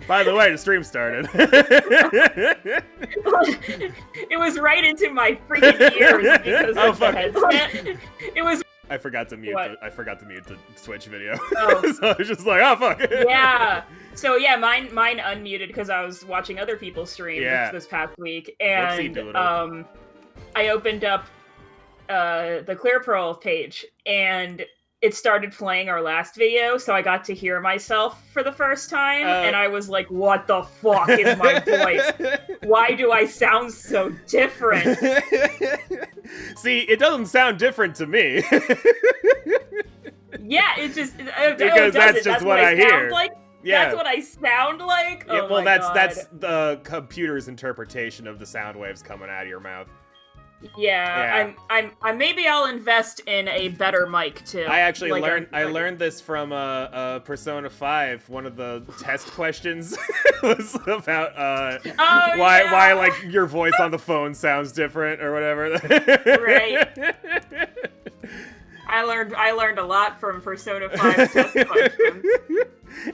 By the way, the stream started. It was right into my freaking ears because of the headset. It was. I forgot to mute. What? I forgot to mute the Twitch video. Oh. So I was just like, oh fuck. Yeah. So yeah, mine unmuted because I was watching other people's streams this past week, and I opened up the ClearPearl page, and it started playing our last video, so I got to hear myself for the first time, and I was like, what the fuck is my voice? Why do I sound so different? See, it doesn't sound different to me. Yeah, it's just... because that's just what I hear. Like? Yeah. That's what I sound like? Yeah, oh well, my God. that's the computer's interpretation of the sound waves coming out of your mouth. Yeah. Maybe I'll invest in a better mic too. I actually learned this from Persona 5. One of the test questions was about why like your voice on the phone sounds different or whatever. Right. I learned a lot from Persona 5 test questions.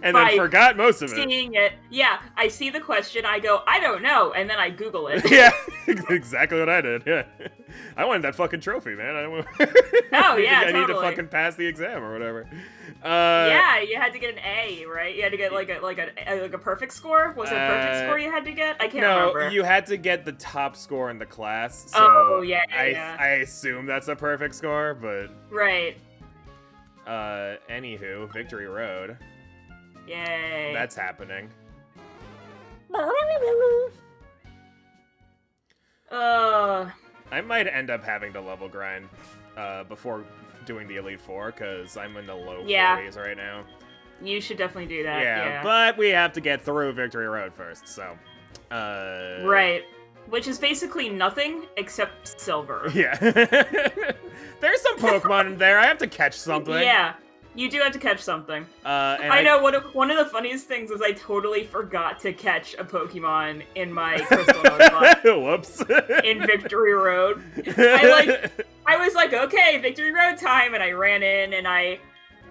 And then forgot most of it. Seeing it. Yeah, I see the question, I go, I don't know, and then I Google it. Yeah, exactly what I did, yeah. I wanted that fucking trophy, man. I need to fucking pass the exam or whatever. Yeah, you had to get an A, right? You had to get like a perfect score? Was it a perfect score you had to get? I can't remember. No, you had to get the top score in the class, so I assume that's a perfect score, but... Right. Anywho, Victory Road. Yay. That's happening. I might end up having to level grind before doing the Elite Four, because I'm in the low 40s right now. You should definitely do that, yeah. But we have to get through Victory Road first, so... Right. Which is basically nothing except silver. Yeah. There's some Pokemon in there. I have to catch something. Yeah. You do have to catch something. And I know, one of the funniest things was I totally forgot to catch a Pokemon in my Crystal Nuzlocke. Whoops. In Victory Road. I was like, okay, Victory Road time, and I ran in, and I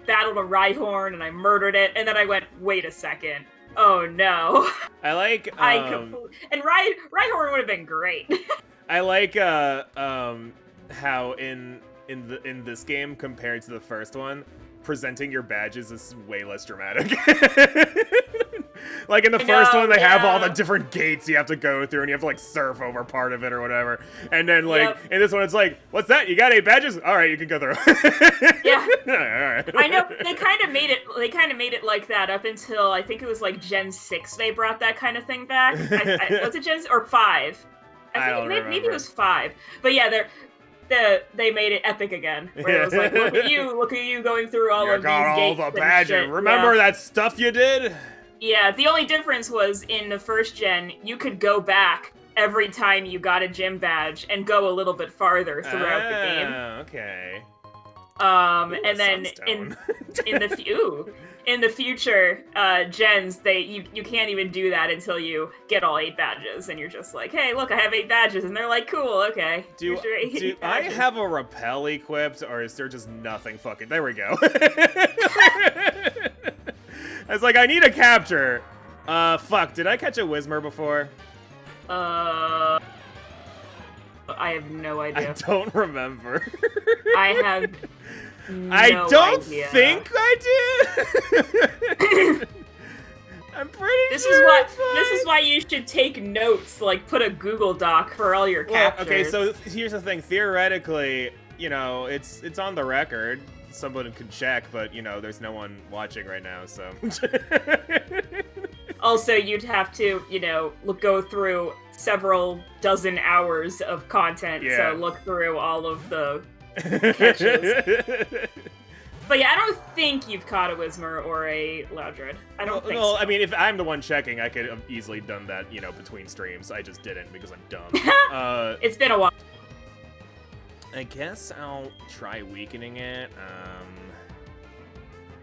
battled a Rhyhorn, and I murdered it, and then I went, wait a second. Oh no. I like, and Rhyhorn would have been great. I like, how in this game, compared to the first one, presenting your badges is way less dramatic. Like in the first one, they have all the different gates you have to go through, and you have to like surf over part of it or whatever. And then like in this one, it's like, what's that? You got 8 badges? All right, you can go through. Yeah. All right. I know they kind of made it like that up until I think it was like Gen 6. They brought that kind of thing back. Was it Gen or 5? I think maybe it was 5. But yeah, they made it epic again. Where it was like, look at you going through all of these gates all the badges. Remember that stuff you did? Yeah, the only difference was in the first gen, you could go back every time you got a gym badge and go a little bit farther throughout the game. Okay. And then in the future gens, you can't even do that until you get all 8 badges, and you're just like, hey, look, I have 8 badges, and they're like, cool, okay. Do I have a repel equipped, or is there just nothing fucking? There we go. I was like, I need a capture. Fuck, did I catch a Whismur before? I have no idea. I don't remember. I have no I don't idea. think I did. I'm pretty sure. This is why you should take notes. Like, put a Google Doc for all your captures. Okay, so here's the thing. Theoretically, you know, it's on the record. Someone could check, but you know, there's no one watching right now, so. Also, you'd have to, you know, go through several dozen hours of content to look through all of the catches. But yeah, I don't think you've caught a Whismur or a Loudred. I don't think so. Well, I mean, if I'm the one checking, I could have easily done that, you know, between streams. I just didn't because I'm dumb. It's been a while. I guess I'll try weakening it.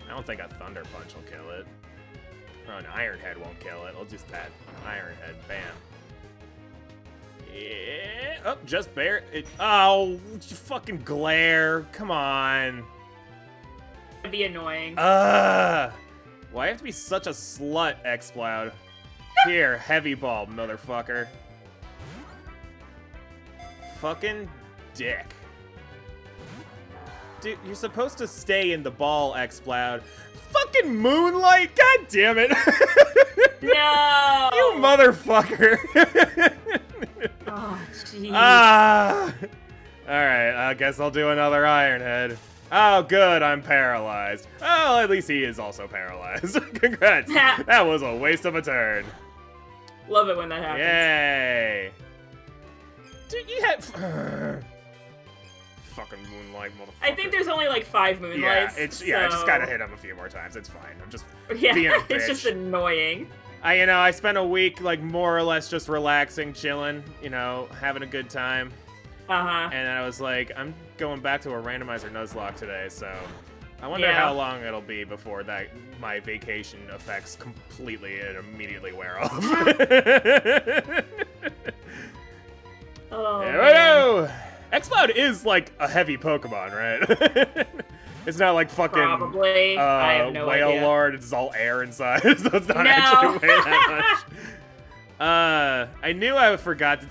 I don't think a Thunder Punch will kill it. Oh, an Iron Head won't kill it. I'll just that Iron Head. Bam. Yeah. Oh, just bear it. Oh, fucking glare. Come on. It'd be annoying. Why have to be such a slut, X-Cloud? Here, heavy ball, motherfucker. Fucking dick. Dude, you're supposed to stay in the ball, X-Cloud. Fucking Moonlight! God damn it! No! You motherfucker! Oh, jeez. Alright, I guess I'll do another Iron Head. Oh, good, I'm paralyzed. Oh, at least he is also paralyzed. Congrats. That was a waste of a turn. Love it when that happens. Yay. Dude, you had... Fucking Moonlight, motherfucker. I think there's only like 5 Moonlights. Yeah, I just gotta hit him a few more times. It's fine. I'm just being a bitch. It's just annoying. I spent a week, like, more or less just relaxing, chilling, you know, having a good time. Uh-huh. And I was like, I'm going back to a Randomizer Nuzlocke today, so I wonder how long it'll be before my vacation effects completely and immediately wear off. Oh, there we go! X-Cloud is, like, a heavy Pokemon, right? It's not like fucking probably. I have no Whale idea. Lord, it's all air inside, so it's not actually weigh that much. I knew I forgot to,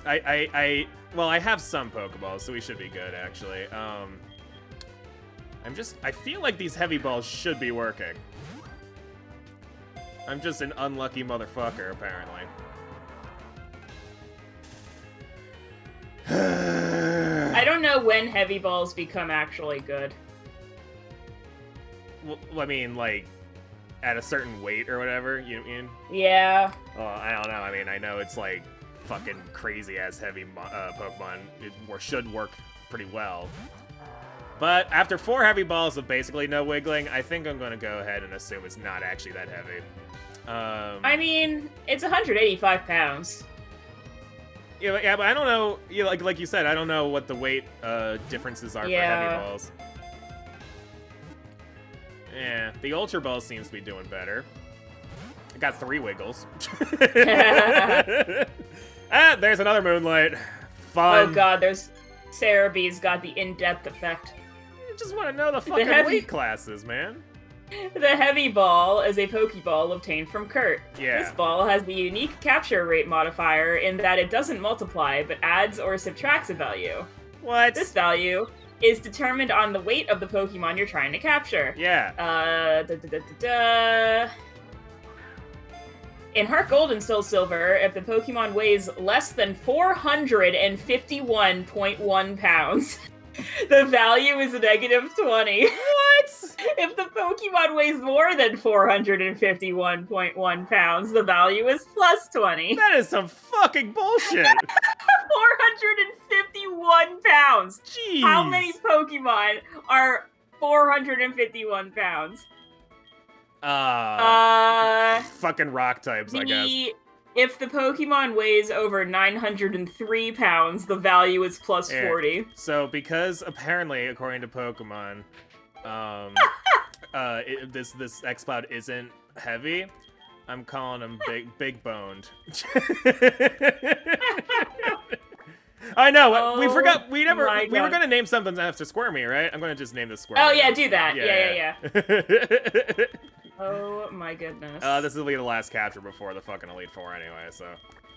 well, I have some Pokeballs, so we should be good, actually. I feel like these heavy balls should be working. I'm just an unlucky motherfucker, apparently. I don't know when heavy balls become actually good. Well, I mean, like, at a certain weight or whatever, you know what I mean? Yeah. Well, I don't know. I mean, I know it's, like, fucking crazy-ass heavy Pokemon. It should work pretty well. But after 4 heavy balls of basically no wiggling, I think I'm going to go ahead and assume it's not actually that heavy. I mean, it's 185 pounds. Yeah, but I don't know. Yeah, like you said, I don't know what the weight differences are for heavy balls. Yeah, the Ultra Ball seems to be doing better. I got 3 wiggles. There's another Moonlight. Fun. Oh god, Cerebee's got the in-depth effect. I just want to know the fucking weight classes, man. The heavy ball is a Pokeball obtained from Kurt. Yeah. This ball has the unique capture rate modifier in that it doesn't multiply, but adds or subtracts a value. What? This value is determined on the weight of the Pokemon you're trying to capture. Yeah. In Heart Gold and SoulSilver, if the Pokemon weighs less than 451.1 pounds, the value is -20. What? If the Pokemon weighs more than 451.1 pounds, the value is +20. That is some fucking bullshit. 451 pounds. Jeez. How many Pokemon are 451 pounds? Fucking rock types, I guess. If the Pokemon weighs over 903 pounds, the value is +40. So, because apparently, according to Pokemon, this X-Cloud isn't heavy, I'm calling him big boned. I know. We forgot. We were gonna name something after Squirmy, right? I'm gonna just name this Squirmy. Oh yeah, do that. Yeah. Oh my goodness. This will be the last capture before the fucking Elite Four anyway, so.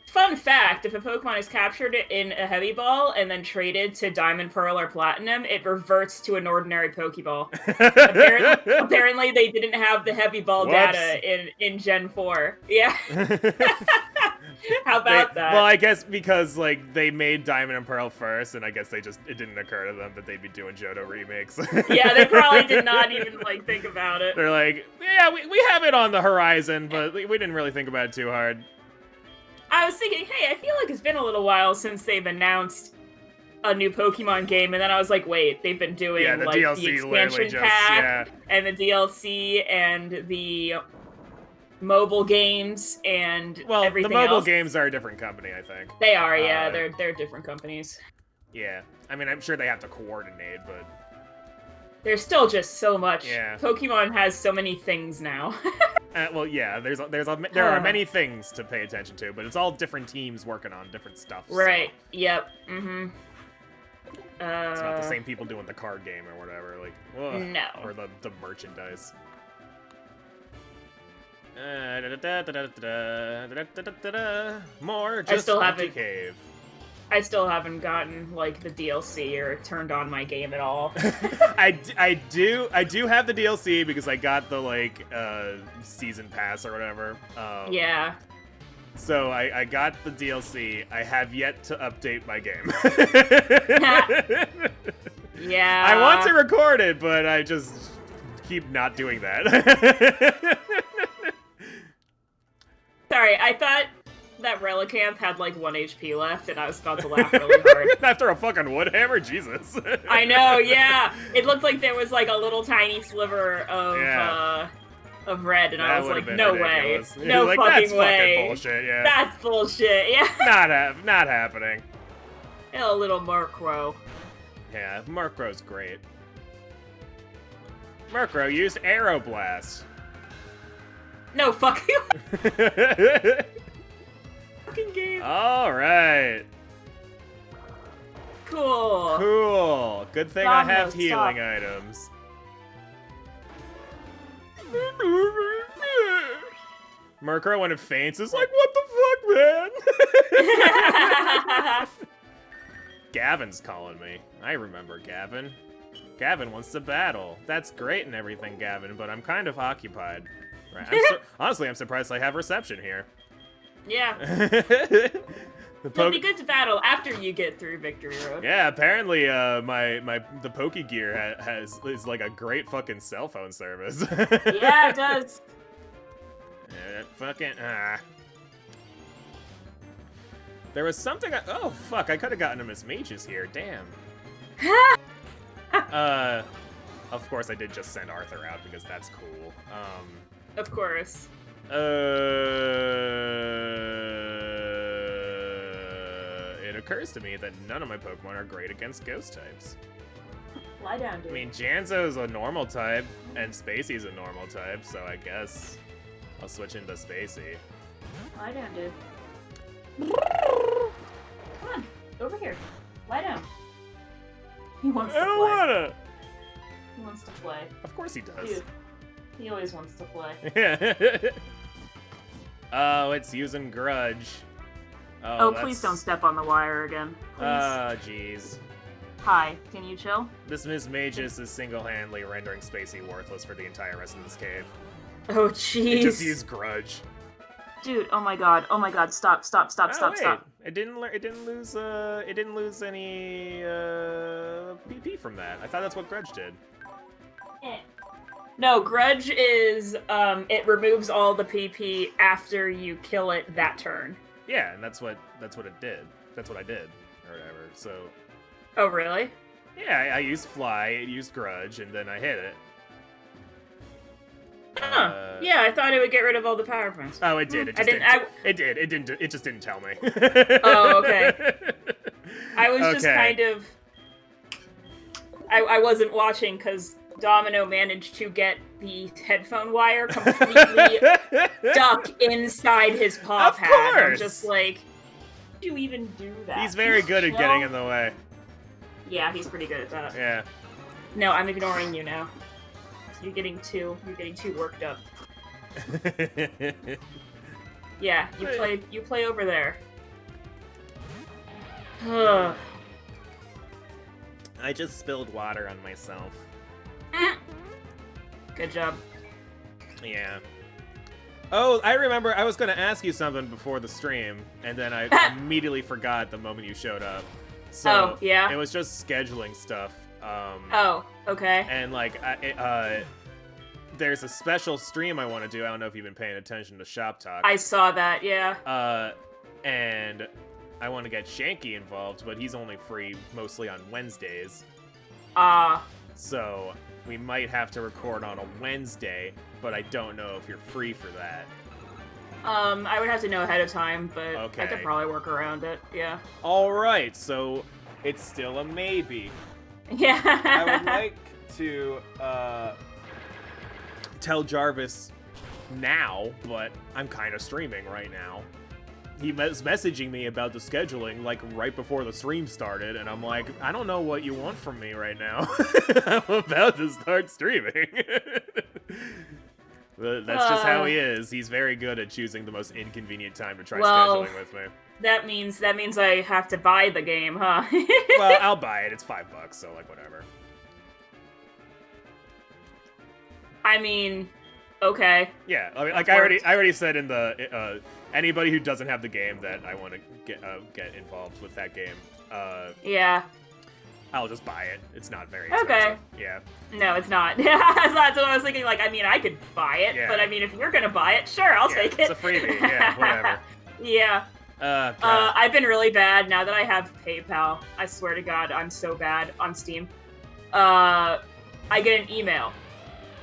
Fun fact, if a Pokemon is captured in a Heavy Ball and then traded to Diamond, Pearl, or Platinum, it reverts to an ordinary Pokeball. Apparently they didn't have the Heavy Ball data in Gen 4. Yeah. How about that? Well, I guess because, like, they made Diamond and Pearl first, and I guess it didn't occur to them that they'd be doing Johto remakes. Yeah, they probably did not even, like, think about it. They're like, yeah, we have it on the horizon, but we didn't really think about it too hard. I was thinking, hey, I feel like it's been a little while since they've announced a new Pokemon game, and then I was like, wait, they've been doing, the like, DLC the expansion pack, and the DLC, and the mobile games, and everything else. The mobile games are a different company, I think. They are, yeah, they're different companies. Yeah, I mean, I'm sure they have to coordinate, but... There's still just so much. Yeah. Pokemon has so many things now. Well, yeah, there are many things to pay attention to, but it's all different teams working on different stuff. Right. So. Yep. Mm-hmm. It's not the same people doing the card game or whatever, like, ugh, no. or the merchandise. More just empty cave. I still haven't gotten like the DLC or turned on my game at all. I do have the DLC because I got the like season pass or whatever. Yeah. So I got the DLC. I have yet to update my game. Yeah. I want to record it, but I just keep not doing that. Sorry, I thought that Relicanth had like 1 HP left, and I was about to laugh really hard. After a fucking woodhammer? Jesus. I know, yeah. It looked like there was like a little tiny sliver of red, and I was like, no ridiculous. Way. No like, fucking way. Fucking bullshit, yeah. That's bullshit, yeah. Not happening. A little Murkrow. Yeah, Murkrow's great. Murkrow used Aeroblast. No, fuck you. Fucking game. Alright. Cool. Cool. Good thing I have healing items. Murkrow, when it faints, is like, what the fuck, man? Gavin's calling me. I remember Gavin. Gavin wants to battle. That's great and everything, Gavin, but I'm kind of occupied. Right. Honestly, I'm surprised I have reception here. Yeah. It'll be good to battle after you get through Victory Road. Yeah, apparently the Pokegear is like a great fucking cell phone service. Yeah, it does. Fucking There was something oh fuck, I could have gotten him as mages here, damn. Of course I did just send Arthur out because that's cool. Of course. It occurs to me that none of my Pokemon are great against ghost types. Lie down, dude. I mean, Janzo's a normal type, and Spacey's a normal type, so I guess I'll switch into Spacey. Lie down, dude. Come on, over here. Lie down. He wants to play. I don't wanna! He wants to play. Of course he does. Dude, he always wants to play. Oh, it's using Grudge. Oh, please don't step on the wire again. Please. Jeez. Hi, can you chill? This Miss Magus is single-handedly rendering Spacey worthless for the entire rest of this cave. Oh, jeez. It just used Grudge. Dude, oh my god, stop. It didn't lose any PP from that. I thought that's what Grudge did. No, Grudge is it removes all the PP after you kill it that turn. Yeah, and that's what it did. That's what I did, or whatever. So. Oh really? Yeah, I used Fly, it used Grudge, and then I hit it. Yeah, I thought it would get rid of all the power points. Oh, it did. It just didn't. It just didn't tell me. Oh, okay. I was just kind of. I wasn't watching because Domino managed to get the headphone wire completely stuck inside his paw pad. Of course. I'm just like, how do you even do that? He's very good at getting in the way. Yeah, he's pretty good at that. Yeah. No, I'm ignoring you now. You're getting too worked up. Yeah, you play over there. I just spilled water on myself. Good job. Yeah. Oh, I remember I was going to ask you something before the stream, and then I immediately forgot the moment you showed up. So, yeah? It was just scheduling stuff. Oh, okay. And, like, there's a special stream I want to do. I don't know if you've been paying attention to Shop Talk. I saw that, yeah. And I want to get Shanky involved, but he's only free mostly on Wednesdays. So we might have to record on a Wednesday, but I don't know if you're free for that. I would have to know ahead of time, but okay. I could probably work around it, yeah. Alright, so it's still a maybe. Yeah. I would like to, tell Jarvis now, but I'm kind of streaming right now. He was messaging me about the scheduling, like, right before the stream started, and I'm like, I don't know what you want from me right now. I'm about to start streaming. That's just how he is. He's very good at choosing the most inconvenient time to try scheduling with me. That means I have to buy the game, huh? Well, I'll buy it. It's $5, so like whatever. I mean, okay. Yeah, I mean, like I already said in the anybody who doesn't have the game that I want to get involved with that game. Yeah. I'll just buy it. It's not very expensive. Okay. Yeah. No, it's not. That's what I was thinking. Like, I mean, I could buy it, but I mean, if you're gonna buy it, sure, I'll take it. It's a freebie. Yeah, whatever. Yeah. I've been really bad now that I have PayPal. I swear to God, I'm so bad on Steam. I get an email,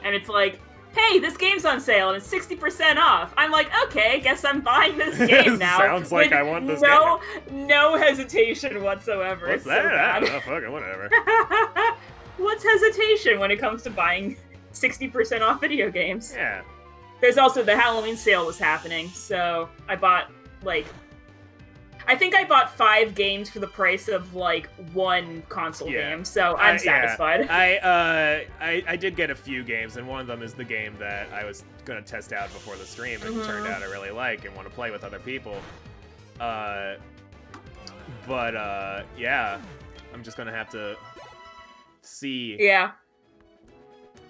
and it's like, hey, this game's on sale, and it's 60% off. I'm like, okay, guess I'm buying this game now. Sounds like I want this game. No hesitation whatsoever. What's that? So I don't know, fuck it, whatever. What's hesitation when it comes to buying 60% off video games? Yeah. There's also the Halloween sale was happening, so I bought, I think I bought 5 games for the price of, 1 console game, so I'm satisfied. Yeah. I did get a few games, and one of them is the game that I was going to test out before the stream, and turned out I really like and want to play with other people. Yeah, I'm just going to have to see. Yeah.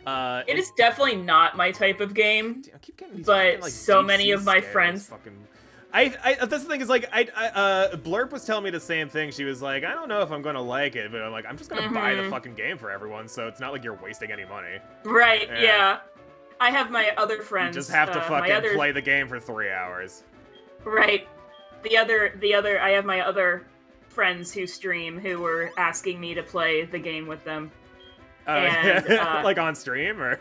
It is definitely not my type of game, I keep getting these but fucking, so DC many of my scares, friends... that's the thing is, Blurp was telling me the same thing. She was like, I don't know if I'm gonna like it, but I'm like, I'm just gonna buy the fucking game for everyone, so it's not like you're wasting any money. Right, yeah. I have my other friends. You just have to fucking play the game for 3 hours. Right. I have my other friends who stream who were asking me to play the game with them. Like on stream, or?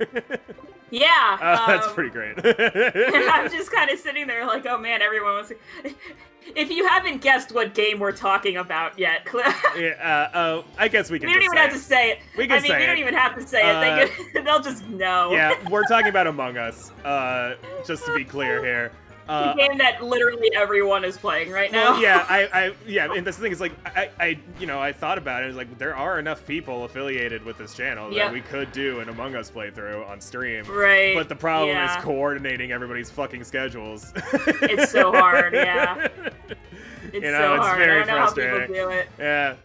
Yeah. That's pretty great. And I'm just kind of sitting there like, oh man, everyone wants to... If you haven't guessed what game we're talking about yet, I guess we can. We don't even have to say it. We don't even have to say it. They'll just know. Yeah, we're talking about Among Us. Just to be clear here. The game that literally everyone is playing right now. Well, yeah, and this thing is like, I thought about it. It's like there are enough people affiliated with this channel that we could do an Among Us playthrough on stream. Right. But the problem is coordinating everybody's fucking schedules. It's so hard. Yeah. It's so hard. Very I don't know frustrating. how people do it. Yeah.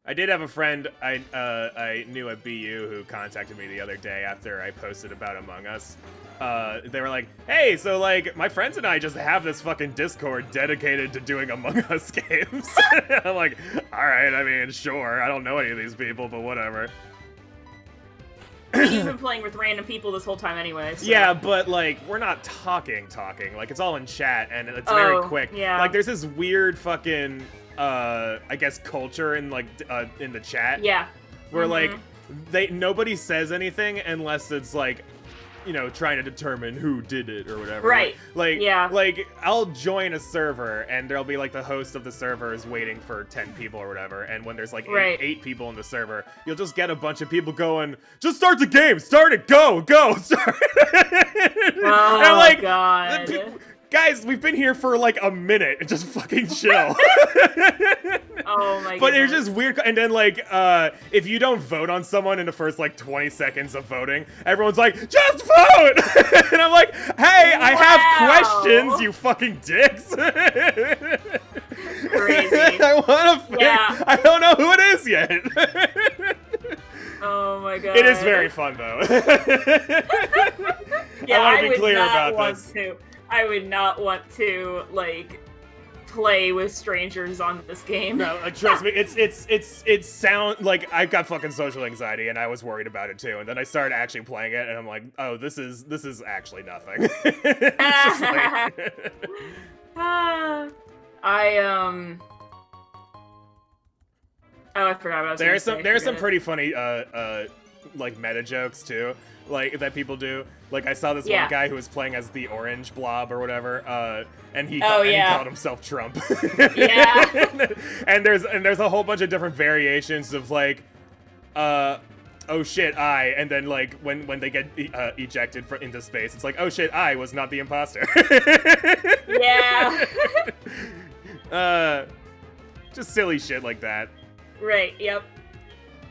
I did have a friend I knew at BU who contacted me the other day after I posted about Among Us. They were like, hey, so my friends and I just have this fucking Discord dedicated to doing Among Us games. I'm like, alright, I mean, sure, I don't know any of these people, but whatever. You've been playing with random people this whole time anyway. So. Yeah, but we're not talking. It's all in chat, and it's very quick. Yeah. There's this weird fucking, I guess, culture in in the chat. Yeah. Where nobody says anything unless it's trying to determine who did it or whatever. Right. I'll join a server and there'll be the host of the server is waiting for 10 people or whatever, and when there's eight people in the server, you'll just get a bunch of people going, just start the game, start it, go, start it. Oh my god. Guys, we've been here for a minute. Just fucking chill. Oh my god. But it's just weird. And then if you don't vote on someone in the first 20 seconds of voting, everyone's like, just vote! And I'm like, hey, I have questions, you fucking dicks. Crazy. I want to I don't know who it is yet. Oh my god. It is very fun though. Yeah, I want to be clear about this. I would not want to play with strangers on this game. No, trust me, it sound like I've got fucking social anxiety, and I was worried about it too. And then I started actually playing it, and I'm like, oh, this is actually nothing. It's just Oh, I forgot what I was gonna say. There's some pretty funny meta jokes too, that people do. I saw this one guy who was playing as the Orange Blob or whatever, and he called himself Trump. Yeah. and there's a whole bunch of different variations of oh shit, and then when they get ejected into space, it's oh shit, I was not the imposter. Yeah. Just silly shit like that. Right, yep.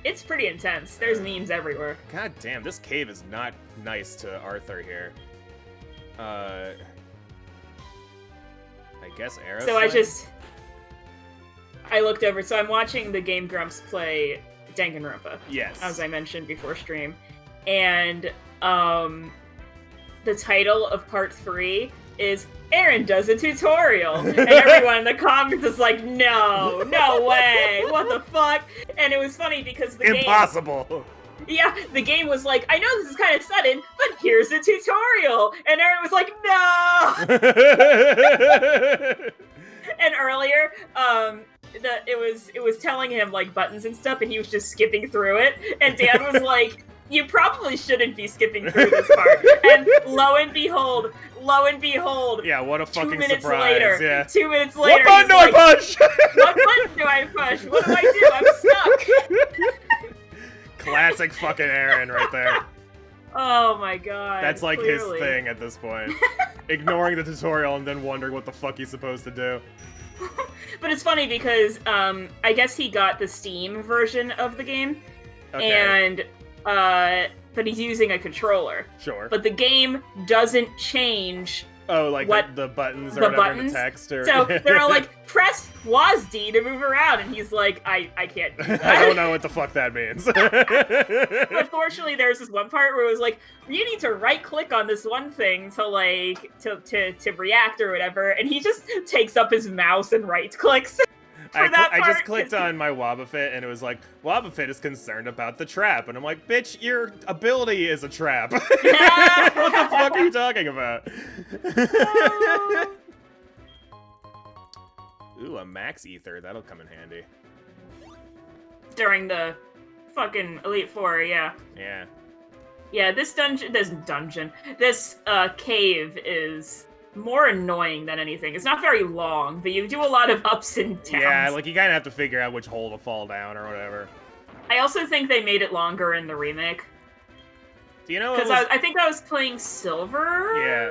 It's pretty intense. There's memes everywhere. God damn, this cave is not nice to Arthur here. I guess Arrow. So I looked over. So I'm watching the Game Grumps play Danganronpa. Yes. As I mentioned before stream, and the title of part 3 is Aaron does a tutorial, and everyone in the comments is like, no way, what the fuck? And it was funny because the Impossible. Yeah, the game was like, I know this is kind of sudden, but here's a tutorial, and Aaron was like, no. And earlier, it was telling him like buttons and stuff, and he was just skipping through it, and Dan was like, you probably shouldn't be skipping through this part. And lo and behold, yeah, what a fucking 2 minutes surprise. later, yeah. 2 minutes later, what button do I push? What button do I push? What do I do? I'm stuck. Classic fucking Aaron right there. Oh my god. That's like clearly. his thing at this point. Ignoring the tutorial and then wondering what the fuck he's supposed to do. But it's funny because I guess he got the Steam version of the game. Okay. And but he's using a controller. Sure. But the game doesn't change. Oh, like the buttons or whatever in the text, or so they're all like, press WASD to move around, and he's like, I can't do that. I don't know what the fuck that means. But fortunately, there's this one part where it was like, you need to right click on this one thing to like to react or whatever, and he just takes up his mouse and right clicks. I just clicked on my Wobbuffet and it was like, Wobbuffet is concerned about the trap. And I'm like, bitch, your ability is a trap. What the fuck are you talking about? Ooh, a max ether. That'll come in handy. During the fucking Elite Four, yeah. Yeah. Yeah, this cave is more annoying than anything. It's not very long, but you do a lot of ups and downs. Yeah, like you kind of have to figure out which hole to fall down or whatever. I also think they made it longer in the remake. Do you know? Because I think I was playing Silver. Yeah.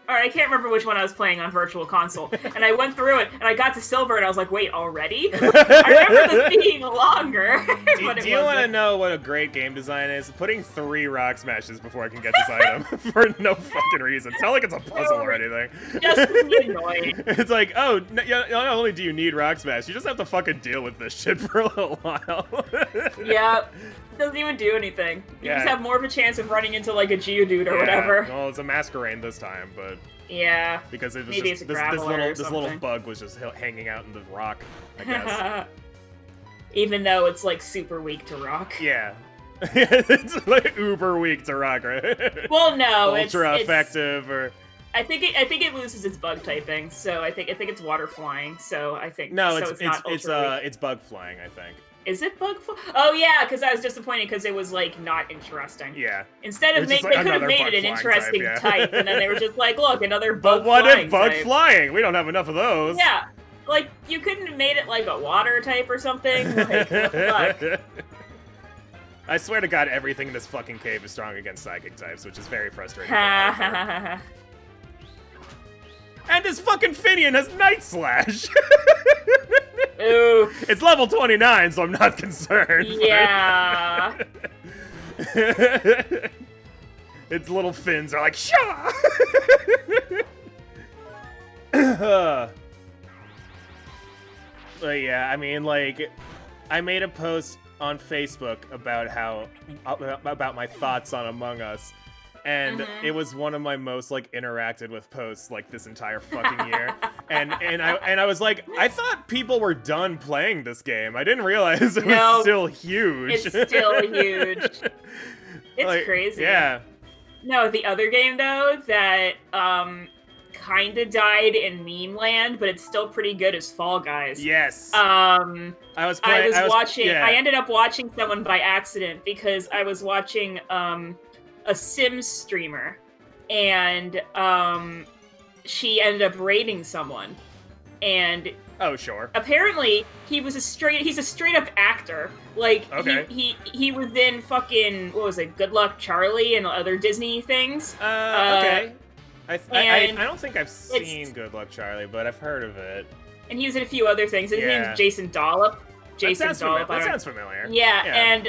Or I can't remember which one I was playing on Virtual Console. And I went through it, and I got to Silver, and I was like, wait, already? I remember this being longer. Do you want to know what a great game design is? Putting 3 rock smashes before I can get this item for no fucking reason. It's not like it's a puzzle or anything. Just to be annoying. It's like, oh, not only do you need rock smash, you just have to fucking deal with this shit for a little while. Yeah. Doesn't even do anything. You just have more of a chance of running into like a Geodude or whatever. Well, it's a Masquerain this time, but yeah, because it was maybe just, it's a this little bug was just hanging out in the rock, I guess. Even though it's like super weak to rock. Yeah, it's like uber weak to rock, right? Well, no, ultra effective or. I think it loses its bug typing, so I think it's water flying. So I think no, so it's bug flying. I think. Is it bug flying? Oh yeah, because I was disappointed because it was like not interesting. Yeah. Instead of they could have made it an interesting type, and then they were just like, look, another bug. But what flying if bug type. flying? We don't have enough of those. Yeah, like you couldn't have made it like a water type or something. Like, what the fuck? I swear to God, everything in this fucking cave is strong against psychic types, which is very frustrating. And this fucking Finian has Night Slash! Ooh. It's level 29, so I'm not concerned. Yeah. Its little fins are like, Shah! But yeah, I mean, like, I made a post on Facebook about my thoughts on Among Us. And it was one of my most like interacted with posts like this entire fucking year. and I was like, I thought people were done playing this game. I didn't realize it was still huge. It's still huge. It's like, crazy. Yeah. No, the other game though that kind of died in meme land, but it's still pretty good is Fall Guys. Yes. I ended up watching someone by accident because I was watching a Sims streamer, and she ended up raiding someone, and oh sure, apparently he's a straight up actor. Like okay. he was in fucking what was it, Good Luck Charlie and other Disney things. Okay. I don't think I've seen Good Luck Charlie, but I've heard of it. And he was in a few other things. His name's Jason Dollop. Jason Dahl. That sounds familiar. Yeah, and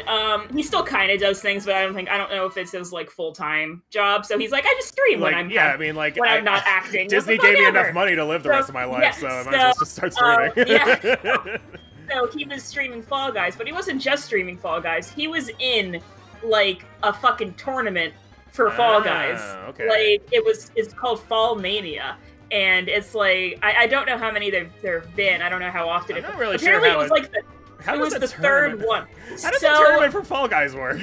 he still kind of does things, but I don't know if it's his like full-time job. So he's like, I just stream when I'm I'm not acting. Disney gave me enough money to live the rest of my life, so I might as well just start streaming. So he was streaming Fall Guys, but he wasn't just streaming Fall Guys. He was in like a fucking tournament for Fall Guys. Okay. Like it's called Fall Mania. And it's like I don't know how many there've been. I don't know how often. I'm not really apparently sure how it was like it was the third one. How does the tournament for Fall Guys work?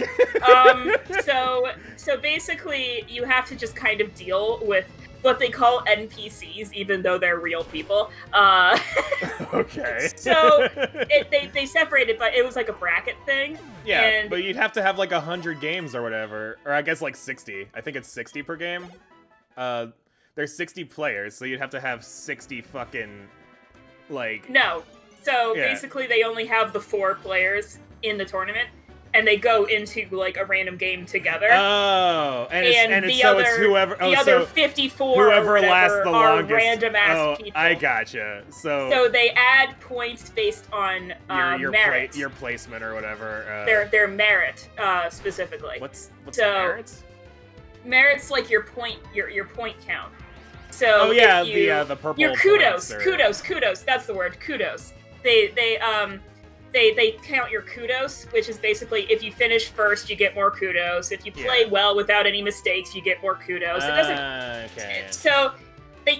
So basically, you have to just kind of deal with what they call NPCs, even though they're real people. Okay. So they separated, but it was like a bracket thing. Yeah, and but you'd have to have like 100 games or whatever, or I guess like 60. I think it's 60 per game. There's 60 players, so you'd have to have 60 fucking, like... No. So, basically, they only have the 4 players in the tournament, and they go into, like, a random game together. Oh! It's whoever... The other 54 whoever lasts the longest. Random-ass people. I gotcha. So they add points based on merit. Your placement or whatever. Their merit, specifically. What's the merits? Merit's like your point count. So the purple. Your kudos, that's the word, kudos. They count your kudos, which is basically if you finish first, you get more kudos. If you play well without any mistakes, you get more kudos. It doesn't. Okay. So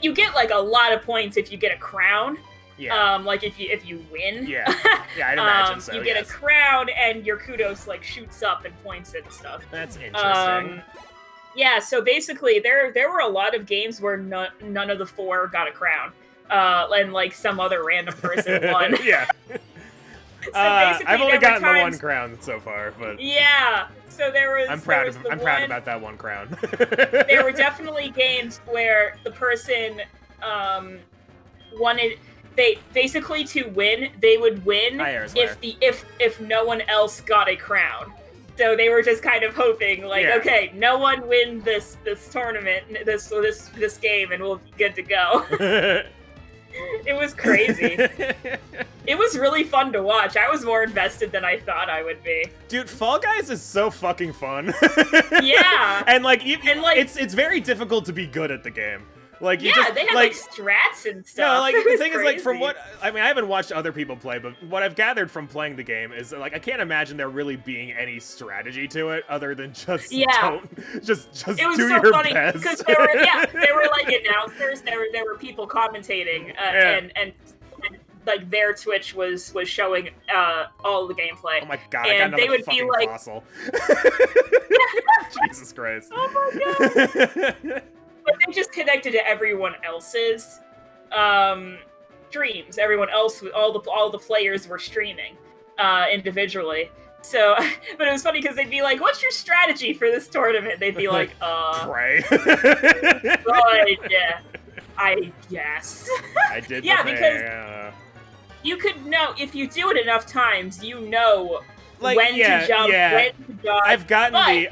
you get like a lot of points if you get a crown. Yeah. Like if you win. Yeah. Yeah, I'd imagine so. You get a crown, and your kudos like shoots up in points and stuff. That's interesting. Yeah, so basically, there were a lot of games where none of the 4 got a crown, and like some other random person won. Yeah. So I've only gotten the 1 crown so far, but yeah. So there was. I'm proud about that 1 crown. There were definitely games where the person wanted. They basically to win, they would win if no one else got a crown. So they were just kind of hoping, like, okay, no one win this tournament, this game, and we'll be good to go. It was crazy. It was really fun to watch. I was more invested than I thought I would be. Dude, Fall Guys is so fucking fun. Yeah. And it's very difficult to be good at the game. Like they had like strats and stuff. No, like the thing is, like from what I haven't watched other people play, but what I've gathered from playing the game is like I can't imagine there really being any strategy to it other than just just it was do so your funny best. Because there were like announcers, there were people commentating, and like their Twitch was showing all the gameplay. Oh my god! And I got they would fucking be like, fossil. Jesus Christ! Oh my god! But they just connected to everyone else's streams. Everyone else, all the players were streaming individually. So, but it was funny because they'd be like, "What's your strategy for this tournament?" They'd be like, pray." I guess. I did. Because you could know if you do it enough times, you know like, when to jump, when to dodge. I've gotten like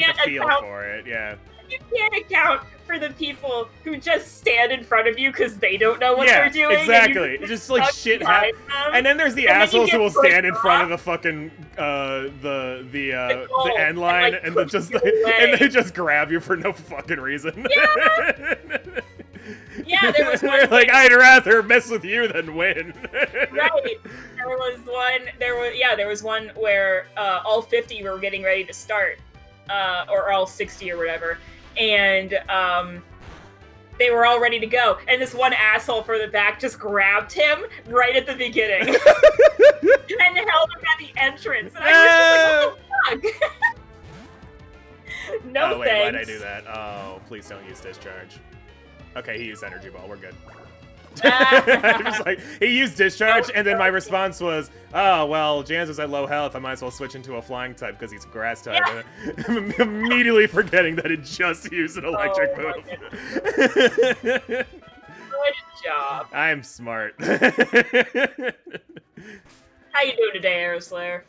the feel for it. Yeah. You can't account for the people who just stand in front of you because they don't know what they're doing. Exactly. Just like shit happens. And then there's the assholes who will stand in front of the fucking the end line and they just grab you for no fucking reason. Yeah. Yeah, there was one. Like, I'd rather mess with you than win. Right. There was one where all 50 were getting ready to start, or all 60 or whatever, and they were all ready to go, and this one asshole from the back just grabbed him right at the beginning and held him at the entrance, and I was just like, what the fuck? No, wait, thanks. Why'd I do that? Oh, please don't use discharge. Okay, he used energy ball. We're good. Just like, he used discharge, and then my response was, "Oh well, Jans is at low health. I might as well switch into a flying type because he's a grass type." Yeah. I'm immediately forgetting that it just used an electric move. Good job. I'm smart. How you doing today, Aeroslayer?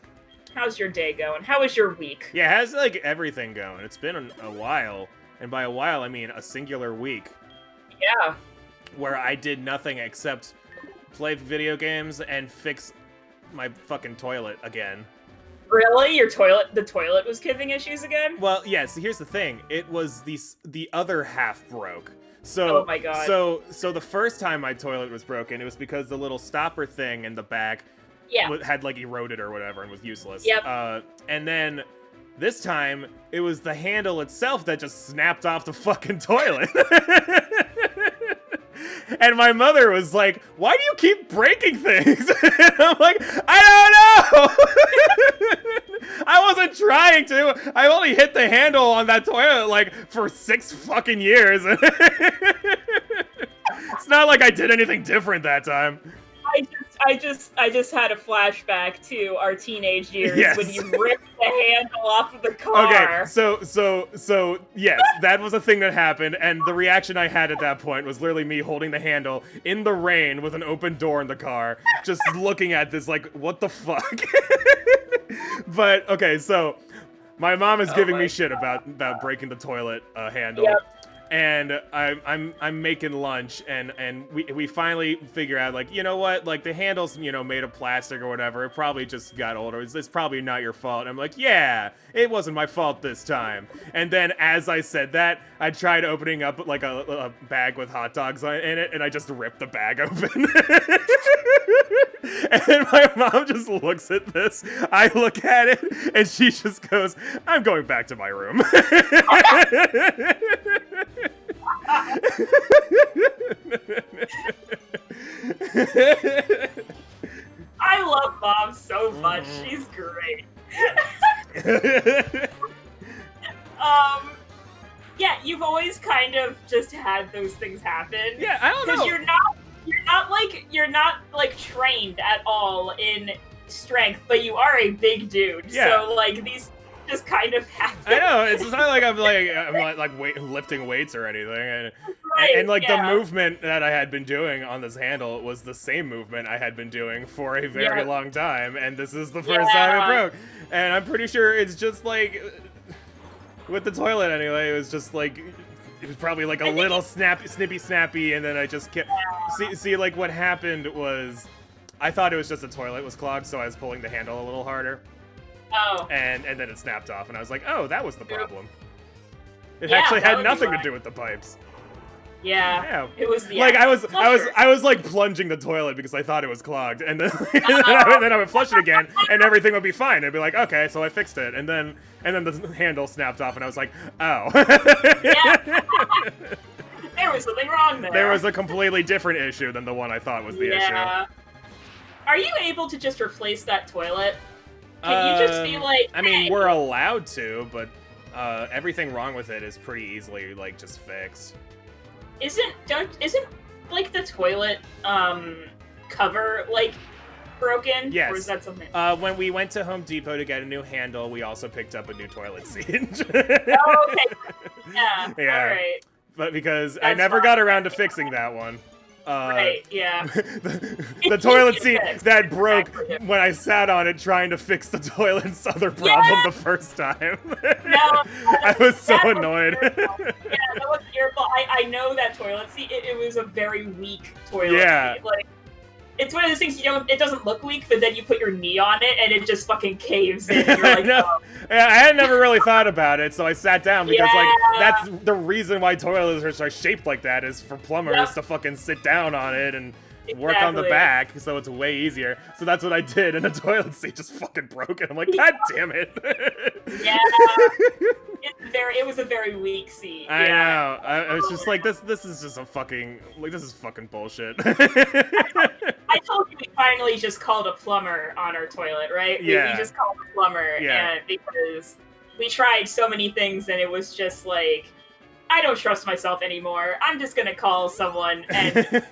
How's your day going? How was your week? Yeah, how's like everything going? It's been a while, and by a while I mean a singular week. Yeah. Where I did nothing except play video games and fix my fucking toilet again. Really? The toilet was giving issues again? Well, yes, here's the thing. It was the other half broke. So, oh my god. So the first time my toilet was broken, it was because the little stopper thing in the back had like eroded or whatever and was useless. Yep. And then this time, it was the handle itself that just snapped off the fucking toilet. And my mother was like, why do you keep breaking things? And I'm like, I don't know! I wasn't trying to. I only hit the handle on that toilet like for 6 fucking years. It's not like I did anything different that time. I just had a flashback to our teenage years when you ripped the handle off of the car. Okay, so yes, that was a thing that happened, and the reaction I had at that point was literally me holding the handle in the rain with an open door in the car, just looking at this like, what the fuck? But okay, so my mom is giving me shit about breaking the toilet handle. Yep. And I'm making lunch, and we finally figure out, like, you know what, like, the handle's, you know, made of plastic or whatever, it probably just got older, it's probably not your fault. And I'm like, yeah, it wasn't my fault this time. And then as I said that, I tried opening up like a bag with hot dogs in it, and I just ripped the bag open. And then my mom just looks at this, I look at it, and she just goes, I'm going back to my room. I love Mom so much. She's great. Yeah, you've always kind of just had those things happen. Yeah, I don't know. Because you're not like trained at all in strength, but you are a big dude. Yeah. So like these just kind of happen. I know, it's not like I'm lifting weights or anything, and like the movement that I had been doing on this handle was the same movement I had been doing for a very long time, and this is the first time it broke. And I'm pretty sure it's just like with the toilet anyway. It was just like it was probably like a little snappy, and then I just kept see like what happened was I thought it was just the toilet was clogged, so I was pulling the handle a little harder. Oh. And then it snapped off, and I was like, oh, that was the problem. It actually had nothing to do with the pipes. Yeah. It was the like I was like plunging the toilet because I thought it was clogged, and then then I would flush it again, and everything would be fine. I'd be like, okay, so I fixed it, and then the handle snapped off, and I was like, oh. Yeah. There was something wrong there. There was a completely different issue than the one I thought was the issue. Are you able to just replace that toilet? Can you just be like, I mean, we're allowed to, but everything wrong with it is pretty easily like just fixed. Isn't like the toilet cover like broken? Yes. Or is that something? When we went to Home Depot to get a new handle, we also picked up a new toilet seat. Oh, okay. Yeah. All right. But because I never got around to fixing that one. Right, yeah. the toilet seat that broke when I sat on it trying to fix the toilet's other problem the first time. No, I was so annoyed. Yeah, that wasn't your fault. I know that toilet seat. It was a very weak toilet seat. Like, it's one of those things it doesn't look weak, but then you put your knee on it and it just fucking caves in. You're like, oh. Yeah, I had never really thought about it, so I sat down because like that's the reason why toilets are shaped like that is for plumbers to fucking sit down on it and work on the back, so it's way easier. So that's what I did, and the toilet seat just fucking broke, and I'm like, God damn it. Yeah. It was a very weak seat. I know. I was just like, this is just a fucking, like, this is fucking bullshit. I told you we finally just called a plumber on our toilet, right? We just called a plumber, and because we tried so many things, and it was just like, I don't trust myself anymore. I'm just gonna call someone and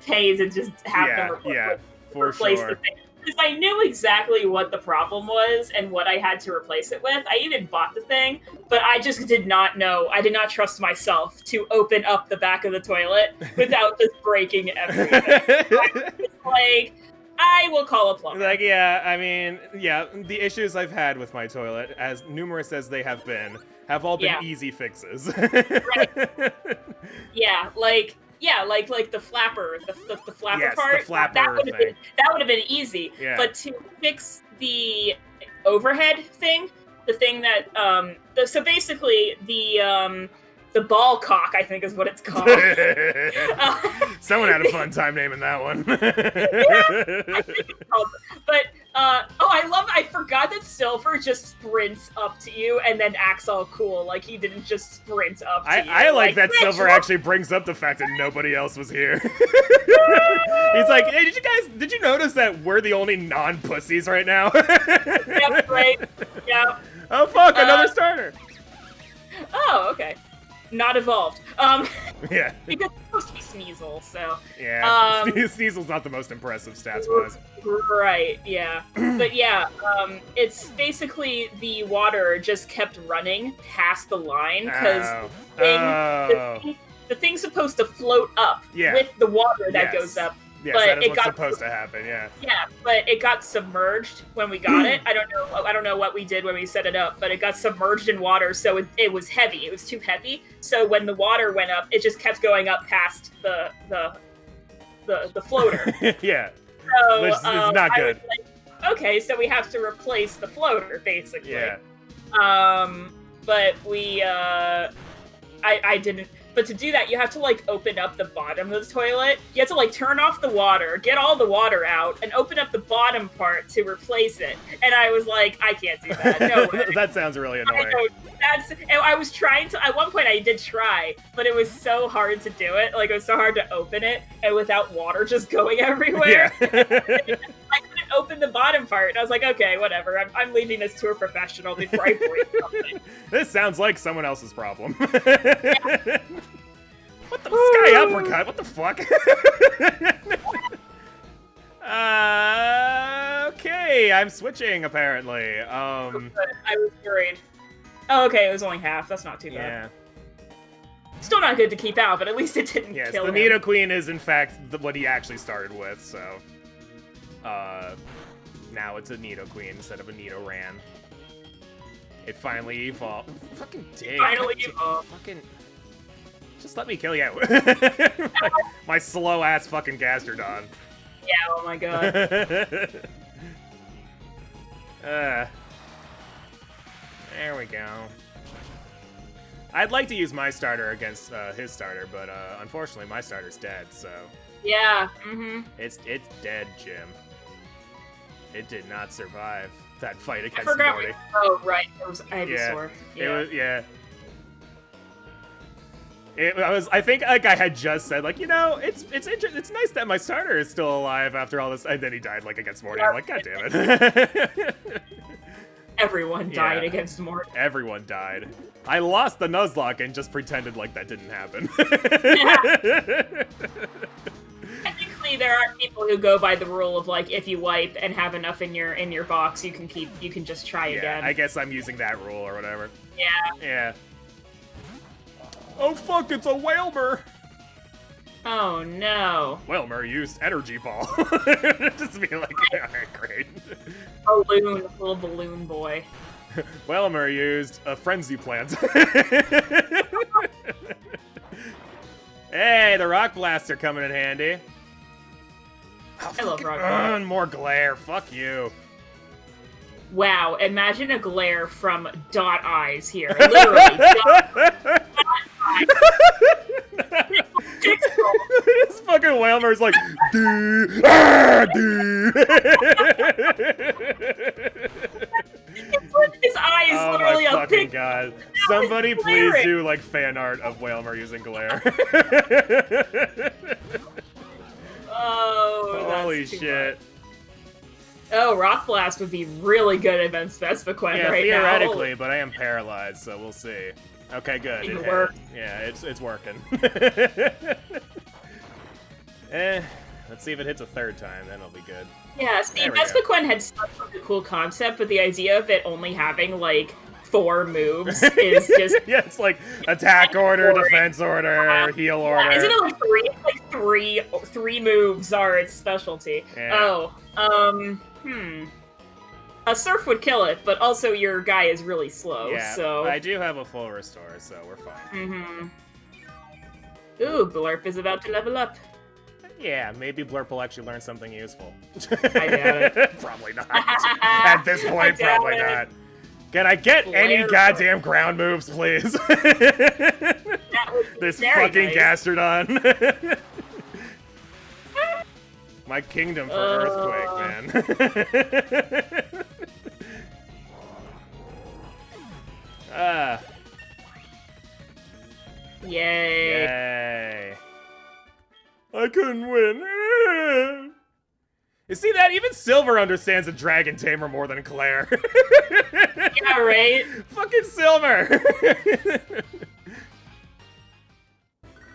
pay to just have them replace the thing. Because I knew exactly what the problem was and what I had to replace it with. I even bought the thing, but I just did not know. I did not trust myself to open up the back of the toilet without just breaking everything. Like, I will call a plumber. Like, yeah, I mean, the issues I've had with my toilet, as numerous as they have all been easy fixes. Right. Yeah, like, Yeah, like the flapper, the flapper yes, part. The flapper that would have been easy. Yeah. But to fix the overhead thing, the thing that so basically the ball cock, I think is what it's called. Someone had a fun time naming that one. Yeah, but I forgot that Silver just sprints up to you and then acts all cool, like he didn't just sprint up to you. I like that Silver actually brings up the fact that nobody else was here. He's like, hey, did you notice that we're the only non-pussies right now? Yep, right. Yep. Oh fuck, another starter. Oh, okay. Not evolved. Yeah. Because it's supposed to be Sneasel, so. Yeah. Sneasel's not the most impressive stats-wise. Right, yeah. But yeah, it's basically the water just kept running past the line, because the thing's supposed to float up with the water that goes up. Yes, but that is what's supposed to happen, yeah. Yeah, but it got submerged when we got it. I don't know what we did when we set it up, but it got submerged in water, so it was heavy. It was too heavy. So when the water went up, it just kept going up past the floater. Yeah. So, which is not good. Like, okay, so we have to replace the floater, basically. Yeah. But we I didn't. But to do that, you have to, like, open up the bottom of the toilet. You have to, like, turn off the water, get all the water out, and open up the bottom part to replace it. And I was like, I can't do that. No way. That sounds really annoying. I was trying to, at one point I did try, but it was so hard to do it. Like, it was so hard to open it, and without water just going everywhere. Yeah. I couldn't open the bottom part. And I was like, okay, whatever. I'm leaving this to a professional before I break something. This sounds like someone else's problem. Yeah. What the sky uppercut? What the fuck? Okay, I'm switching apparently. I was worried. Oh, okay, it was only half. That's not too bad. Yeah. Still not good to keep out, but at least it didn't kill him. The Nidoqueen is in fact what he actually started with, so now it's a Nidoqueen instead of a Nidoran. It finally evolved. Fucking dig. Finally evolved. Fucking. Just let me kill you. my slow ass fucking Gastrodon. Yeah, oh my god. There we go. I'd like to use my starter against his starter, but unfortunately my starter's dead, so. Yeah, It's dead, Jim. It did not survive that fight against Morty. Oh, right. It was Yeah. Ivysaur. It was, yeah. I think like I had just said, like, you know, it's nice that my starter is still alive after all this, and then he died like against Morty. I'm like, god damn it. Everyone died against Morty. Everyone died. I lost the Nuzlocke and just pretended like that didn't happen. Technically, there are people who go by the rule of, like, if you wipe and have enough in your box, you can just try again. I guess I'm using that rule or whatever. Yeah. Yeah. Oh fuck, it's a Whalmer! Oh no. Whalmer used Energy Ball. Just be like, alright, great. Balloon, little balloon boy. Whalmer used a Frenzy Plant. Hey, the Rock Blaster coming in handy. Oh, I love Rock Blaster. More glare, fuck you. Wow, imagine a glare from Dot Eyes here. Literally, Dot Eyes. This fucking Whalmer's like, doo, doo. His eye is literally a fucking big. god! Somebody please do like fan art of Whalmer using glare. Oh, holy shit! Much. Oh, Rock Blast would be really good against Vespiquen right now. Yeah, theoretically, but I am paralyzed, so we'll see. Okay, good. It worked. Yeah, it's working. Let's see if it hits a third time, then it'll be good. Yeah, see, Vespiquen had such a cool concept, but the idea of it only having, like, 4 moves is just... Yeah, it's like attack order, defense order, heal order. Yeah, isn't it like 3? Like three moves are its specialty. Yeah. Oh, a Surf would kill it, but also your guy is really slow, yeah, so... I do have a full restore, so we're fine. Ooh, Blurp is about to level up. Yeah, maybe Blurp will actually learn something useful. I doubt it. Probably not. At this point, probably not. Can I get any goddamn ground moves, please? This fucking Gastrodon. My kingdom for Earthquake, man. Yay. Yay. I couldn't win. You see that? Even Silver understands a Dragon Tamer more than Claire. Yeah, right? Fucking Silver.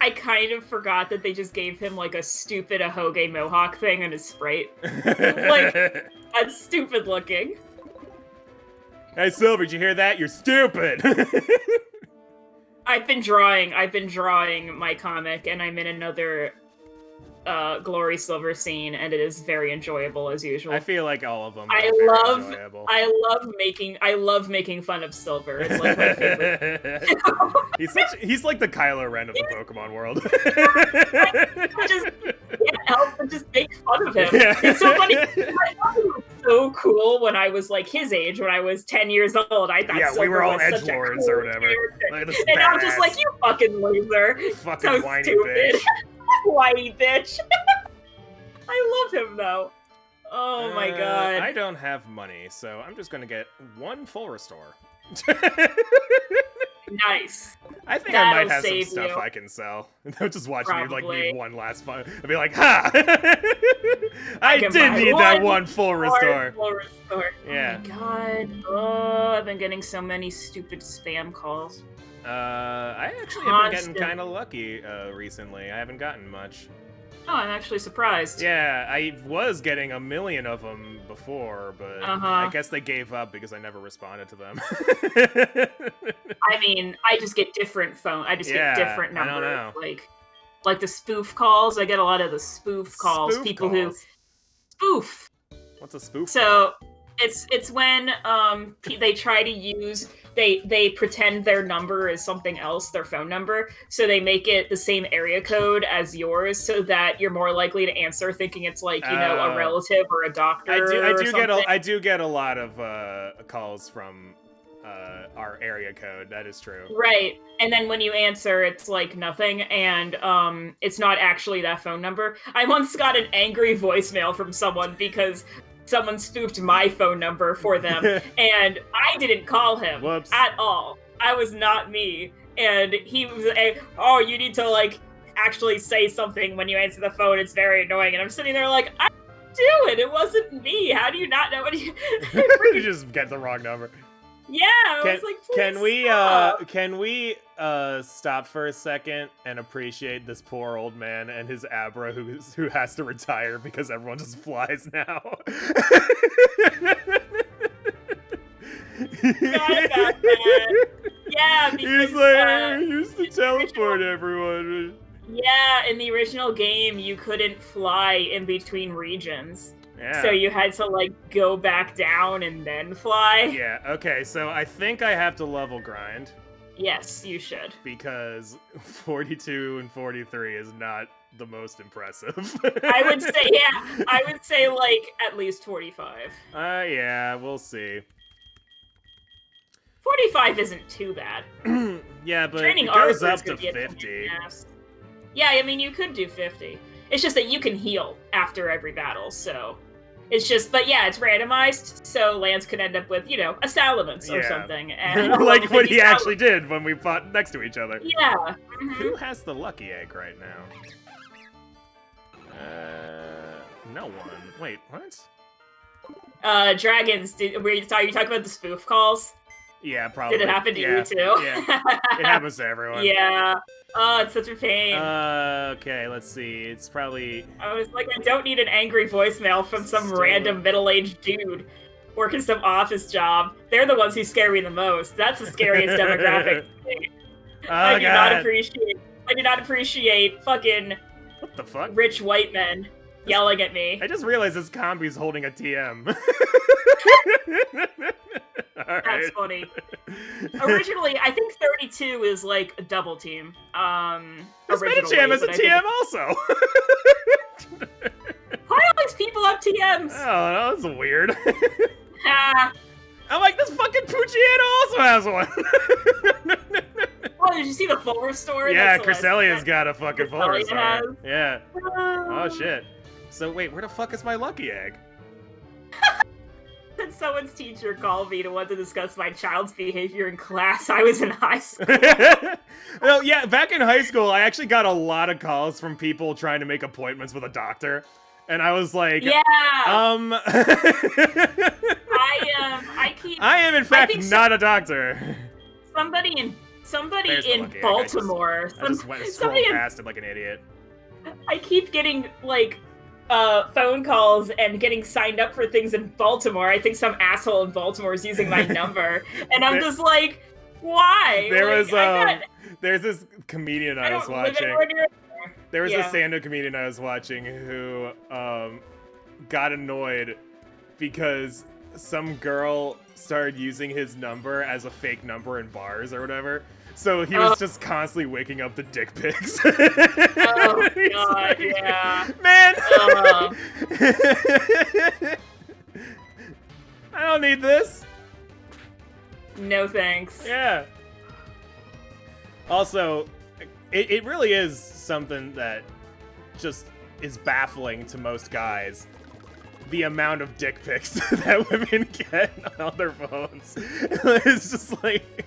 I kind of forgot that they just gave him, like, a stupid Ahoge Mohawk thing on his Sprite. Like, that's stupid looking. Hey, Silver, did you hear that? You're stupid! I've been drawing my comic, and I'm in another Glory Silver scene, and it is very enjoyable as usual. I feel like all of them I love making fun of Silver. It's like my favorite. he's like the Kylo Ren of the Pokemon world. I just can't help but just make fun of him. Yeah. It's so funny. I thought he was so cool when I was like his age, when I was 10 years old. I thought Silver we were all was such a edgelords cool or whatever. And I'm just like, you fucking loser. Fucking so whiny stupid. bitch. Whiny bitch. I love him though. Oh my god. I don't have money, so I'm just gonna get one full restore. Nice. I think I might have some stuff I can sell. They'll just watch me like need one last fun. I'll be like, ha! I did need that one full restore. Yeah. Oh my god. Oh, I've been getting so many stupid spam calls. I actually have been getting kind of lucky recently. I haven't gotten much. Oh, I'm actually surprised. Yeah, I was getting a million of them before, but I guess they gave up because I never responded to them. I mean, I just get different get different numbers. I don't know. Like the spoof calls. I get a lot of the spoof calls. People who spoof. What's a spoof? So it's when they try to use they pretend their number is something else, their phone number, so they make it the same area code as yours, so that you're more likely to answer thinking it's like a relative or a doctor. I do get a lot of calls from our area code. That is true. Right, and then when you answer, it's like nothing, and it's not actually that phone number. I once got an angry voicemail from someone because someone spoofed my phone number for them, and I didn't call him at all. I was not me. And he was you need to, like, actually say something when you answer the phone. It's very annoying. And I'm sitting there like, I didn't do it. It wasn't me. How do you not know what you... You just get the wrong number. Yeah, I was like, please can we stop for a second and appreciate this poor old man and his Abra who has to retire because everyone just flies now? Forgot about that. Yeah, because he's like, I used to teleport everyone. Yeah, in the original game, you couldn't fly in between regions. Yeah. So you had to, like, go back down and then fly. Yeah, okay, so I think I have to level grind. Yes, you should. Because 42 and 43 is not the most impressive. I would say, like, at least 45. Yeah, we'll see. 45 isn't too bad. Yeah, but Training it goes up to 50. Yeah, I mean, you could do 50. It's just that you can heal after every battle, so... It's just, but yeah, it's randomized, so Lance could end up with, a Salamence or something. And like what he actually did when we fought next to each other. Yeah. Mm-hmm. Who has the lucky egg right now? No one. Wait, what? Dragons, are you talking about the spoof calls? Yeah, probably. Did it happen to you too? Yeah, it happens to everyone. Yeah. Oh, it's such a pain. Okay, let's see. It's probably... I was like, I don't need an angry voicemail from some random middle-aged dude working some office job. They're the ones who scare me the most. That's the scariest demographic. I do not appreciate fucking... What the fuck? Rich white men yelling at me. I just realized this combi's holding a TM. That's funny. Originally, I think 32 is like a double team. This Medicham is a TM also. Why all these people have TMs? Oh, that's weird. I'm like, this fucking Pucciano also has one. Oh, did you see the full restore? Yeah, Cresselia's got a fucking full restore. Yeah. Oh shit. So wait, where the fuck is my lucky egg? When someone's teacher called me to want to discuss my child's behavior in class, I was in high school. Well, yeah, back in high school, I actually got a lot of calls from people trying to make appointments with a doctor. And I was like, yeah. I am in fact not a doctor. Somebody in Baltimore. I just went scrolled past it like an idiot. I keep getting like phone calls and getting signed up for things in Baltimore. I think some asshole in Baltimore is using my number, and I'm just like, why? There's this comedian I was watching. There was a stand-up comedian I was watching who got annoyed because some girl started using his number as a fake number in bars or whatever. So he was just constantly waking up the dick pics. Oh, God, like, yeah. Man! I don't need this. No thanks. Yeah. Also, it really is something that just is baffling to most guys. The amount of dick pics that women get on their phones. It's just like,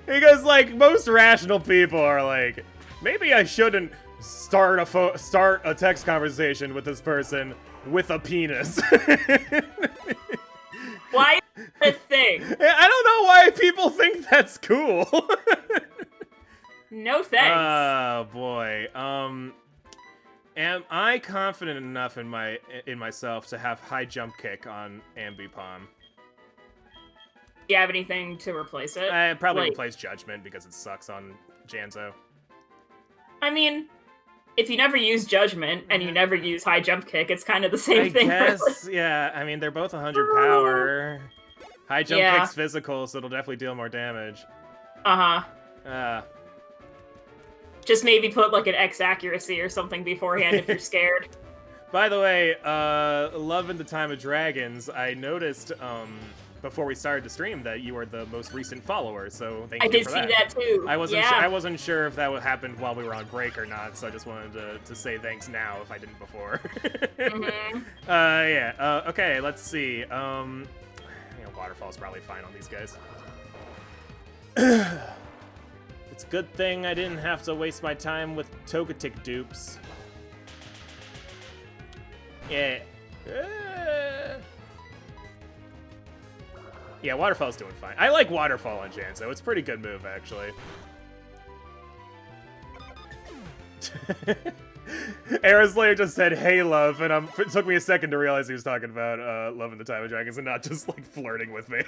because like most rational people are like, maybe I shouldn't start a text conversation with this person with a penis. Why is that a thing? I don't know why people think that's cool. No thanks. Oh boy. Am I confident enough in myself to have high jump kick on Ambipom? Do you have anything to replace it? I probably replace Judgment because it sucks on Janzo. I mean, if you never use Judgment and you never use high jump kick, it's kind of the same thing. I guess, yeah. I mean, they're both 100 power. High jump kick's physical, so it'll definitely deal more damage. Just maybe put like an X accuracy or something beforehand if you're scared. By the way, Love in the Time of Dragons, I noticed before we started the stream that you are the most recent follower, so thank you for that. I did see that too. I wasn't sure if that would happen while we were on break or not, so I just wanted to say thanks now if I didn't before. Okay, let's see. Waterfall's probably fine on these guys. It's a good thing I didn't have to waste my time with Togetic dupes. Yeah. Yeah, Waterfall's doing fine. I like Waterfall on Janzo. It's a pretty good move, actually. Aeroslayer just said, "Hey, love," and it took me a second to realize he was talking about Love in the Time of Dragons and not just, like, flirting with me.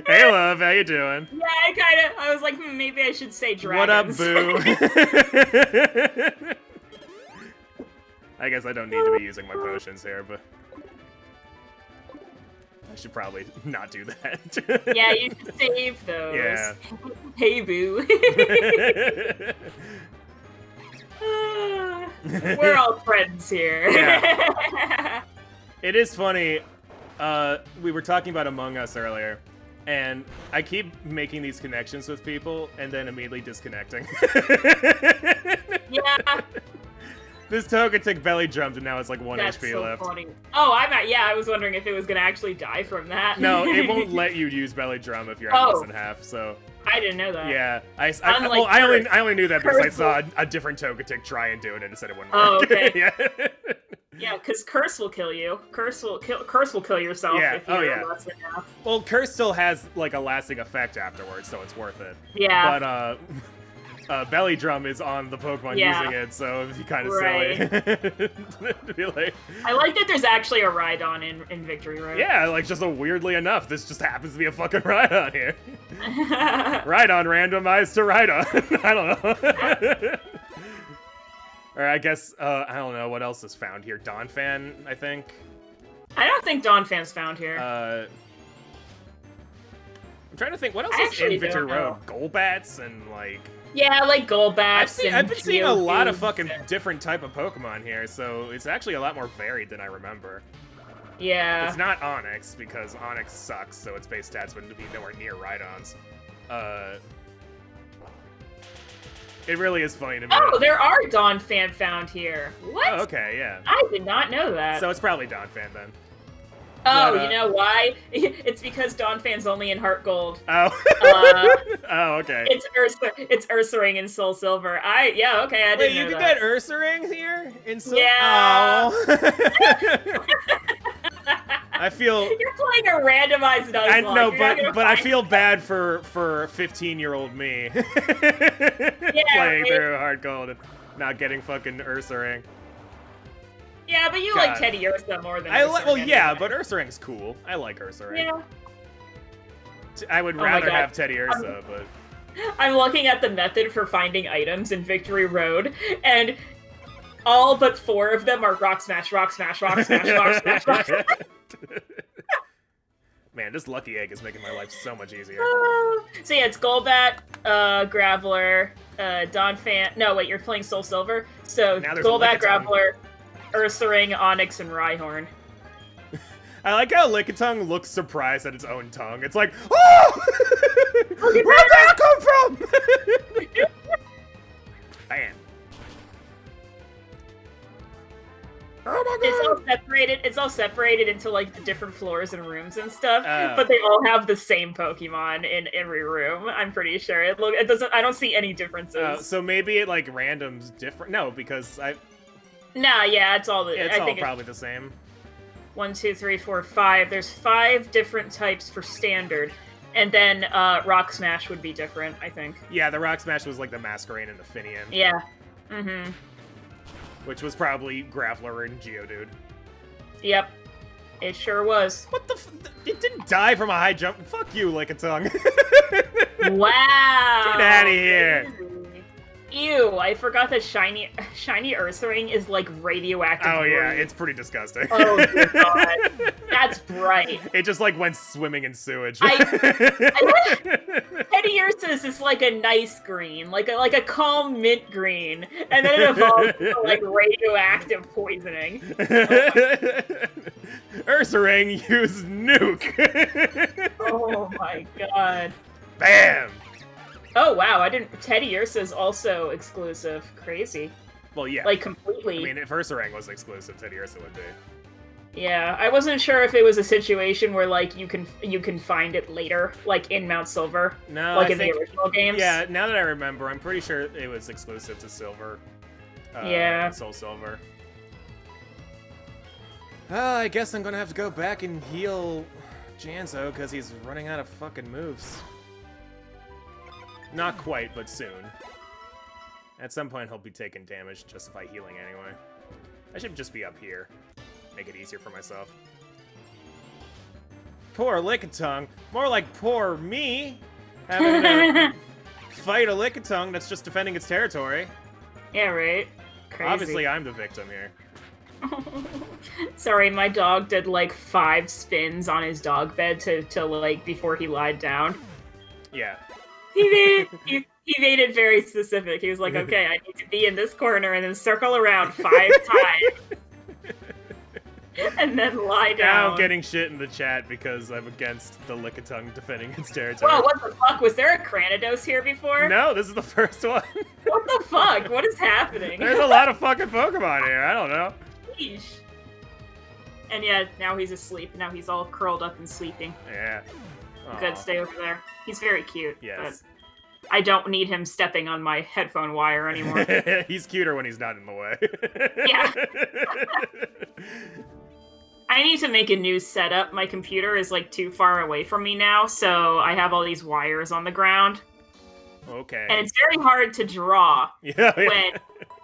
Hey, love, how you doing? Yeah, I was like, maybe I should say dragons. What up, boo? I guess I don't need to be using my potions here, but I should probably not do that. Yeah, you should save those. Yeah. Hey, boo. We're all friends here. Yeah. It is funny. We were talking about Among Us earlier, and I keep making these connections with people and then immediately disconnecting. Yeah. This Togetic belly jumped and now it's like 1 That's HP so left. Funny. Oh, I was wondering if it was gonna actually die from that. No, it won't let you use belly drum if you're at less than half, so. I didn't know that. Yeah, I only knew that because I saw a different Togetic try and do it and it said it wouldn't work. Oh, okay. Yeah. Yeah, because Curse will kill you. Curse will kill yourself if you're less than half. Well, Curse still has like a lasting effect afterwards, so it's worth it. Yeah. But Belly Drum is on the Pokemon using it, so it'd be kind of silly. To be like, I like that there's actually a Rhydon in Victory Road. Yeah, like just weirdly enough, this just happens to be a fucking Rhydon here. Rhydon randomized to Rhydon. I don't know. Or I guess, I don't know what else is found here. Donphan, I think. I don't think Donphan's found here. I'm trying to think, what else is in Victory Road? Golbats and, like... Yeah, like Golbats. I've been seeing a lot of fucking different type of Pokemon here, so it's actually a lot more varied than I remember. Yeah. It's not Onix, because Onix sucks, so its base stats wouldn't be nowhere near Rhydon's. It really is funny to me. Oh, there are Donphan found here. What? Oh, okay, yeah. I did not know that. So it's probably Donphan then. Oh, you know why? It's because Donphan's only in Heart Gold. Oh. Oh, okay. It's Ursaring in SoulSilver. Yeah, okay, I didn't know Wait, you can get Ursaring here in Soul? Yeah. Oh. I feel... You're playing a randomized Nuzlocke. I know, but I feel bad for 15-year-old me. Playing through Hard Gold and not getting fucking Ursaring. Yeah, but you like Teddy Ursa more than Ursaring. Well, yeah, but Ursaring's cool. I like Ursaring. Yeah. I would rather have Teddy Ursa, but... I'm looking at the method for finding items in Victory Road, and all but 4 of them are Rock Smash, Rock Smash, Rock Smash, Rock Smash, Rock Smash. Man, this Lucky Egg is making my life so much easier. So yeah, it's Golbat, Graveler, Donphan... No, wait, you're playing SoulSilver? So Golbat, Graveler, Ursaring, Onix, and Rhyhorn. I like how Lickitung looks surprised at its own tongue. It's like, oh! Where'd that come from? Bam. Oh my god! It's all separated into like the different floors and rooms and stuff, but they all have the same Pokemon in every room. I'm pretty sure. I don't see any differences. So maybe it like randoms different. No, because Nah, yeah, it's all. I think it's probably the same. 1, 2, 3, 4, 5. There's 5 different types for standard, and then Rock Smash would be different, I think. Yeah, the Rock Smash was like the Masquerain and the Finian. Yeah. Mm-hmm. Which was probably Graveler and Geodude. Yep. It sure was. What the it didn't die from a high jump. Fuck you, Lickitung. Wow. Get out of here. Ew, I forgot that shiny Ursaring is like radioactive. Oh yeah, it's pretty disgusting. Oh dear god. That's bright. It just like went swimming in sewage. Teddy Ursa's is like a nice green, like a calm mint green, and then it evolves to like radioactive poisoning. Ursaring used nuke. Oh my god. Bam! Oh wow, Teddy Ursa's also exclusive. Crazy. Well, yeah. Like, completely. I mean, if Ursaring was exclusive, Teddy Ursa would be. Yeah, I wasn't sure if it was a situation where, like, you can find it later, like, in Mount Silver. No, like, in the original games. Yeah, now that I remember, I'm pretty sure it was exclusive to Silver. Yeah. SoulSilver. I guess I'm gonna have to go back and heal Janzo, because he's running out of fucking moves. Not quite, but soon. At some point, he'll be taking damage to justify healing anyway. I should just be up here. Make it easier for myself. Poor Lickitung. More like poor me. Having to fight a Lickitung that's just defending its territory. Yeah, right. Crazy. Obviously, I'm the victim here. Sorry, my dog did like 5 spins on his dog bed to like before he lied down. Yeah. He made it very specific. He was like, okay, I need to be in this corner and then circle around 5 times. And then lie down. Now I'm getting shit in the chat because I'm against the Lickitung defending its territory. Whoa, what the fuck? Was there a Cranidos here before? No, this is the first one. What the fuck? What is happening? There's a lot of fucking Pokemon here. I don't know. Sheesh. And yeah, now he's asleep. Now he's all curled up and sleeping. Yeah. Aww. Good, stay over there. He's very cute. Yes. But I don't need him stepping on my headphone wire anymore. He's cuter when he's not in the way. Yeah. I need to make a new setup. My computer is like too far away from me now, so I have all these wires on the ground. Okay. And it's very hard to draw when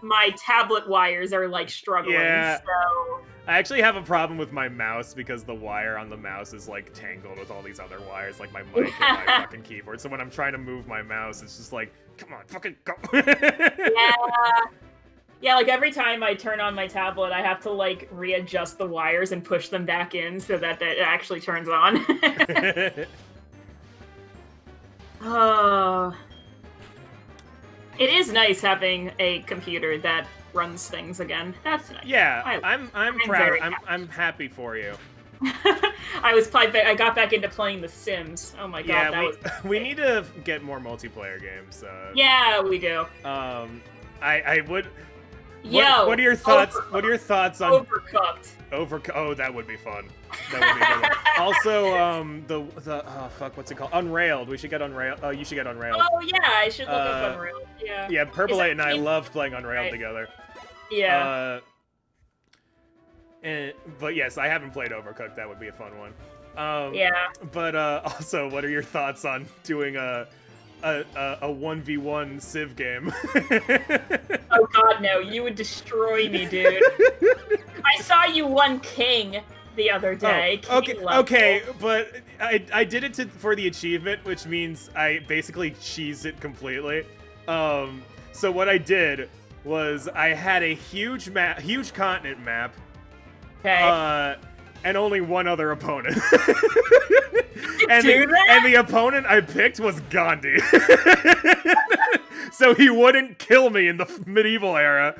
my tablet wires are like struggling. Yeah. So I actually have a problem with my mouse because the wire on the mouse is like tangled with all these other wires, like my mic and my fucking keyboard. So when I'm trying to move my mouse, it's just like, come on, fucking go. Yeah. Yeah, like every time I turn on my tablet, I have to like readjust the wires and push them back in so that it actually turns on. It is nice having a computer that runs things again. That's nice. Yeah, I'm proud. I'm happy for you. I got back into playing The Sims. Oh my god, we need to get more multiplayer games. Yeah, we do. I would. What are your thoughts? What are your thoughts on Overcooked? Oh, that would be fun. That would be good. Also, what's it called? Unrailed. We should get Unrailed. Oh, you should get Unrailed. Oh yeah, I should look up Unrailed. Yeah. Yeah, Purple 8 and I loved playing Unrailed together. Yeah. But yes, I haven't played Overcooked. That would be a fun one. Yeah. But also, what are your thoughts on doing a 1v1 Civ game? Oh god, no. You would destroy me, dude. I saw you one king the other day. Oh, okay, but I did it for the achievement, which means I basically cheesed it completely. So what I did was I had a huge continent map. Okay. And only one other opponent. and the opponent I picked was Gandhi. So he wouldn't kill me in the medieval era.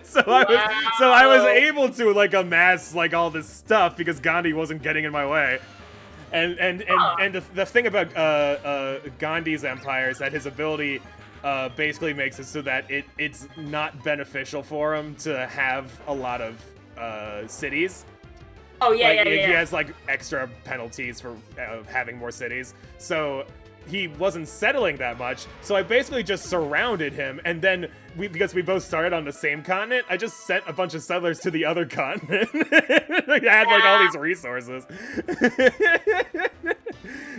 So I was able to like amass like all this stuff because Gandhi wasn't getting in my way. And the thing about Gandhi's empire is that his ability basically makes it so that it's not beneficial for him to have a lot of cities. Oh yeah, He has like extra penalties for having more cities, so he wasn't settling that much. So I basically just surrounded him, and then because we both started on the same continent, I just sent a bunch of settlers to the other continent. I had like all these resources,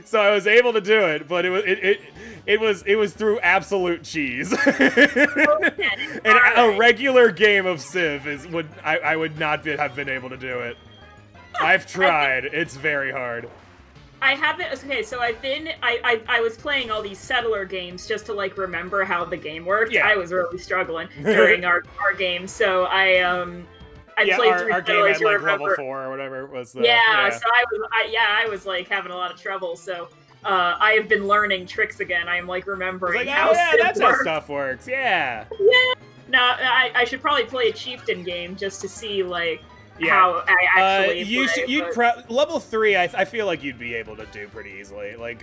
so I was able to do it. But it was through absolute cheese. And a regular game of Civ I would not have been able to do it. I've tried. It's very hard. I haven't. Okay, so I was playing all these settler games just to like remember how the game worked. Yeah. I was really struggling during our game, so I played through our game at like level 4 or whatever it was. So I was like having a lot of trouble. So I have been learning tricks again. I'm like remembering how that's how stuff works. Yeah. Yeah. No, I should probably play a chieftain game just to see like. How I actually level 3 I feel like you'd be able to do pretty easily. Like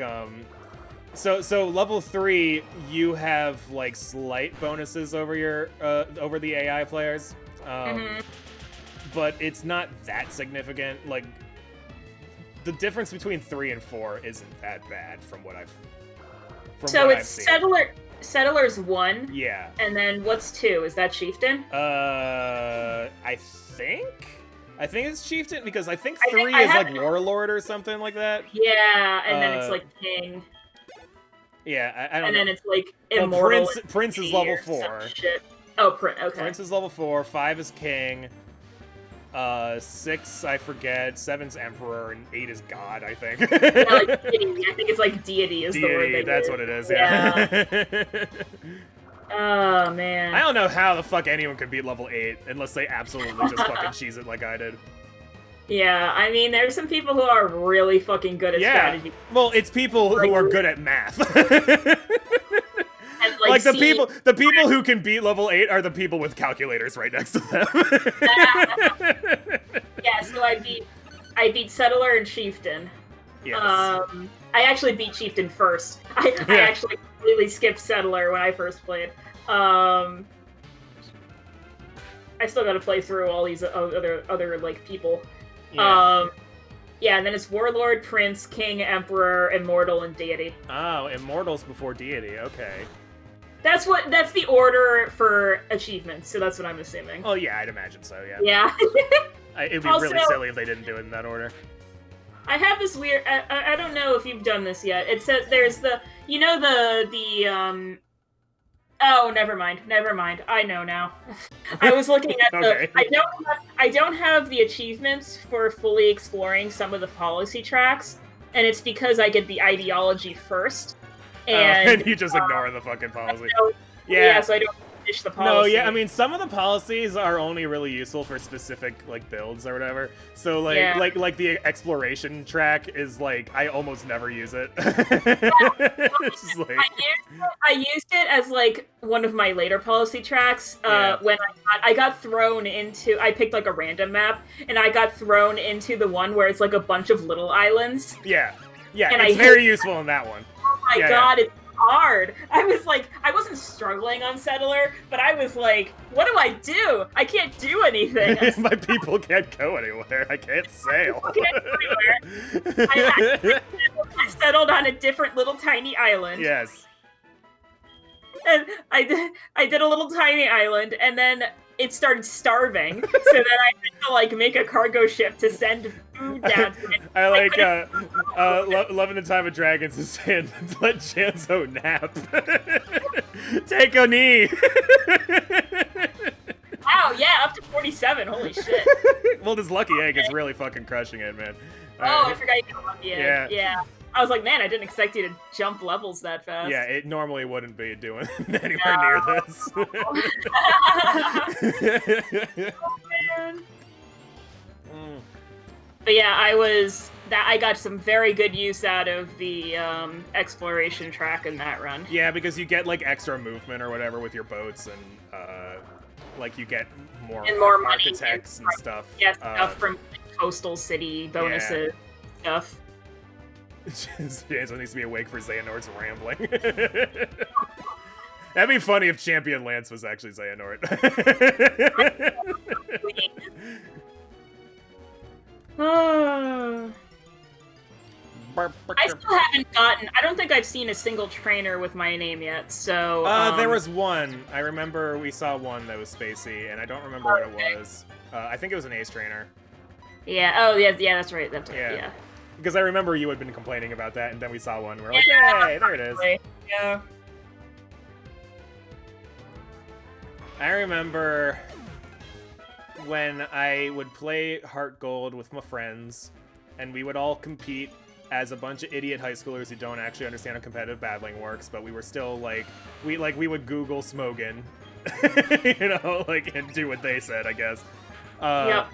so level 3 you have like slight bonuses over your over the AI players. But it's not that significant. Like the difference between 3 and 4 isn't that bad from what I've seen. Settlers 1. Yeah. And then what's 2? Is that chieftain? I think it's chieftain because I think 3 is like warlord or something like that. Yeah, and then it's like king. Yeah, I don't know. And then it's like immortal. Prince is level 4. Oh, okay. Prince is level 4. 5 is king. 6 I forget. 7's emperor and 8 is god. I think. Yeah, like deity. I think it's like deity is the word. That's what it is. Yeah. Oh, man. I don't know how the fuck anyone could beat level 8 unless they absolutely just fucking cheese it like I did. Yeah, I mean, there's some people who are really fucking good at strategy. Well, it's people who are good at math. And, like the people who can beat level 8 are the people with calculators right next to them. Yeah, so I beat Settler and Chieftain. Yes. I actually beat Chieftain first. I actually completely skipped Settler when I first played. I still got to play through all these other like people. Yeah. Yeah, and then it's Warlord, Prince, King, Emperor, Immortal, and Deity. Oh, Immortal's before Deity. Okay. That's the order for achievements, so that's what I'm assuming. Oh yeah, I'd imagine so. Yeah. Yeah. It'd be really silly if they didn't do it in that order. I have this weird. I don't know if you've done this yet. It says there's the Oh, never mind. I know now. I was looking at okay. I don't have the achievements for fully exploring some of the policy tracks, and it's because I get the ideology first. And you just ignore the fucking policy. So I finish the policy. No, yeah, I mean, some of the policies are only really useful for specific, like, builds or whatever. So, like, like the exploration track is, like, I almost never use it. It's just like... I used it as, like, one of my later policy tracks when I got thrown into... I picked, like, a random map, and I got thrown into the one where it's, like, a bunch of little islands. Yeah. Yeah, and it's very useful in that one. Oh my god, it's hard. I was like, I wasn't struggling on Settler, but I was like, what do I do? I can't do anything. My people can't go anywhere. I can't sail. I can't go anywhere. I settled on a different little tiny island. Yes. And I did a little tiny island, and then it started starving, so then I had to, like, make a cargo ship to send food down to it. I like, Loving the Time of Dragons is saying, let Janzo nap. Take a knee. Wow, yeah, up to 47, holy shit. Well, this Lucky Egg is really fucking crushing it, man. I forgot you got Lucky Egg. Yeah. I was like, man, I didn't expect you to jump levels that fast. Yeah, it normally wouldn't be doing anywhere near this. Oh, man. But yeah, I got some very good use out of the exploration track in that run. Yeah, because you get, like, extra movement or whatever with your boats, and like, you get more architects and stuff. Yeah, stuff from coastal city bonuses stuff. Janzo needs to be awake for Xehanort's rambling. That'd be funny if Champion Lance was actually Xehanort. I still haven't gotten... I don't think I've seen a single trainer with my name yet, so... there was one. I remember we saw one that was spacey, and I don't remember what it was. I think it was an ace trainer. Yeah, that's right. Yeah. Because I remember you had been complaining about that, and then we saw one. We're like, hey, there it is. Yeah. I remember when I would play Heart Gold with my friends, and we would all compete as a bunch of idiot high schoolers who don't actually understand how competitive battling works, but we were still, like, we would Google Smogan, you know, like, and do what they said, I guess. Yep.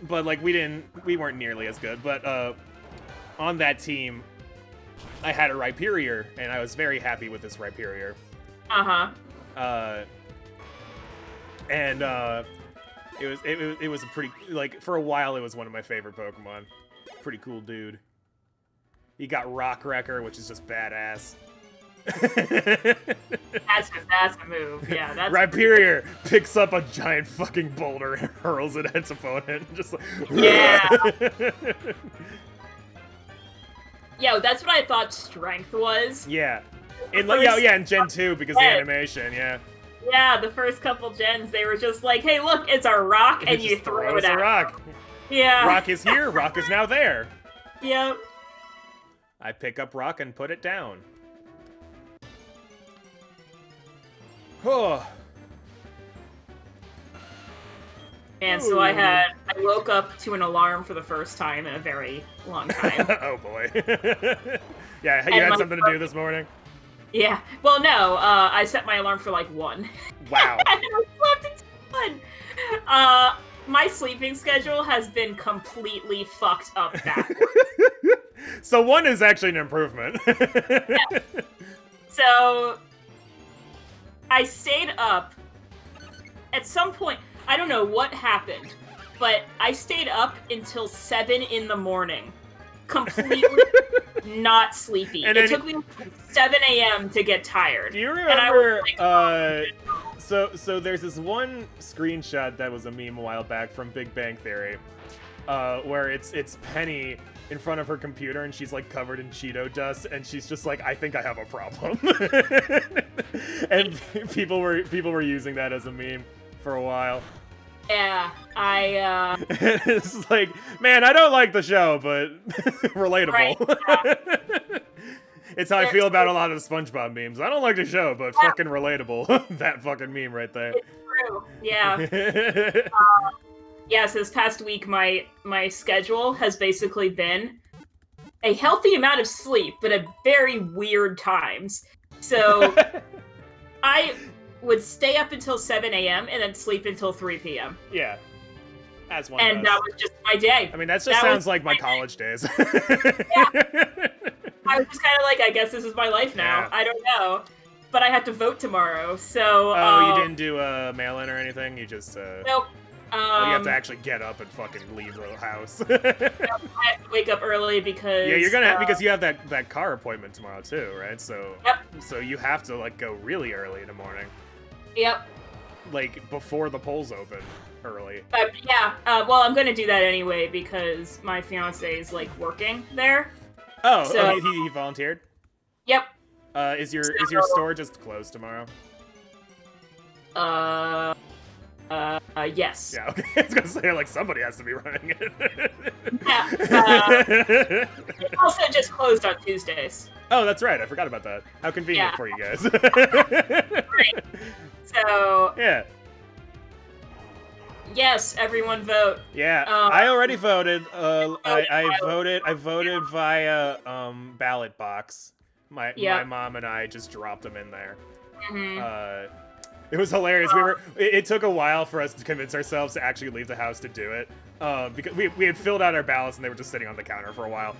But, like, we weren't nearly as good. But on that team, I had a Rhyperior, and I was very happy with this Rhyperior. And it was a pretty, like, for a while it was one of my favorite Pokemon. Pretty cool dude. He got Rock Wrecker, which is just badass. That's a move. Yeah, that's Rhyperior picks up a giant fucking boulder and hurls it at its opponent. Just like, yeah. Yeah, that's what I thought strength was. Yeah. In Gen 2 because the animation, yeah. Yeah, the first couple gens, they were just like, hey, look, it's a rock, and you throw it at a rock. Yeah. Rock is here, rock is now there. Yep. I pick up rock and put it down. Oh. And so I woke up to an alarm for the first time in a very long time. Oh boy. Yeah, you had something to do this morning? Yeah. Well, no, I set my alarm for like 1. Wow. And I slept until 1. My sleeping schedule has been completely fucked up backwards. So 1 is actually an improvement. Yeah. So I stayed up. At some point, I don't know what happened, but I stayed up until 7 in the morning. Completely not sleepy. And it took me 7 a.m. to get tired. Do you remember, so there's this one screenshot that was a meme a while back from Big Bang Theory, where it's Penny in front of her computer and she's like covered in Cheeto dust and she's just like, I think I have a problem. And people were using that as a meme for a while. Yeah, It's like, man, I don't like the show, but relatable. Right, It's how I feel about a lot of the SpongeBob memes. I don't like the show, but fucking relatable. That fucking meme right there. It's true. Yeah. Yeah, so this past week, my schedule has basically been a healthy amount of sleep, but at very weird times. So, would stay up until 7 a.m. and then sleep until 3 p.m. Yeah. As one and does. That was just my day. I mean, that sounds like my college days. Yeah. I was just kind of like, I guess this is my life now. Yeah. I don't know. But I had to vote tomorrow, so... Oh, you didn't do a mail-in or anything? You just... Nope. you have to actually get up and fucking leave the house. I have to wake up early because... Yeah, you're gonna have, because you have that car appointment tomorrow too, right? So, yep. So you have to, like, go really early in the morning. Yep. Like, before the polls open. Early. Yeah, well, I'm gonna do that anyway because my fiance is, like, working there. Oh, so... he volunteered? Yep. Is your store just closed tomorrow? Yes. Yeah, okay. I was gonna say, like, somebody has to be running it. Yeah. It also just closed on Tuesdays. Oh, that's right. I forgot about that. How convenient for you guys. Right. So... Yeah. Yes, everyone vote. Yeah, I already voted. I voted via ballot box. My mom and I just dropped them in there. Mm-hmm. It was hilarious. It took a while for us to convince ourselves to actually leave the house to do it. Because we had filled out our ballots and they were just sitting on the counter for a while.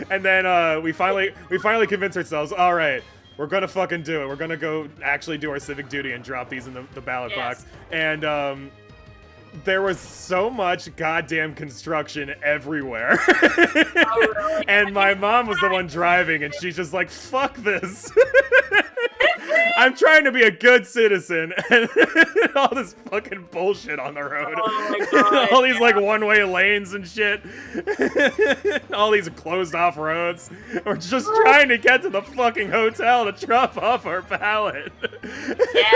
And then we finally convinced ourselves, all right, we're gonna fucking do it. We're gonna go actually do our civic duty and drop these in the ballot box. And there was so much goddamn construction everywhere. Oh, really? And my mom was the one driving, and she's just like, fuck this. I'm trying to be a good citizen, and all this fucking bullshit on the road. Oh my God, all these like one-way lanes and shit. All these closed-off roads. We're just trying to get to the fucking hotel to drop off our ballot. Yeah.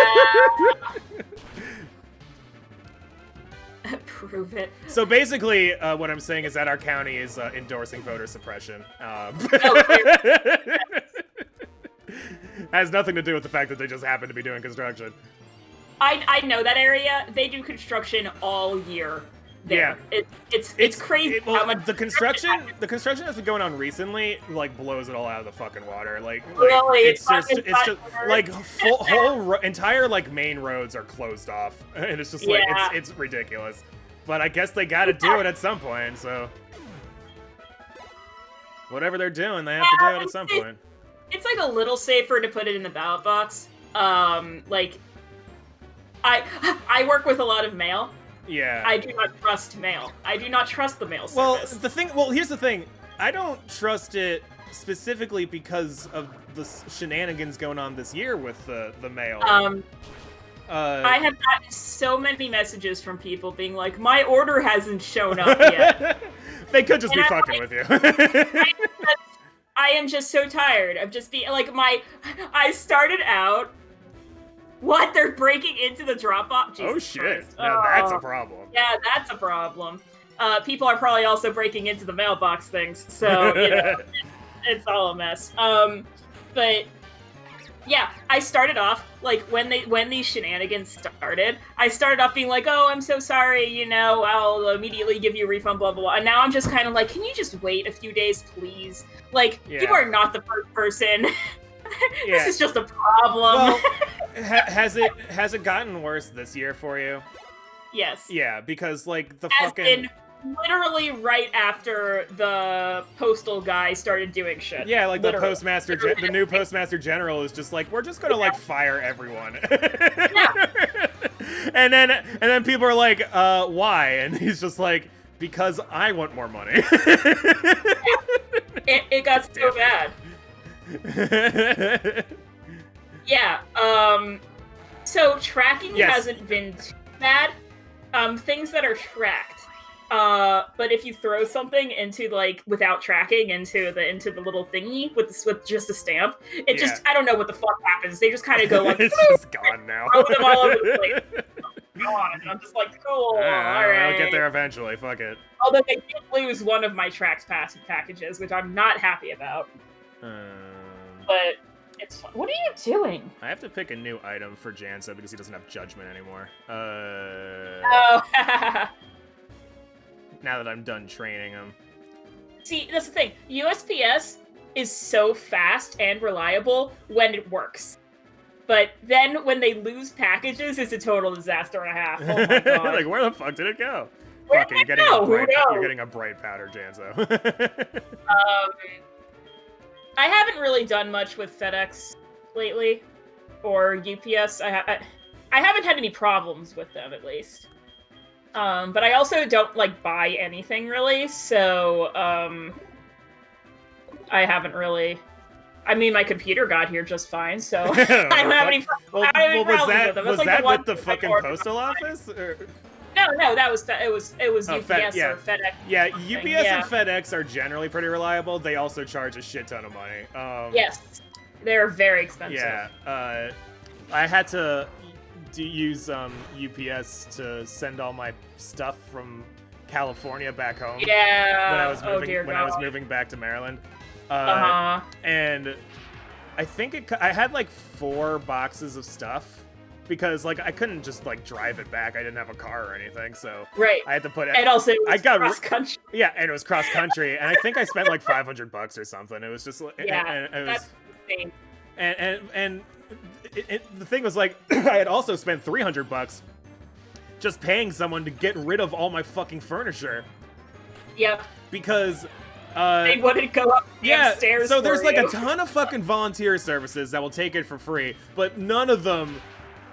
Prove it. So basically, what I'm saying is that our county is endorsing voter suppression. Has nothing to do with the fact that they just happen to be doing construction. I know that area. They do construction all year there. Yeah. It's crazy how much the construction that's been going on recently like blows it all out of the fucking water. Like really, it's just like whole entire like main roads are closed off, and it's just like it's ridiculous. But I guess they got to do it at some point. So whatever they're doing, they have to do it at some point. It's like a little safer to put it in the ballot box. Like I work with a lot of mail. Yeah. I do not trust mail. I do not trust the mail service. Well, here's the thing. I don't trust it specifically because of the shenanigans going on this year with the mail. I have gotten so many messages from people being like, my order hasn't shown up yet. They could just be fucking with you. I am just so tired of just being like I started out. What? They're breaking into the drop-off? Jesus oh shit! Christ. Now that's a problem. Yeah, that's a problem. People are probably also breaking into the mailbox things, so you know, it's all a mess. But yeah, I started off like when these shenanigans started. I started off being like, "Oh, I'm so sorry. You know, I'll immediately give you a refund." Blah blah blah. And now I'm just kind of like, "Can you just wait a few days, please? Like, you are not the first person." This is just a problem. Well, has it gotten worse this year for you? Yes. Yeah, because like the fucking in literally right after the postal guy started doing shit. Yeah, like the postmaster, the new postmaster general is just like, we're just gonna like fire everyone. Yeah. And then people are like, why? And he's just like, because I want more money. It got so bad. Yeah, so tracking hasn't been too bad. Things that are tracked. But if you throw something into like without tracking into the little thingy with just a stamp, it just I don't know what the fuck happens. They just kind of go like it's just gone now. Throw them all over the place. God, and I'm just like, cool, all right. I'll get there eventually. Fuck it. Although they did lose one of my tracked packages, which I'm not happy about. But it's fun. What are you doing? I have to pick a new item for Janso because he doesn't have judgment anymore. Oh. Now that I'm done training him. See, that's the thing. USPS is so fast and reliable when it works. But then when they lose packages, it's a total disaster and a half. Oh my god! Like, where the fuck did it go? Where Fuck it, did it go? you're getting a bright powder, Janzo. I haven't really done much with FedEx lately, or UPS. I haven't had any problems with them, at least. But I also don't like buy anything really, so I haven't really. I mean, my computer got here just fine, so I don't have any problems with them. Was that with the fucking postal office? Or? No, that was it was UPS or FedEx. Yeah, UPS and FedEx are generally pretty reliable. They also charge a shit ton of money. Yes, they're very expensive. Yeah, I had to use UPS to send all my stuff from California back home. Yeah. When I was moving back to Maryland. And I think I had like 4 boxes of stuff because like I couldn't just like drive it back. I didn't have a car or anything, so right. I had to put it. And also, it was cross country. Yeah, and it was cross country, and I think I spent like $500 or something. It was just that's insane. And the thing was like I had also spent $300 just paying someone to get rid of all my fucking furniture. Yep. Because they wouldn't go up the stairs. So there's like a ton of fucking volunteer services that will take it for free, but none of them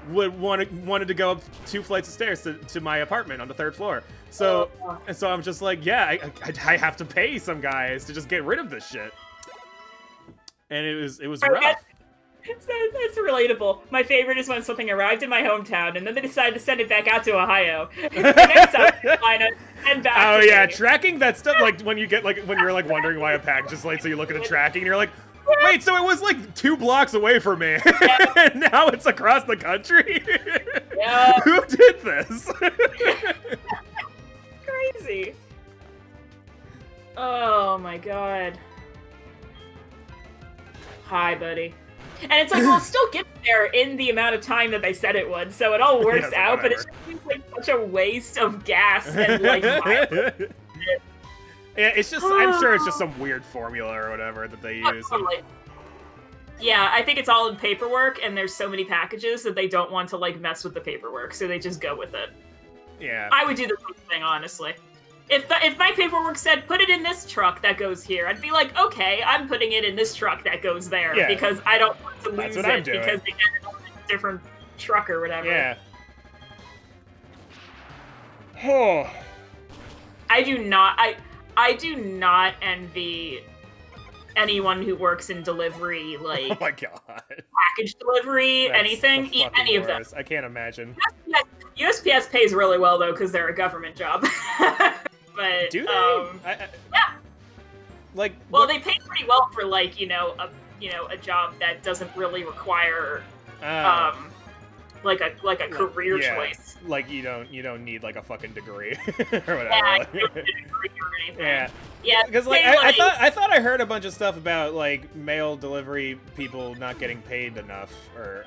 wanted to go up 2 flights of stairs to my apartment on the 3rd floor. So and so I'm just like, yeah, I have to pay some guys to just get rid of this shit. And it was rough. That's relatable. My favorite is when something arrived in my hometown, and then they decided to send it back out to Ohio, and then South Carolina, and back. Oh yeah, tracking that stuff. Like when you get when you're like wondering why a package is late, so you look at the tracking, and you're like, wait, so it was like 2 blocks away from me, and now it's across the country. Yeah. Who did this? Crazy. Oh my god. Hi, buddy. And it's like, well, still get there in the amount of time that they said it would, so it all works out, but it just seems like such a waste of gas and, like, yeah, it's just, I'm sure it's just some weird formula or whatever that they use. Totally. Yeah, I think it's all in paperwork, and there's so many packages that they don't want to, like, mess with the paperwork, so they just go with it. Yeah. I would do the same thing, honestly. If my paperwork said, put it in this truck that goes here, I'd be like, okay, I'm putting it in this truck that goes there, because I don't want to lose it because they get it on a different truck or whatever. Yeah. Oh. I do not envy anyone who works in delivery, like, oh my god, package delivery, anything, any of them. I can't imagine. USPS pays really well though, because they're a government job. But do they? Yeah. Like, well, they pay pretty well for like a job that doesn't really require like a career choice. Like you don't need like a fucking degree or whatever. Yeah, you don't need a degree or anything. Yeah, because like I thought I heard a bunch of stuff about like mail delivery people not getting paid enough, or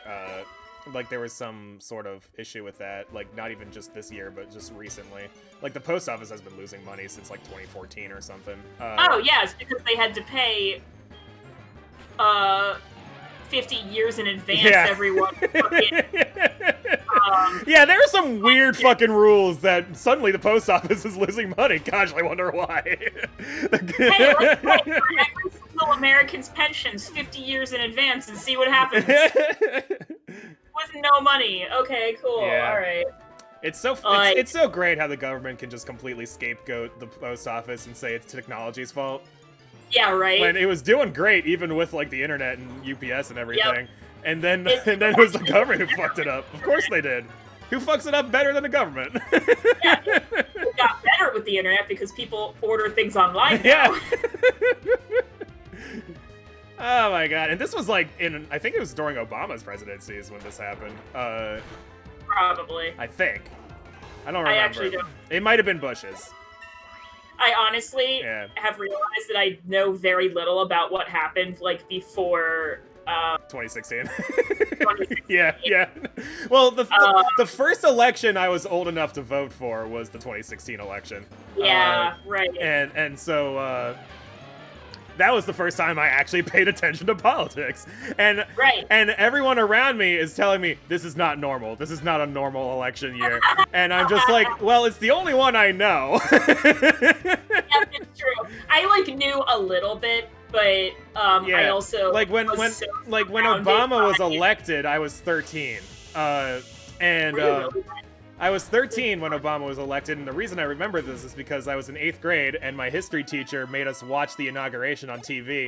like there was some sort of issue with that, like not even just this year, but just recently. Like the post office has been losing money since like 2014 or something. Oh yeah, it's because they had to pay 50 years in advance everyone. Yeah, there are some weird fucking rules that suddenly the post office is losing money. Gosh, I wonder why. Hey, let's wait for every single American's pensions 50 years in advance and see what happens. With no money. Okay, cool. Yeah. All right. It's so great how the government can just completely scapegoat the post office and say it's technology's fault. Yeah, right. When it was doing great, even with like the internet and UPS and everything, and then it was the government who fucked it up. Of course they did. Who fucks it up better than the government? Yeah, it got better with the internet because people order things online now. Yeah. Oh my god! And this was like I think it was during Obama's presidencies when this happened. Probably. I think. I don't remember. I actually don't. It might have been Bush's. I honestly have realized that I know very little about what happened like before 2016. 2016. Yeah. Well, the first election I was old enough to vote for was the 2016 election. Yeah, right. And so that was the first time I actually paid attention to politics. And and everyone around me is telling me, this is not normal. This is not a normal election year. And I'm just like, well, it's the only one I know. Yeah, it's true. I, like, knew a little bit, but I also like when Obama was elected, I was 13. I was 13 when Obama was elected, and the reason I remember this is because I was in 8th grade, and my history teacher made us watch the inauguration on TV,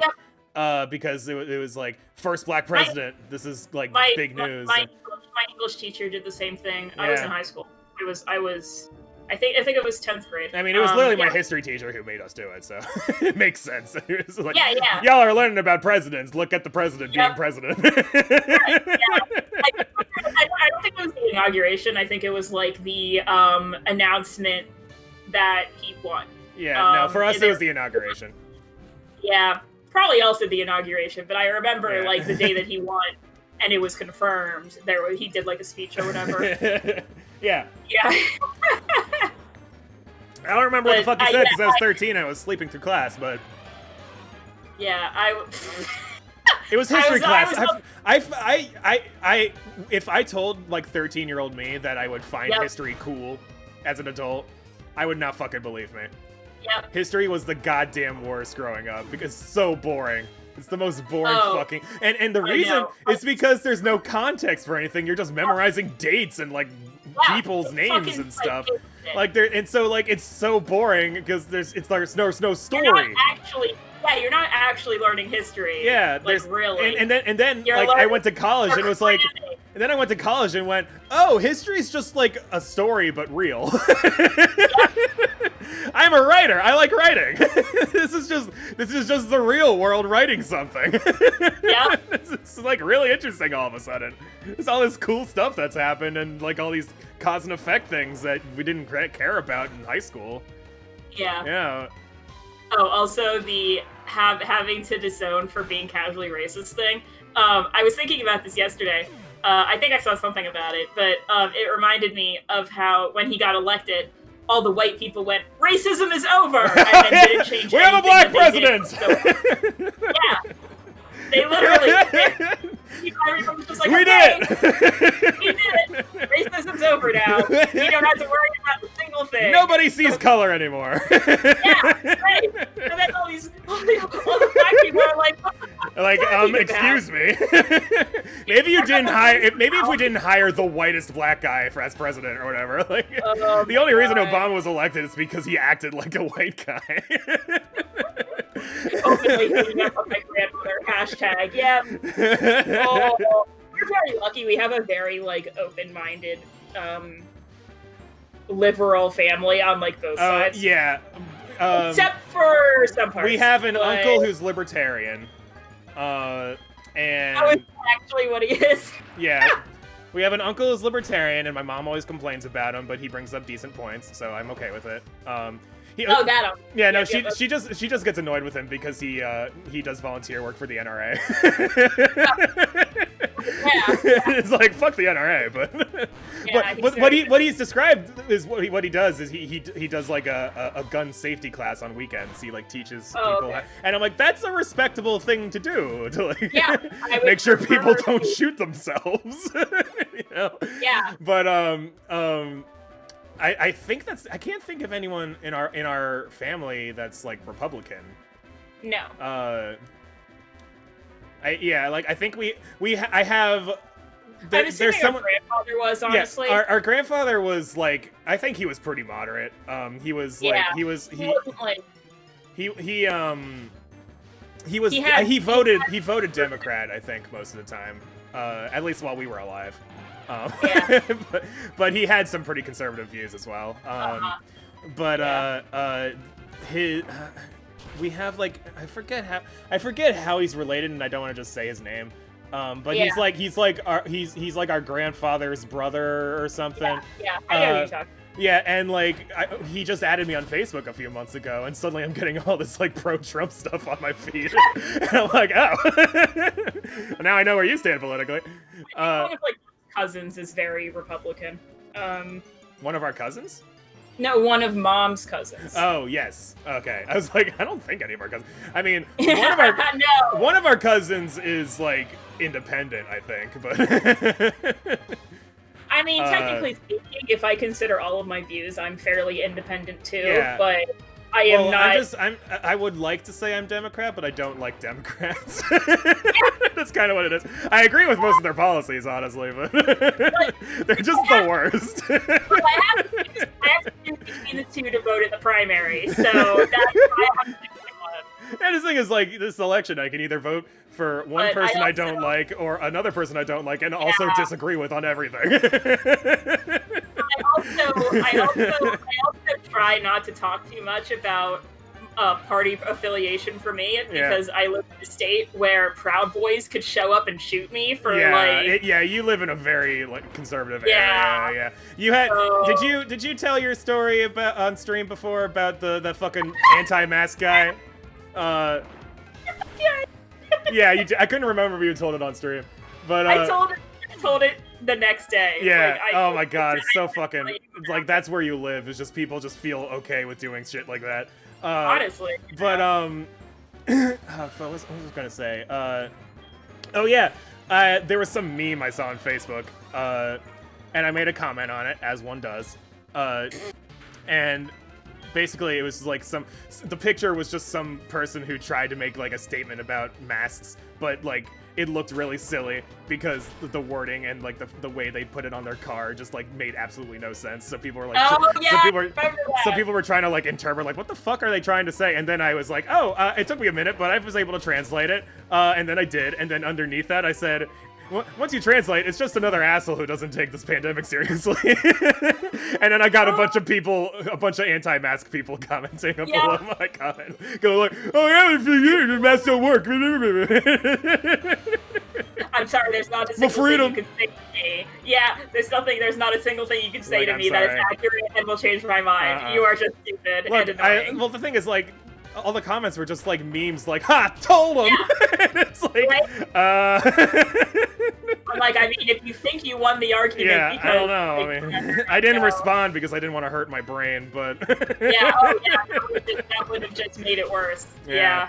because it was like, first black president. This is like big news. My English teacher did the same thing. I was in high school. I think it was 10th grade. I mean, it was literally my history teacher who made us do it, so it makes sense. It was like, y'all are learning about presidents. Look at the president being president. I don't think it was the inauguration. I think it was like the announcement that he won. Yeah, no, for us it was the inauguration. Yeah, probably also the inauguration, but I remember like the day that he won and it was confirmed. He did like a speech or whatever. Yeah. I don't remember what the fuck he said because I was 13. I was sleeping through class, but it was history class. If I told like 13-year-old me that I would find history cool as an adult, I would not fucking believe me. Yep. History was the goddamn worst growing up because it's so boring. It's the most boring fucking... And the reason is because there's no context for anything. You're just memorizing dates and like people's names and stuff. Like and so like it's so boring because there's no story. You're not actually learning history. Yeah, like really. And then like I went to college and it was like, and then I went to college and went, oh, history's just like a story but real. I'm a writer. I like writing. This is just the real world writing something. Yeah. It's like really interesting all of a sudden. There's all this cool stuff that's happened and like all these cause and effect things that we didn't care about in high school. Yeah. Yeah. Oh, also the having to disown for being casually racist thing. I was thinking about this yesterday. I think I saw something about it, but it reminded me of how when he got elected, all the white people went, "Racism is over," and then didn't change. We have a black president. Yeah, they literally. Everyone was just like, we did it. We did it. Racism's over now. You don't have to worry about a single thing. Nobody sees color anymore. Yeah, right. And then all the black people are like, excuse me. Maybe you didn't hire. Maybe if we didn't hire the whitest black guy as president or whatever. Like the only reason Obama was elected is because he acted like a white guy. Openly hitting up on my grandmother hashtag. Yeah. Oh, we're very lucky. We have a very like open-minded, liberal family on like both sides. Yeah. Except for some parts. We have an uncle who's libertarian. And that was actually what he is. Yeah. We have an uncle who's libertarian, and my mom always complains about him, but he brings up decent points, so I'm okay with it. That one. Yeah, no, she just gets annoyed with him because he does volunteer work for the NRA. Yeah. It's like fuck the NRA, but what he's described is what he does is he does like a gun safety class on weekends. He like teaches people, and I'm like, that's a respectable thing to do to like make sure people don't shoot themselves. You know? Yeah. But I think I can't think of anyone in our family that's like Republican. No. I think I have. There's someone. Our grandfather was honestly. Yes, our grandfather was like, I think he was pretty moderate. He was like he voted Democrat, I think, most of the time. At least while we were alive. But he had some pretty conservative views as well. We have like I forget how he's related, and I don't want to just say his name. But he's like our grandfather's brother or something. Yeah, I know who you're talking. Yeah, and like he just added me on Facebook a few months ago, and suddenly I'm getting all this like pro-Trump stuff on my feed, and I'm like, oh, now I know where you stand politically. One of like cousins is very Republican. One of our cousins? No, one of Mom's cousins. Oh, yes. Okay. I was like, I don't think any of our cousins. I mean, one of our cousins is, like, independent, I think, but... I mean, technically speaking, if I consider all of my views, I'm fairly independent, too, yeah. But I am not... I would like to say I'm Democrat, but I don't like Democrats. That's kind of what it is. I agree with most of their policies, honestly, but they're just the worst. I have to choose between the two to vote in the primary, so that's why I have to pick one. And the thing is, like, this election, I can either vote for one person I don't like or another person I don't like and also disagree with on everything. I also try not to talk too much about party affiliation for me because I live in a state where Proud Boys could show up and shoot me for you live in a very like conservative area. Yeah. You had did you tell your story about on stream before about the fucking anti-mask guy? Yeah, you I couldn't remember if you told it on stream, but I told it the next day. Yeah. Like, oh my god, it's so fucking. It's like that's where you live. It's just people just feel okay with doing shit like that. Honestly. But what was I gonna say? Oh yeah, there was some meme I saw on Facebook, and I made a comment on it as one does, and. Basically, it was like the picture was just some person who tried to make like a statement about masks, but like it looked really silly because the wording and like the way they put it on their car just like made absolutely no sense. So people were like, so people were trying to like interpret like what the fuck are they trying to say? And then I was like, it took me a minute, but I was able to translate it, and then I did, and then underneath that I said. Once you translate, it's just another asshole who doesn't take this pandemic seriously. And then I got a bunch of anti-mask people commenting below my comment. Go like, oh yeah, the masks don't work. I'm sorry, there's not a single thing you can say to me. Yeah, there's not a single thing you can say to me that is accurate and will change my mind. You are just stupid and annoying. Well, the thing is, like, all the comments were just like memes like, ha, told him! Yeah. It's like, I'm like, I mean, if you think you won the argument because... I don't know, I mean, I didn't respond because I didn't want to hurt my brain, but... that would have just made it worse. Yeah.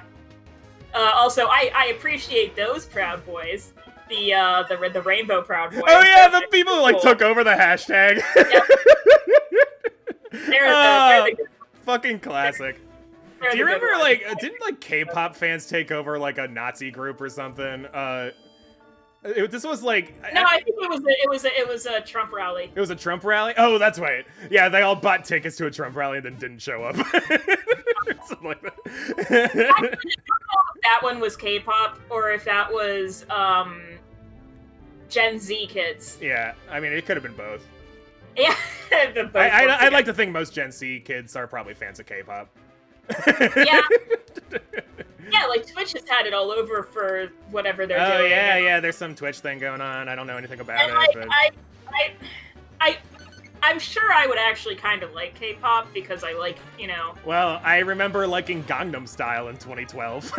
Also, I appreciate those Proud Boys. The Rainbow Proud Boys. Oh yeah, the people who, like, took over the hashtag. They're the fucking classic. Do you remember, like, didn't, like, K-pop fans take over, like, a Nazi group or something? This was, like... No, I think it was a Trump rally. It was a Trump rally? Oh, that's right. Yeah, they all bought tickets to a Trump rally and then didn't show up. Something like that. I don't know if that one was K-pop, or if that was, Gen Z kids. Yeah, I mean, it could have been both. Yeah, I'd like to think most Gen Z kids are probably fans of K-pop. Yeah, like Twitch has had it all over for whatever they're doing. Oh yeah, there's some Twitch thing going on. I don't know anything about it. But... I'm sure I would actually kind of like K-pop because I like, you know. Well, I remember liking Gangnam Style in 2012.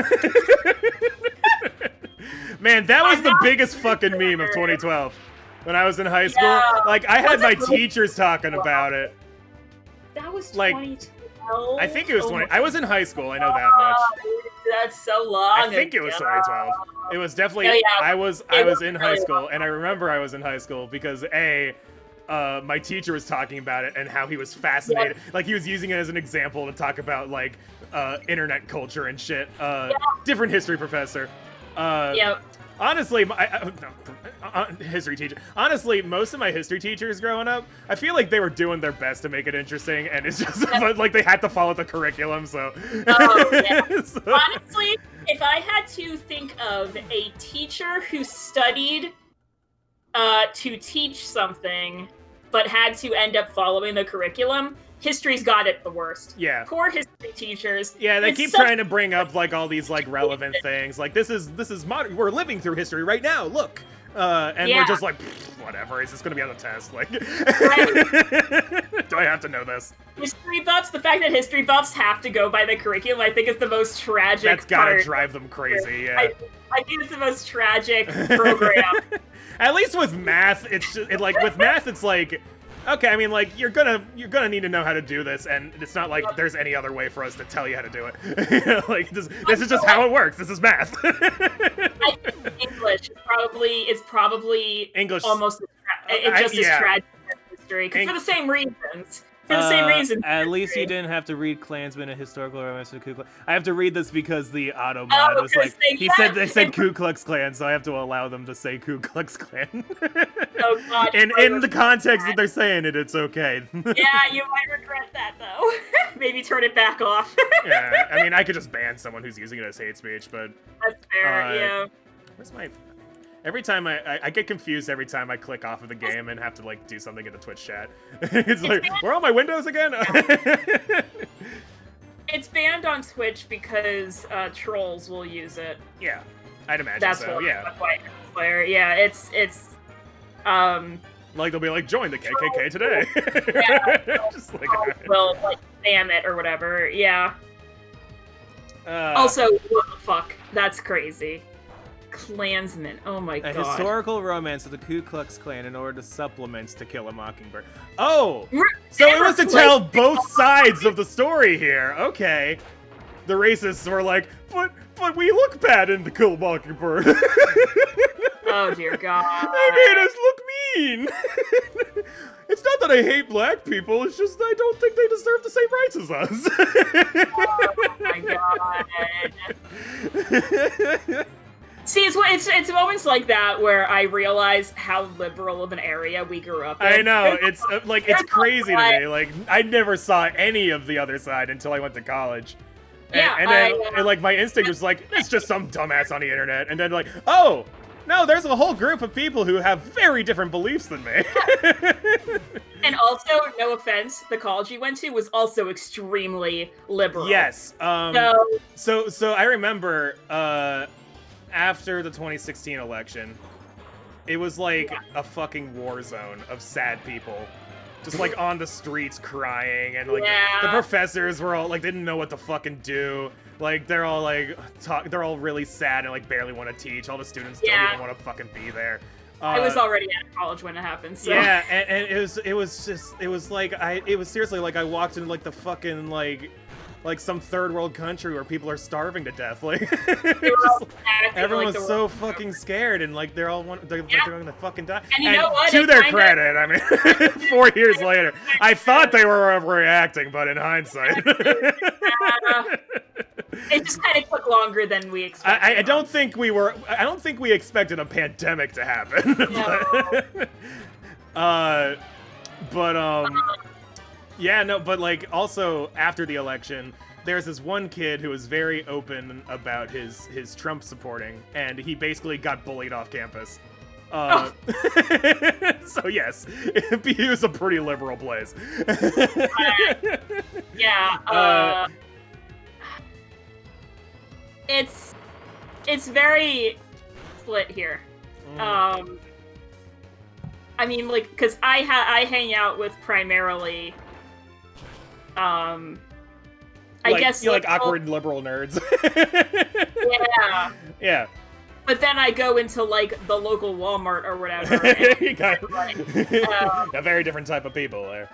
Man, that was the biggest fucking meme of 2012. When I was in high school, like I had my teachers talking about it. That was 2012. I think it was 20. I was in high school. I know that much. That's so long. I think it was 2012. It was definitely. I was in high school, and I remember I was in high school because my teacher was talking about it and how he was fascinated. Like he was using it as an example to talk about like internet culture and shit. Different history professor. Honestly, history teacher. Honestly, most of my history teachers growing up, I feel like they were doing their best to make it interesting, and it's just like they had to follow the curriculum. So, honestly, if I had to think of a teacher who studied to teach something, but had to end up following the curriculum, history's got it the worst. Yeah. Poor history teachers. Yeah, they keep trying to bring up like all these like relevant things. Like this is modern. We're living through history right now. Look. And we're just like, whatever. Is this going to be on the test? Like, do I have to know this? History buffs. The fact that history buffs have to go by the curriculum, I think, is the most tragic. That's gotta drive them crazy. Yeah. I think it's the most tragic program. At least with math, it's just, with math, it's like. Okay, I mean, like, you're gonna need to know how to do this, and it's not like there's any other way for us to tell you how to do it. Like, this is just how it works. This is math. I think English is probably English. Almost, it just is tragic history, for the same reasons. For the same reason. At least you didn't have to read Klansman, a historical romance of Ku Klux. I have to read this because the auto mod was like, they said Ku Klux Klan, so I have to allow them to say Ku Klux Klan. Oh God! In the context that they're saying it, it's okay. Yeah, you might regret that though. Maybe turn it back off. Yeah, I mean, I could just ban someone who's using it as hate speech, but that's fair. Yeah. Where's my? Every time I get confused every time I click off of the game and have to like do something in the Twitch chat. It's like, where are my windows again? It's banned on Twitch because trolls will use it. Yeah, I'd imagine that's so. That's why player. Yeah, it's like they'll be like, join the KKK today. Yeah, just like will like spam it or whatever. Yeah. Also, what the fuck? That's crazy. Klansman. Oh my God. A historical romance of the Ku Klux Klan in order to supplement To Kill a Mockingbird. Oh! So it was to tell both sides of the story here. Okay. The racists were like, but we look bad in To Kill a Mockingbird. Oh dear God. They made us look mean. It's not that I hate black people, it's just I don't think they deserve the same rights as us. Oh my God. See, it's moments like that where I realize how liberal of an area we grew up in. I know, it's like, it's crazy to me. Like, I never saw any of the other side until I went to college. Yeah, and then, like, my instinct was like, it's just some dumbass on the internet. And then, like, oh, no, there's a whole group of people who have very different beliefs than me. And also, no offense, the college you went to was also extremely liberal. Yes. So I remember, after the 2016 election, it was like a fucking war zone of sad people. Just like on the streets crying, and like the professors were all like, didn't know what to fucking do. Like they're all like, they're all really sad and like barely want to teach. All the students don't even want to fucking be there. I was already out of college when it happened, so. Yeah, and it was seriously like I walked into like the fucking like some third world country where people are starving to death. Like, everyone was so fucking scared, and like they're all they're going to fucking die. And you know what? To their credit, I mean, 4 years later, I thought they were overreacting, but in hindsight, it just kind of took longer than we expected. I don't think we expected a pandemic to happen. No. Yeah, no, but like also after the election, there's this one kid who was very open about his Trump supporting, and he basically got bullied off campus. So yes, he was a pretty liberal place. Yeah. It's very split here. I mean, like, because I hang out with primarily. I guess you like awkward liberal nerds. Yeah. Yeah. But then I go into like the local Walmart or whatever. You got like, a very different type of people there.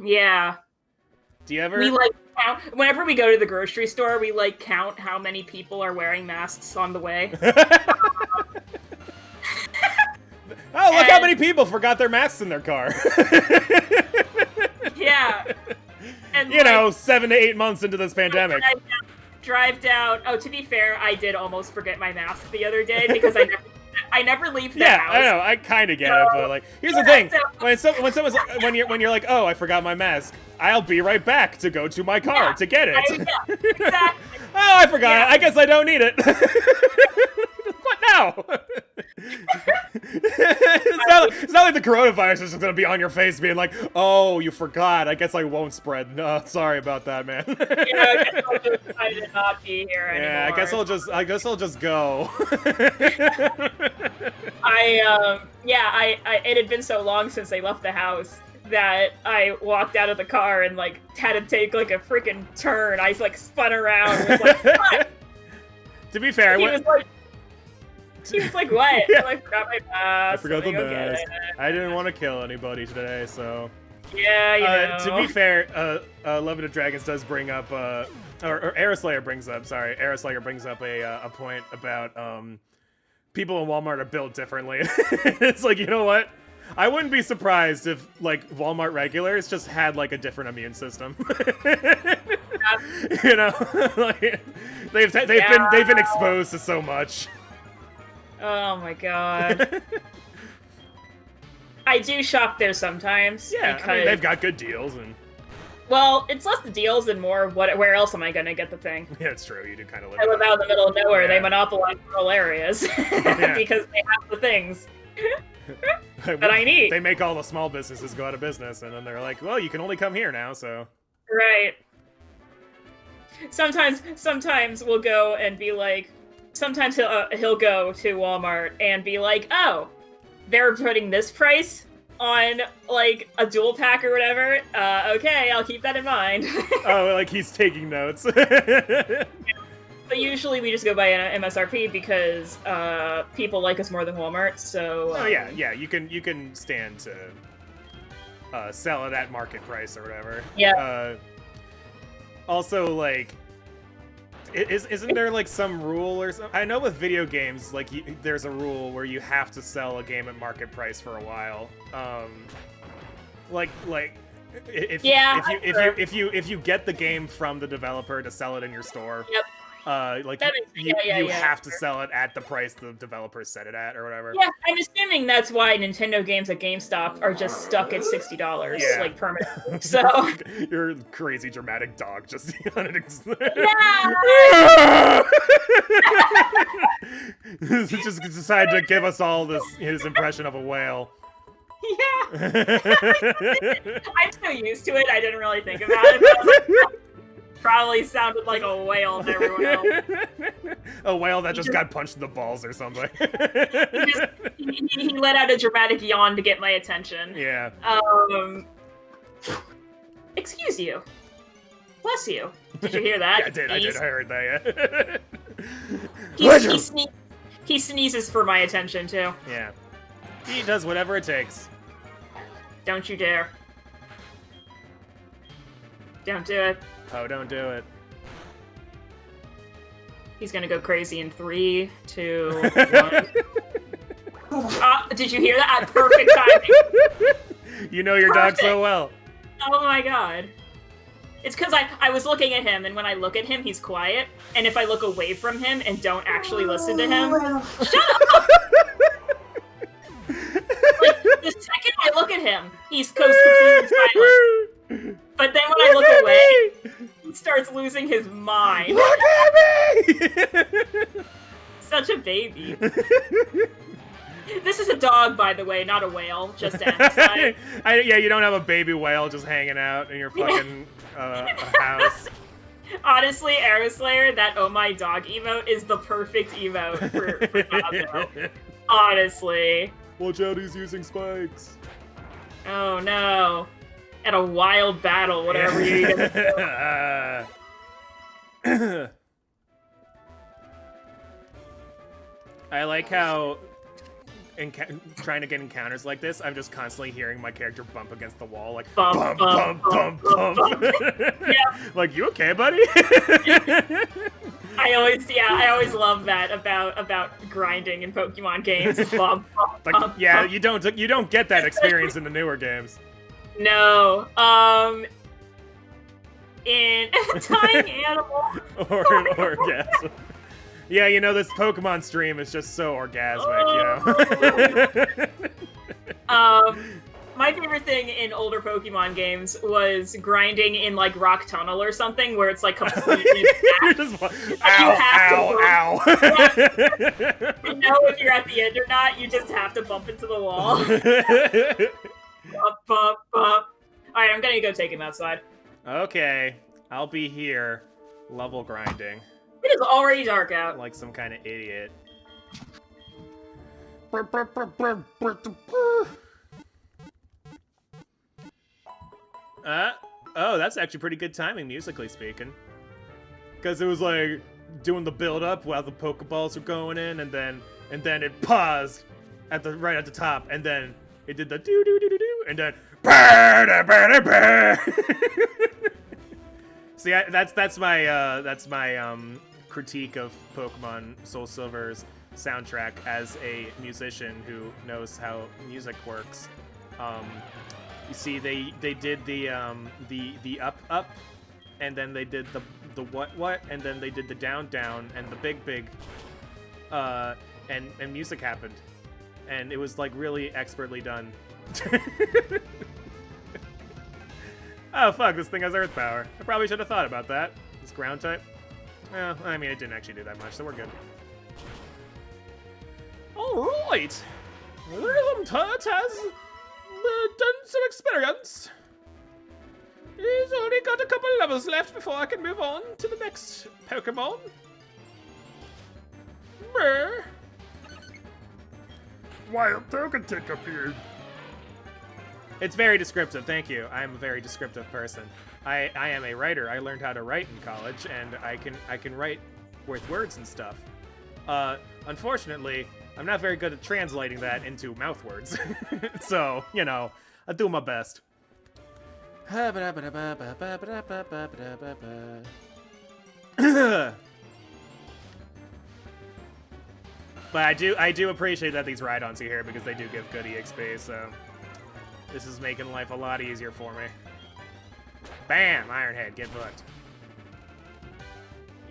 Yeah. Do you ever? We like count whenever we go to the grocery store. We like count how many people are wearing masks on the way. Oh, look how many people forgot their masks in their car. Yeah. And you know, 7 to 8 months into this pandemic. Drive down. Oh, to be fair, I did almost forget my mask the other day because I never leave the house. Yeah, I know. I kind of get it, but like, here's the thing: when you're like, oh, I forgot my mask, I'll be right back to go to my car to get it. Exactly. Oh, I forgot. I guess I don't need it. What now? It's not like the coronavirus is just gonna be on your face, being like, "Oh, you forgot. I guess I won't spread." No, sorry about that, man. Yeah, I guess I'll just try to not be here anymore. Yeah, I guess I'll just go. It had been so long since I left the house that I walked out of the car and like had to take like a freaking turn. I like spun around and was like, "What?" To be fair, He was like, what? Yeah. I forgot my mask. I forgot the mask. I didn't want to kill anybody today, so... Yeah, you know. To be fair, Love of the Dragons does bring up, or Aeroslayer brings up a point about, people in Walmart are built differently. It's like, you know what? I wouldn't be surprised if, like, Walmart regulars just had, like, a different immune system. You know? Like, they've been exposed to so much. Oh my god. I do shop there sometimes. Yeah, because... I mean, they've got good deals and... Well, it's less the deals and more where else am I going to get the thing? Yeah, it's true. You do kind of live... I live out in the middle of nowhere. Yeah. They monopolize rural areas because they have the things that I need. They make all the small businesses go out of business, and then they're like, well, you can only come here now, so... Right. Sometimes we'll go and be like... Sometimes he'll go to Walmart and be like, oh... They're putting this price on, like, a dual pack or whatever. Okay, I'll keep that in mind. Oh, like he's taking notes. Yeah. But usually we just go by an MSRP because people like us more than Walmart, so... Oh, yeah, you can stand to sell it at market price or whatever. Yeah. Also, like... Isn't there, like, some rule or something? I know with video games, like, there's a rule where you have to sell a game at market price for a while. If you get the game from the developer to sell it in your store, yep. You have to sell it at the price the developer set it at or whatever. Yeah, I'm assuming that's why Nintendo games at GameStop are just stuck at $60, like, permanently. So your crazy dramatic dog just yeah. Just decided to give us all his impression of a whale. Yeah. I'm so used to it, I didn't really think about it. Probably sounded like a whale to everyone else. A whale that just got punched in the balls or something. He let out a dramatic yawn to get my attention. Yeah. Excuse you. Bless you. Did you hear that? Yeah, I did. I heard that, yeah. He sneezes for my attention, too. Yeah. He does whatever it takes. Don't you dare. Don't do it. Oh, don't do it. He's gonna go crazy in 3, 2, 1. Did you hear that? Perfect timing. You know your dog so well. Oh my god. It's because I was looking at him, and when I look at him, he's quiet. And if I look away from him and don't actually listen to him... Shut up! Like, the second I look at him, he's completely silent. But then when I look away, he starts losing his mind. Look at me! Such a baby. This is a dog, by the way, not a whale, just to emphasize. Yeah, you don't have a baby whale just hanging out in your fucking house. Honestly, Aeroslayer, that oh my dog emote is the perfect emote for Doggo. Honestly. Watch out, he's using spikes. Oh no. At a wild battle, whatever you're gonna do. I like how trying to get encounters like this, I'm just constantly hearing my character bump against the wall, like bump, bump, bump, bump. Yeah. Like, you okay, buddy? I always love that about grinding in Pokemon games. Bump, bump, like, bump, yeah, bump. you don't get that experience in the newer games. No. In Dying Animal. or orgasm. Yeah, you know, this Pokemon stream is just so orgasmic, you know? My favorite thing in older Pokemon games was grinding in, like, Rock Tunnel or something, where it's, like, completely just, ow. To know if you're at the end or not, you just have to bump into the wall. Bump, bump, bump. Alright, I'm gonna go take him outside. Okay, I'll be here, level grinding. It is already dark out. Like some kind of idiot. Oh, that's actually pretty good timing, musically speaking. Because it was like doing the build-up while the Pokeballs were going in, and then and then it paused right at the top, and then it did the do do do do do, and then see, that's my critique of Pokemon Soul Silver's soundtrack as a musician who knows how music works. You see, they did the up, and then they did the what, and then they did the down, and the big, and music happened, and it was like really expertly done. Oh fuck, this thing has Earth power. I probably should have thought about that. It's ground type. Well, I mean, it didn't actually do that much, so we're good. Alright! Rhythm Tut has done some experience. He's only got a couple levels left before I can move on to the next Pokemon. Brr. Wild Togetic appeared. It's very descriptive, thank you. I'm a very descriptive person. I am a writer. I learned how to write in college, and I can write with words and stuff. Unfortunately, I'm not very good at translating that into mouth words. So, you know, I do my best. But I do appreciate that these ride-ons are here because they do give good EXP, so this is making life a lot easier for me. Bam! Ironhead, get fucked.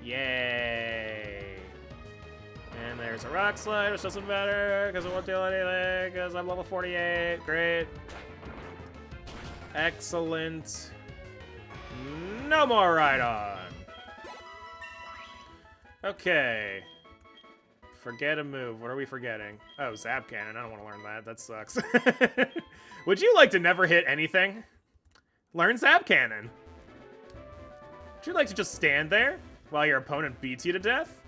Yay! And there's a rock slide, which doesn't matter because it won't do anything because I'm level 48. Great. Excellent. No more ride-on. Okay. Forget a move. What are we forgetting? Oh, Zap Cannon. I don't want to learn that. That sucks. Would you like to never hit anything? Learn Zap Cannon. Would you like to just stand there while your opponent beats you to death?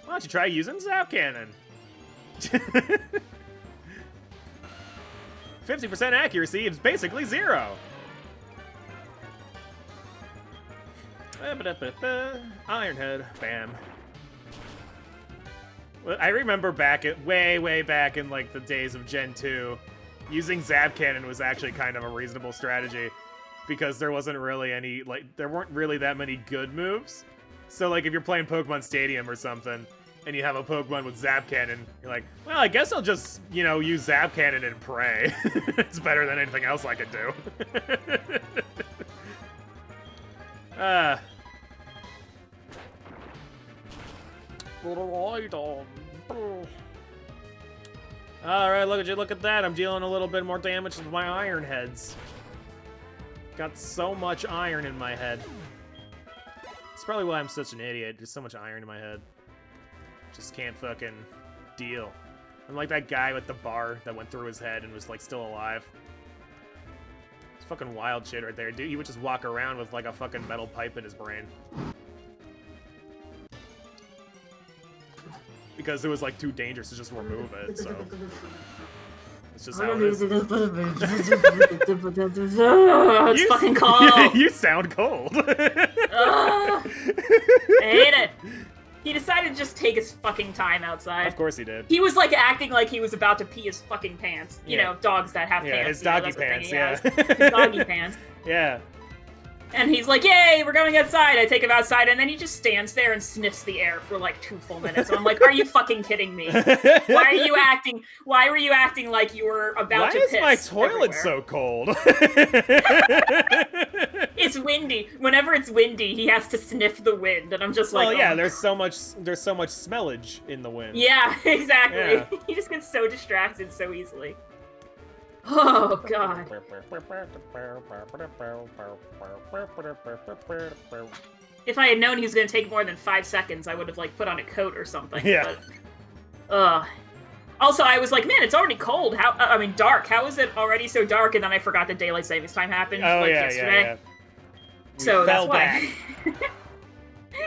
Why don't you try using Zap Cannon? 50% accuracy is basically 0. Ironhead. Bam. Well, I remember back at way back in like the days of Gen 2, using Zap Cannon was actually kind of a reasonable strategy because there wasn't really any, like, there weren't really that many good moves. So like if you're playing Pokemon Stadium or something and you have a Pokemon with Zap Cannon, you're like, well, I guess I'll just, you know, use Zap Cannon and pray. It's better than anything else I could do. Alright, look at that. I'm dealing a little bit more damage with my iron heads. Got so much iron in my head. It's probably why I'm such an idiot. There's so much iron in my head. Just can't fucking deal. I'm like that guy with the bar that went through his head and was like still alive. It's fucking wild shit right there, dude. He would just walk around with like a fucking metal pipe in his brain. Because it was like too dangerous to just remove it, so it's just how it is. It's fucking cold. You sound cold. I hate it. He decided to just take his fucking time outside. Of course he did. He was like acting like he was about to pee his fucking pants. You know, dogs that have pants. Yeah, his doggy pants, His doggy pants. Yeah. And he's like, yay, we're going outside. I take him outside, and then he just stands there and sniffs the air for like 2 full minutes. And I'm like, are you fucking kidding me? Why were you acting like you were about to piss? Why is my toilet so cold? It's windy. Whenever it's windy, he has to sniff the wind, and I'm just like, well, yeah, there's so much smellage in the wind. Yeah, exactly. Yeah. He just gets so distracted so easily. Oh, God. If I had known he was going to take more than 5 seconds, I would have, like, put on a coat or something. Yeah. But, also, I was like, man, it's already cold. Dark. How is it already so dark? And then I forgot that daylight savings time happened yesterday. Yeah. So that's why.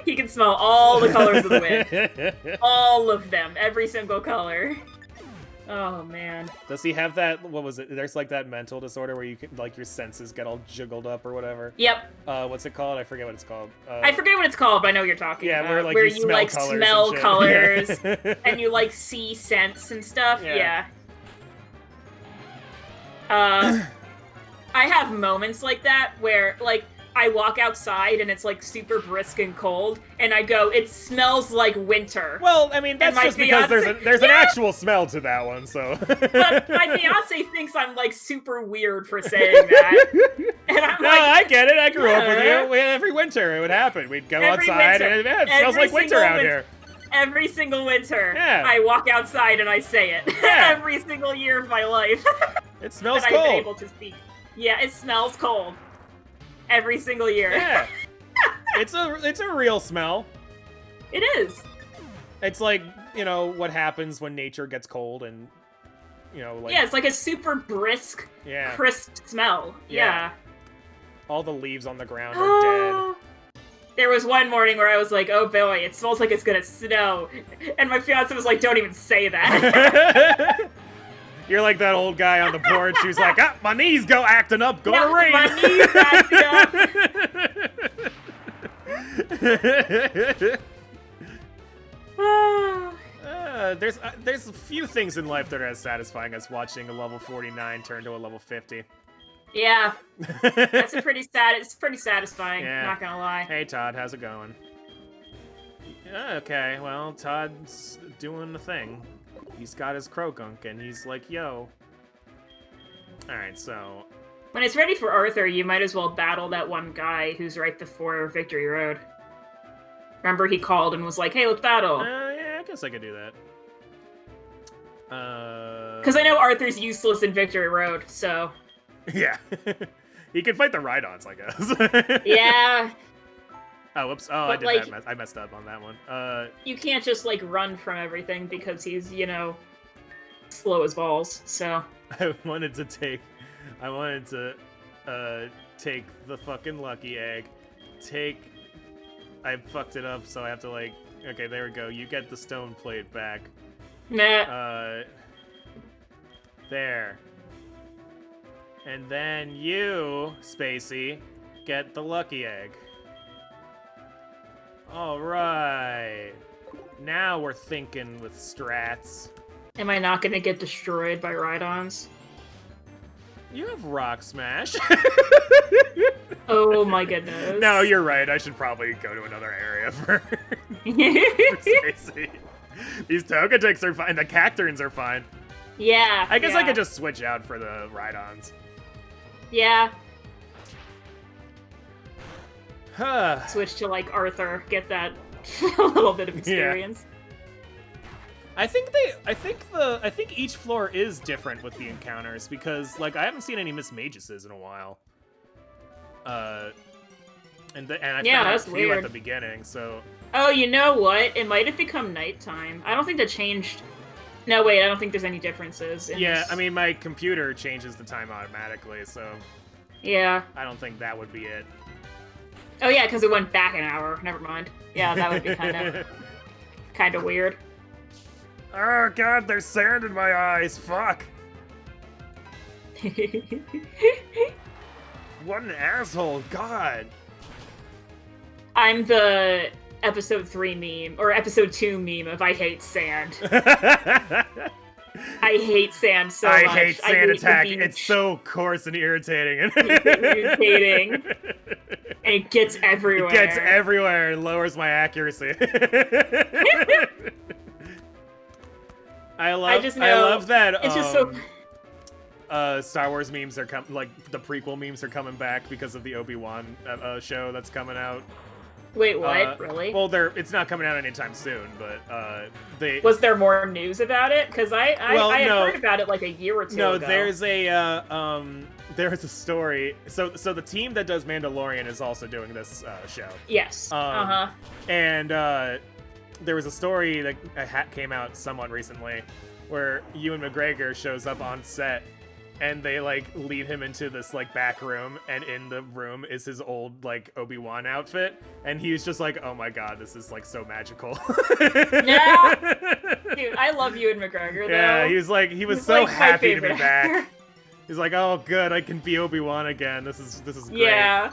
He can smell all the colors of the wind. All of them. Every single color. Oh man. Does he have that? What was it? There's like that mental disorder where you can, like, your senses get all jiggled up or whatever. Yep. What's it called? I forget what it's called. I forget what it's called, but I know what you're talking about. Where, like, where you like smell colors and you like see scents and stuff. Yeah. I have moments like that where like I walk outside and it's like super brisk and cold, and I go, "It smells like winter." Well, I mean, that's just because there's an actual smell to that one, so. But my fiance thinks I'm like super weird for saying that, and I'm no, I get it. I grew up with you. Every winter it would happen. We'd go outside, and it smells like winter out here. Every single winter, I walk outside and I say it. Every single year of my life. It smells cold. I've been able to speak. Yeah, it smells cold. Every single year. Yeah. It's a real smell. It is. It's like, you know, what happens when nature gets cold and, you know, like... Yeah, it's like a super brisk, crisp smell. Yeah. All the leaves on the ground are dead. There was one morning where I was like, oh boy, it smells like it's gonna snow. And my fiance was like, don't even say that. You're like that old guy on the porch who's like, my knees go acting up, gonna rain. My knees acting up. There's a few things in life that are as satisfying as watching a level 49 turn to a level 50. Yeah. It's pretty satisfying, not gonna lie. Hey Todd, how's it going? Okay, well, Todd's doing the thing. He's got his Croagunk, and he's like, yo. Alright, so... When it's ready for Arthur, you might as well battle that one guy who's right before Victory Road. Remember, he called and was like, hey, let's battle. Yeah, I guess I could do that. Because I know Arthur's useless in Victory Road, so... Yeah. He can fight the Rhydons, I guess. Yeah. Oh, whoops. Oh, but I messed up on that one. You can't just, like, run from everything because he's, you know, slow as balls, so... I wanted to take the fucking lucky egg. I fucked it up, so I have to, like... Okay, there we go. You get the stone plate back. Nah. There. And then you, Spacey, get the lucky egg. Alright. Now we're thinking with strats. Am I not gonna get destroyed by Rhydons? You have Rock Smash. Oh my goodness. No, you're right. I should probably go to another area for Spacey. These Togeticks are fine. The Cacturns are fine. Yeah. I guess I could just switch out for the Rhydons. Yeah. Huh. Switch to, like, Arthur. Get that a little bit of experience. Yeah. I think each floor is different with the encounters because, like, I haven't seen any Miss Maguses in a while. And I found a few at the beginning, so... Oh, you know what? It might have become nighttime. I don't think that changed... No, wait, I don't think there's any differences. I mean, my computer changes the time automatically, so... Yeah. I don't think that would be it. Oh, yeah, because it went back an hour. Never mind. Yeah, that would be kind of weird. Oh, God, there's sand in my eyes. Fuck. What an asshole. God. I'm the episode 3 meme, or episode 2 meme of I hate sand. I hate sand so much. I hate sand attack. It's so coarse and irritating. Irritating. And it gets everywhere. It gets everywhere and lowers my accuracy. I love that. It's just so. Star Wars memes are like the prequel memes are coming back because of the Obi-Wan show that's coming out. Wait, what? Really? Well, it's not coming out anytime soon, but they... Was there more news about it? Because I had heard about it like a year or two ago. No, there's a story. So the team that does Mandalorian is also doing this show. Yes. And there was a story that came out somewhat recently where Ewan McGregor shows up on set and they like lead him into this like back room, and in the room is his old like Obi-Wan outfit, and he's just like, oh my god, this is like so magical. Yeah, dude, I love Ewan McGregor though. Yeah, he was so like happy to be back. He's like, oh good, I can be Obi-Wan again. This is great. Yeah.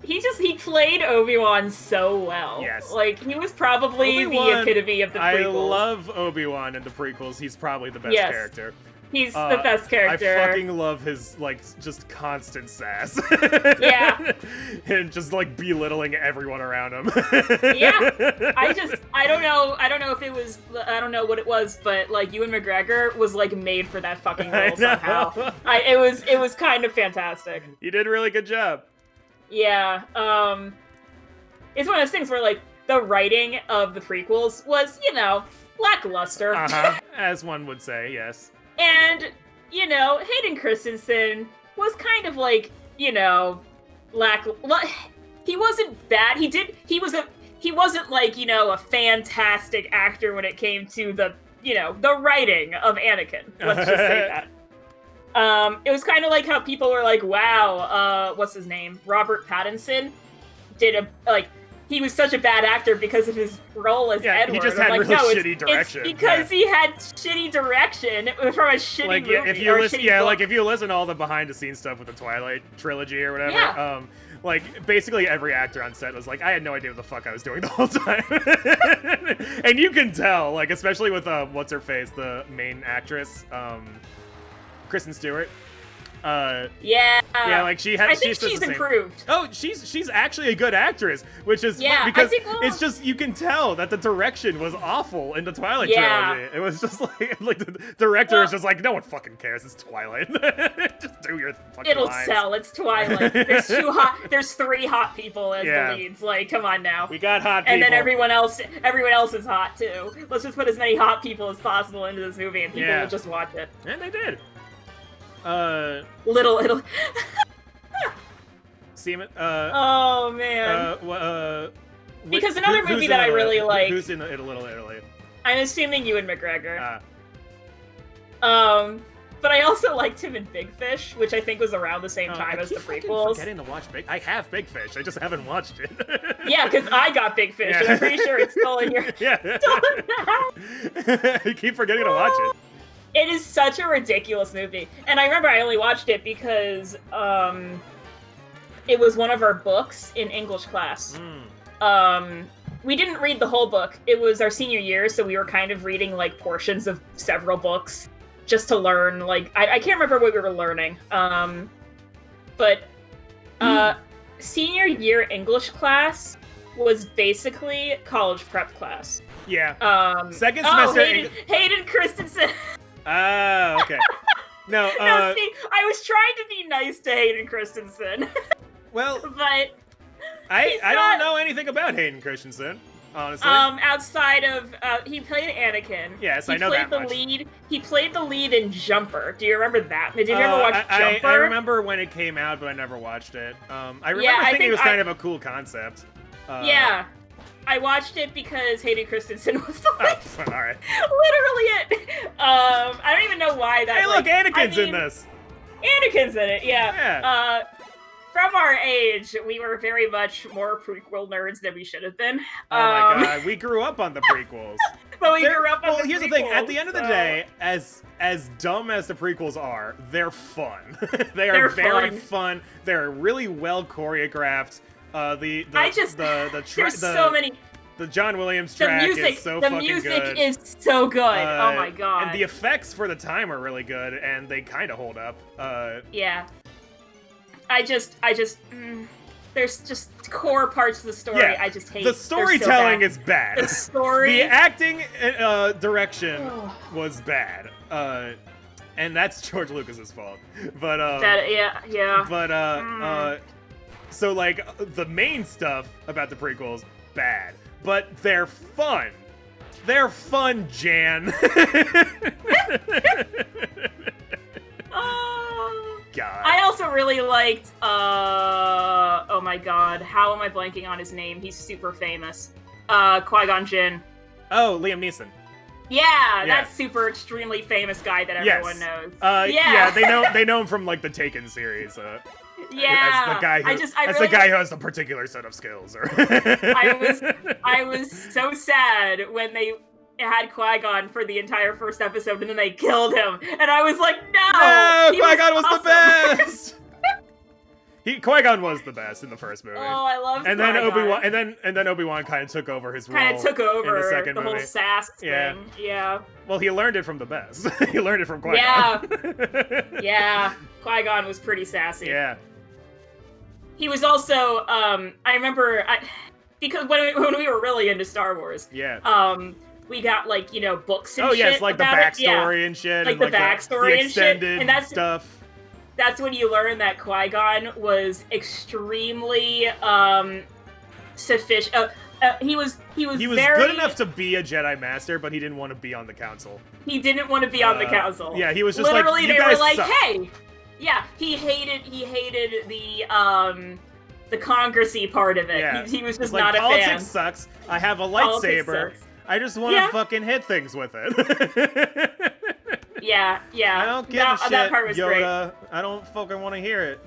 He played Obi-Wan so well. Yes. Like, he was probably Obi-Wan, the epitome of the prequels. I love Obi-Wan in the prequels. He's probably the best character. He's the best character. I fucking love his, like, just constant sass. Yeah. And just, like, belittling everyone around him. Yeah. I don't know if it was, I don't know what it was, but, like, Ewan McGregor was, like, made for that fucking role somehow. It was kind of fantastic. You did a really good job. Yeah, it's one of those things where, like, the writing of the prequels was, you know, lackluster. As one would say, yes. And, you know, Hayden Christensen was kind of like, you know, he wasn't bad. He wasn't like, you know, a fantastic actor when it came to the, you know, the writing of Anakin. Let's just say that. It was kind of like how people were like, wow, what's his name? Robert Pattinson he was such a bad actor because of his role as Edward. He just had really shitty direction. It's because he had shitty direction from a shitty movie. If you listen to all the behind the scenes stuff with the Twilight trilogy or whatever, like basically every actor on set was like, I had no idea what the fuck I was doing the whole time. And you can tell, like, especially with what's her face, the main actress, Kristen Stewart. Yeah, like she had. I think she's improved. Oh, she's actually a good actress, which is fun because it's just you can tell that the direction was awful in the Twilight trilogy. It was just like the director is just like, no one fucking cares. It's Twilight. Just do your fucking lines. Sell. It's Twilight. There's 3 hot people as the leads. Like, come on now. We got hot people, and then everyone else is hot too. Let's just put as many hot people as possible into this movie, and people will just watch it. And they did. Little. Seaman. Oh man. Because another movie that I really like. Who's in Little Italy? I'm assuming Ewan McGregor. But I also liked him in Big Fish, which I think was around the same time as the prequels. I'm forgetting to watch I have Big Fish. I just haven't watched it. Yeah, because I got Big Fish, and I'm pretty sure it's still in your. Yeah. Still in the house. I keep forgetting to watch it. It is such a ridiculous movie. And I remember I only watched it because it was one of our books in English class. We didn't read the whole book. It was our senior year, so we were kind of reading like portions of several books just to learn. Like, I can't remember what we were learning. But senior year English class was basically college prep class. Yeah. Second semester. Hayden Christensen. Oh, okay. No, see, I was trying to be nice to Hayden Christensen. Well, but I don't know anything about Hayden Christensen, honestly. Outside of he played Anakin. Yes, I know that much. He played the lead in Jumper. Do you remember that? Did you ever watch Jumper? I remember when it came out, but I never watched it. I remember thinking it was kind of a cool concept. Yeah. I watched it because Hayden Christensen was the lead. Oh, all right. Literally it. I don't even know why that. Hey, look, Anakin's in this. Anakin's in it, yeah. From our age, we were very much more prequel nerds than we should have been. Oh my god, we grew up on the prequels. But we grew up on the prequels. Well, here's the thing. At the end of the day, as dumb as the prequels are, they're fun. They're very fun. They're really well choreographed. There's so many. The John Williams track is so fucking good. The music is so good. Oh my god. And the effects for the time are really good, and they kind of hold up. Yeah. There's just core parts of the story I just hate. The storytelling is bad. The story. The acting direction was bad. And that's George Lucas's fault. But so like the main stuff about the prequels, bad. But they're fun. They're fun, Jan. Oh god. I also really liked oh my god, how am I blanking on his name? He's super famous. Qui-Gon Jinn. Oh, Liam Neeson. Yeah, that super extremely famous guy that everyone knows. Yeah, they know him from like the Taken series. Yeah, as the guy who the guy who has a particular set of skills. Or I was so sad when they had Qui-Gon for the entire first episode and then they killed him, and I was like, no, Qui-Gon was awesome. The best. Qui-Gon was the best in the first movie. Oh, I love. And then Obi-Wan, and then Obi-Wan kind of took over his role. In the second movie. Whole sass thing. Yeah. Well, he learned it from the best. He learned it from Qui-Gon. Yeah. Qui-Gon was pretty sassy. Yeah. He was also. I remember because when we were really into Star Wars. Yeah. We got like books and shit. Oh yes, like the backstory and shit. Like and the backstory and shit. And that's stuff. That's when you learn that Qui-Gon was extremely sufficient. He was very good enough to be a Jedi Master, but he didn't want to be on the Council. He didn't want to be on the Council. Yeah, he was just literally like, they guys were like, suck. hey, yeah, he hated the Congressy part of it. Yeah. He was just like, not a fan. Politics sucks. I have a lightsaber. I just want to fucking hit things with it. Yeah. I don't give a shit, that part was Yoda. Great. I don't fucking want to hear it.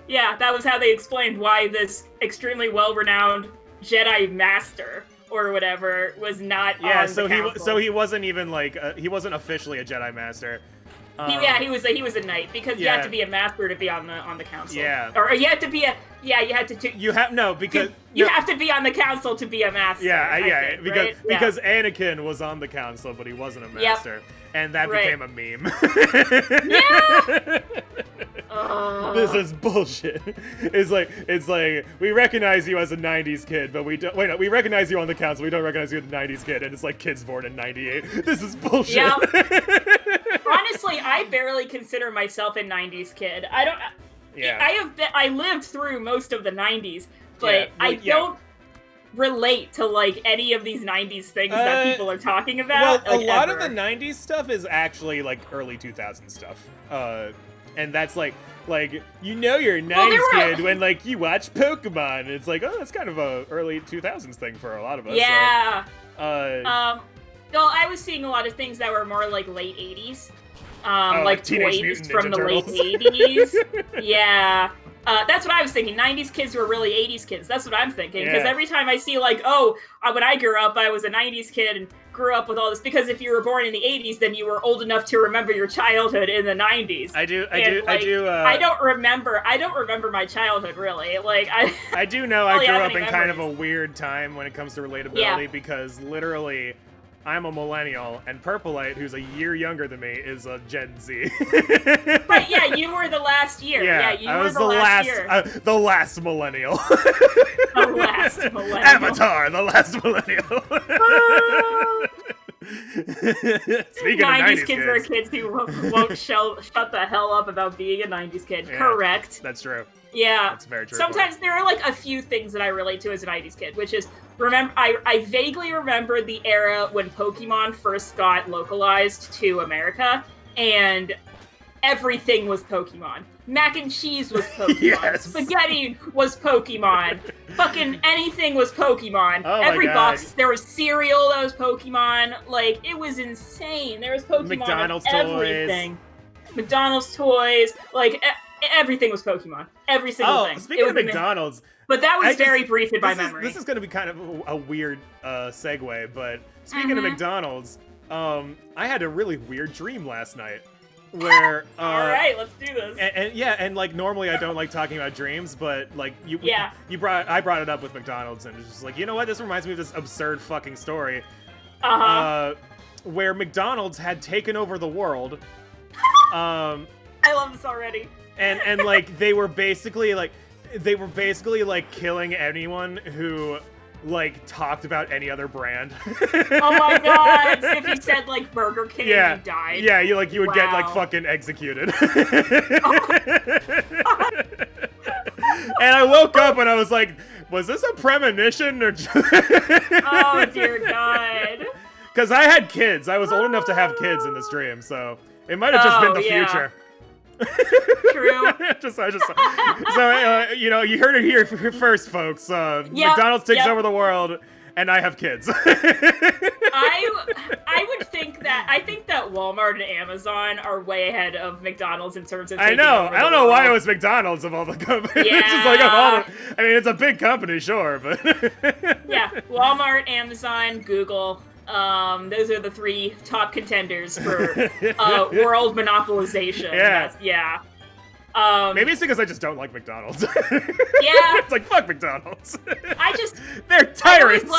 Yeah, that was how they explained why this extremely well-renowned Jedi Master or whatever was not on the Council. So he wasn't even like he wasn't officially a Jedi Master. He was a knight because you had to be a master to be on the council. Yeah. Or you had to be you have to be on the council to be a master. Yeah, think, because Anakin was on the council, but he wasn't a master, and that became a meme. Yeah. This is bullshit. It's like we recognize you as a '90s kid, but we don't. Wait, no, we recognize you on the council. We don't recognize you as a '90s kid, and it's like kids born in '98. This is bullshit. Yeah. Honestly, I barely consider myself a '90s kid. I don't. Yeah. I lived through most of the '90s, but I don't relate to like any of these '90s things that people are talking about. Well, a lot of the '90s stuff is actually like early 2000s stuff. And that's like you're a 90s kid when like you watch Pokemon. It's like, oh, that's kind of a early 2000s thing for a lot of us. Yeah. So, well, I was seeing a lot of things that were more like late 80s. Like toys from the late 80s. Yeah. That's what I was thinking. 90s kids were really 80s kids. That's what I'm thinking. Because every time I see like, when I grew up, I was a 90s kid and grew up with all this. Because if you were born in the 80s, then you were old enough to remember your childhood in the 90s. I don't remember my childhood really. Like I do know I grew up in kind of a weird time when it comes to relatability because literally I'm a millennial, and Purplite, who's a year younger than me, is a Gen Z. But yeah, you were the last year. Yeah, you were the last year. The last millennial. The last millennial. Avatar, the last millennial. Speaking 90s kids are kids who won't shut the hell up about being a 90s kid. Yeah, correct. That's true. Yeah. That's very true. Sometimes there are like a few things that I relate to as a 90s kid, which is I vaguely remember the era when Pokemon first got localized to America, and everything was Pokemon. Mac and cheese was Pokemon. Yes. Spaghetti was Pokemon. Fucking anything was Pokemon. Oh Every box, there was cereal that was Pokemon. Like, it was insane. There was Pokemon McDonald's everything. McDonald's toys. Like, everything was Pokemon. Every single thing. Speaking of McDonald's. But that was very briefed by memory. This is going to be kind of a weird segue, but speaking of McDonald's, I had a really weird dream last night. Where all right, let's do this. And like normally I don't like talking about dreams, but like I brought it up with McDonald's, and it's just like, you know what, this reminds me of this absurd fucking story. Where McDonald's had taken over the world. I love this already. And like they were basically like killing anyone who like talked about any other brand. Oh my god! So if you said like Burger King, you died. Yeah, you would get like fucking executed. And I woke up and I was like, was this a premonition or? Oh dear God! Because I had kids. I was old enough to have kids in this dream, so it might have just been the future. True. So you heard it here first, folks. McDonald's takes over the world, and I have kids. I would think that Walmart and Amazon are way ahead of McDonald's in terms of. I know. I don't know why it was McDonald's of all the companies. Yeah. It's just like of all the, I mean, it's a big company, sure, but. Yeah, Walmart, Amazon, Google. Those are the 3 top contenders for world monopolization. Yeah. Maybe it's because I just don't like McDonald's. Yeah. It's like, fuck McDonald's. They're tyrants.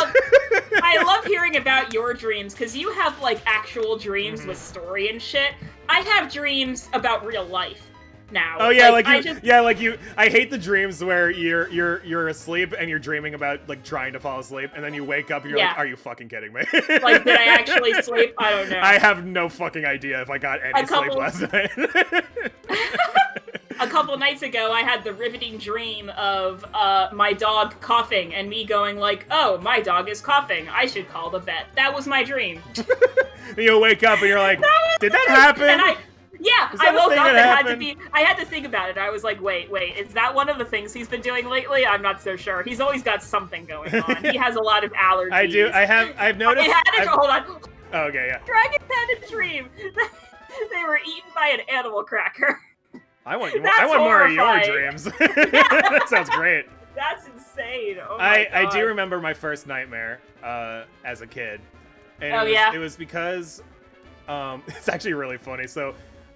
I love hearing about your dreams, because you have, like, actual dreams with story and shit. I have dreams about real life now. Oh yeah, I hate the dreams where you're asleep and you're dreaming about, like, trying to fall asleep, and then you wake up and you're like, are you fucking kidding me? Like, did I actually sleep? I don't know. I have no fucking idea if I got any sleep last night. A couple nights ago, I had the riveting dream of my dog coughing and me going like, "Oh, my dog is coughing. I should call the vet." That was my dream. You'll wake up and you're like, "Did that happen?" And I woke up and I had to think about it. I was like, wait, is that one of the things he's been doing lately? I'm not so sure. He's always got something going on. He has a lot of allergies. I do. I've noticed. Hold on. Oh, okay, yeah. Dragons had a dream. They were eaten by an animal cracker. I want more of your dreams. That sounds great. That's insane. Oh my God. I do remember my first nightmare as a kid. And it was because it's actually really funny. So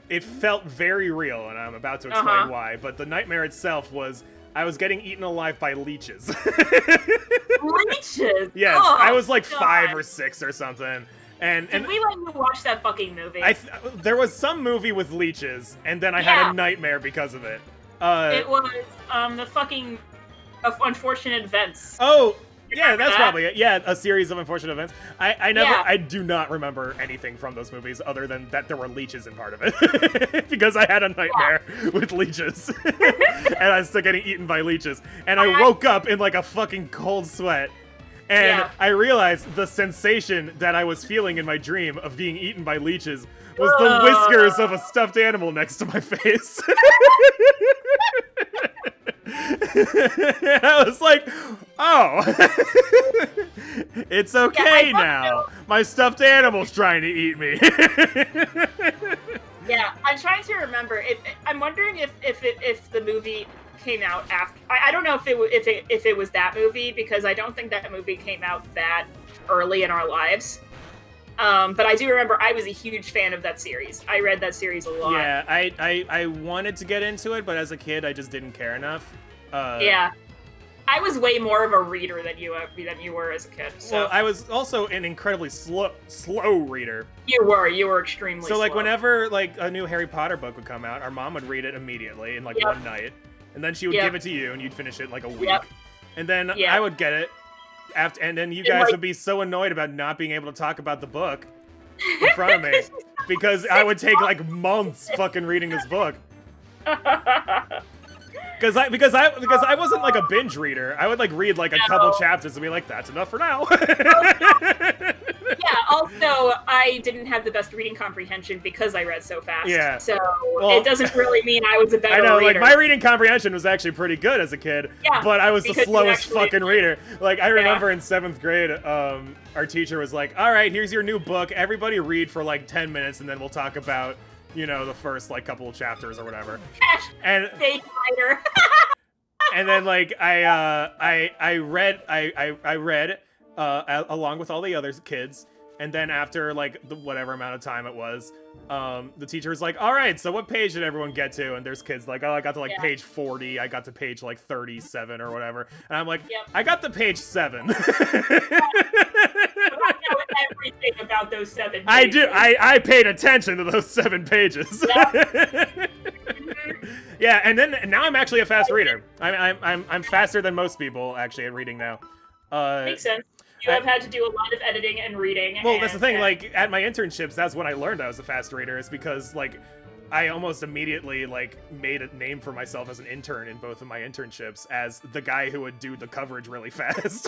it felt very real, and I'm about to explain why. But the nightmare itself was I was getting eaten alive by leeches. Leeches? Yes, I was like 5 or 6 or something. And we let you watch that fucking movie? There was some movie with leeches, and then I had a nightmare because of it. It was the fucking Unfortunate Events. Oh, yeah, that's probably it. Yeah, a series of unfortunate events. I do not remember anything from those movies other than that there were leeches in part of it. Because I had a nightmare with leeches. And I was still getting eaten by leeches. And I woke up in like a fucking cold sweat. And I realized the sensation that I was feeling in my dream of being eaten by leeches was the whiskers of a stuffed animal next to my face. And I was like, oh, it's okay now. My stuffed animal's trying to eat me. Yeah, I'm trying to remember. I'm wondering if the movie came out after. I don't know if it was that movie, because I don't think that movie came out that early in our lives. But I do remember I was a huge fan of that series. I read that series a lot. Yeah, I wanted to get into it, but as a kid, I just didn't care enough. Yeah. I was way more of a reader than you were as a kid. So. Well, I was also an incredibly slow reader. You were extremely slow. So, like, whenever, like, a new Harry Potter book would come out, our mom would read it immediately in, like, one night. And then she would give it to you, and you'd finish it in, like, a week. And then I would get it, and then you guys would be so annoyed about not being able to talk about the book in front of me. Because I would take, like, months fucking reading this book. Because I wasn't like a binge reader. I would like read like a couple chapters and be like, that's enough for now. Yeah, also, I didn't have the best reading comprehension because I read so fast. Yeah. So it doesn't really mean I was a better reader. I know, like, my reading comprehension was actually pretty good as a kid, but I was the slowest fucking reader. Like, I remember in 7th grade, our teacher was like, all right, here's your new book. Everybody read for like 10 minutes and then we'll talk about, you know, the first like couple of chapters or whatever. And fake writer. And then like I read along with all the other kids, and then after like the whatever amount of time it was, the teacher was like, all right, so what page did everyone get to? And there's kids like, oh, I got to like page 40, I got to page like 37 or whatever, and I'm like, I got to page 7. I know everything about those 7 pages. I do. I paid attention to those 7 pages. Yeah, and now I'm actually a fast reader. I'm faster than most people actually at reading now. Makes sense. You have had to do a lot of editing and reading. Well, that's the thing. Like at my internships, that's when I learned I was a fast reader. Is because like I almost immediately like made a name for myself as an intern in both of my internships as the guy who would do the coverage really fast.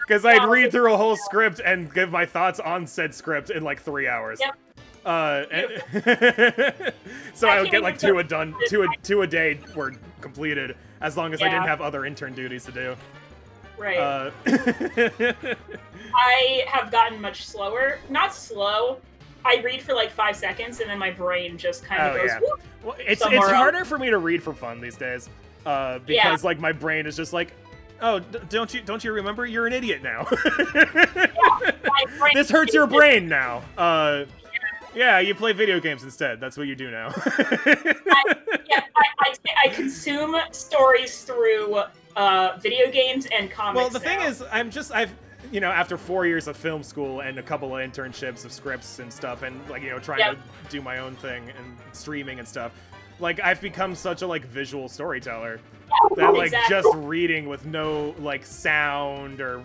Because I'd read through a whole script and give my thoughts on said script in like 3 hours. Yep. So I would get like two a day were completed as long as I didn't have other intern duties to do. Right. I have gotten much slower. Not slow. I read for like 5 seconds, and then my brain just kind of goes. Yeah. Well, it's harder for me to read for fun these days, because like my brain is just like, oh, don't you remember? You're an idiot now. This hurts your brain now. Yeah, you play video games instead. That's what you do now. I consume stories through video games and comics. Well, the thing is, I've after 4 years of film school and a couple of internships of scripts and stuff, and like trying to do my own thing and streaming and stuff, like I've become such a like visual storyteller that like just reading with no like sound or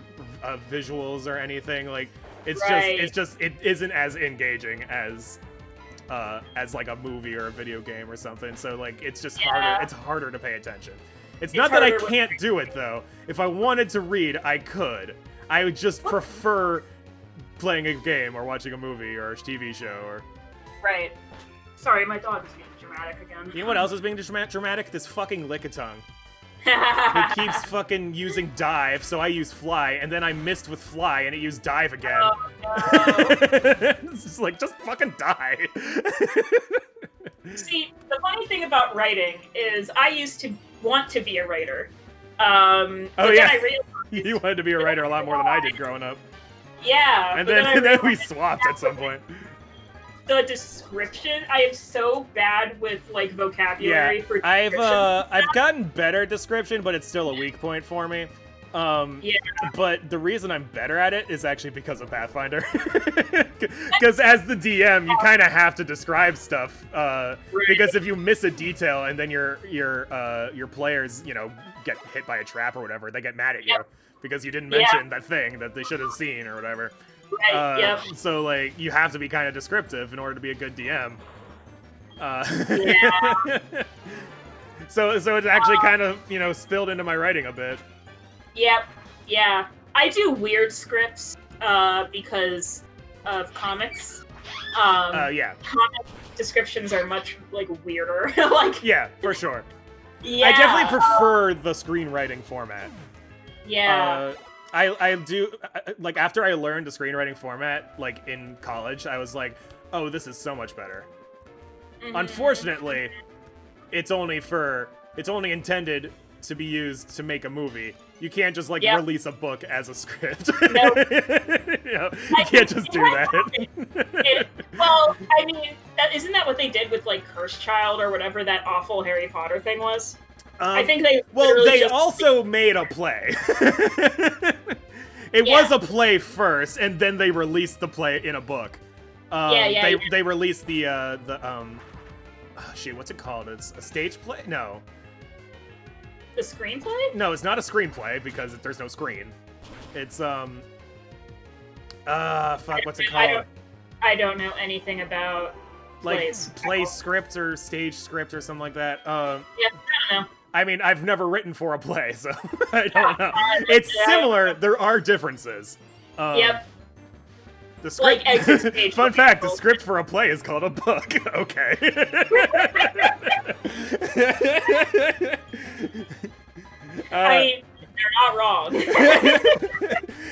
visuals or anything, like it isn't as engaging as like a movie or a video game or something. So like it's just harder. It's harder to pay attention. It's not that I can't do it though. If I wanted to read, I could. I would just prefer playing a game or watching a movie or a TV show or. Right. Sorry, my dog is being dramatic again. You know what else is being dramatic? This fucking Lickitung. It keeps fucking using dive, so I use fly, and then I missed with fly, and it used dive again. Oh, no. It's just like, just fucking die. See, the funny thing about writing is I used to want to be a writer. Then I realized, you wanted to be a writer a lot more than I did growing up. Yeah. And then we swapped at some point. The description, I am so bad with like vocabulary for description. I've gotten better at description, but it's still a weak point for me. But the reason I'm better at it is actually because of Pathfinder. Because as the DM, you kind of have to describe stuff. Because if you miss a detail and then your players, get hit by a trap or whatever, they get mad at you because you didn't mention that thing that they should have seen or whatever. So like you have to be kind of descriptive in order to be a good DM. So it's actually kind of spilled into my writing a bit. Yep. Yeah. I do weird scripts because of comics. Comic descriptions are much like weirder. Like yeah, for sure. Yeah. I definitely prefer the screenwriting format. Yeah. I do, like, after I learned the screenwriting format, like, in college, I was like, oh, this is so much better. Mm-hmm. Unfortunately, it's only intended to be used to make a movie. You can't just, like, release a book as a script. Nope. You can't just do that. Well, I mean, isn't that what they did with, like, Cursed Child or whatever that awful Harry Potter thing was? I think they also made a play. It was a play first, and then they released the play in a book. They released the what's it called? It's a stage play? No. The screenplay? No, it's not a screenplay because there's no screen. It's what's it called? I don't know anything about plays. Like play script or stage script or something like that. I don't know. I mean, I've never written for a play, so I don't know. It's similar. There are differences. Yep. The script. Like Fun fact: the script for a play is called a book. Okay. I mean, they're not wrong.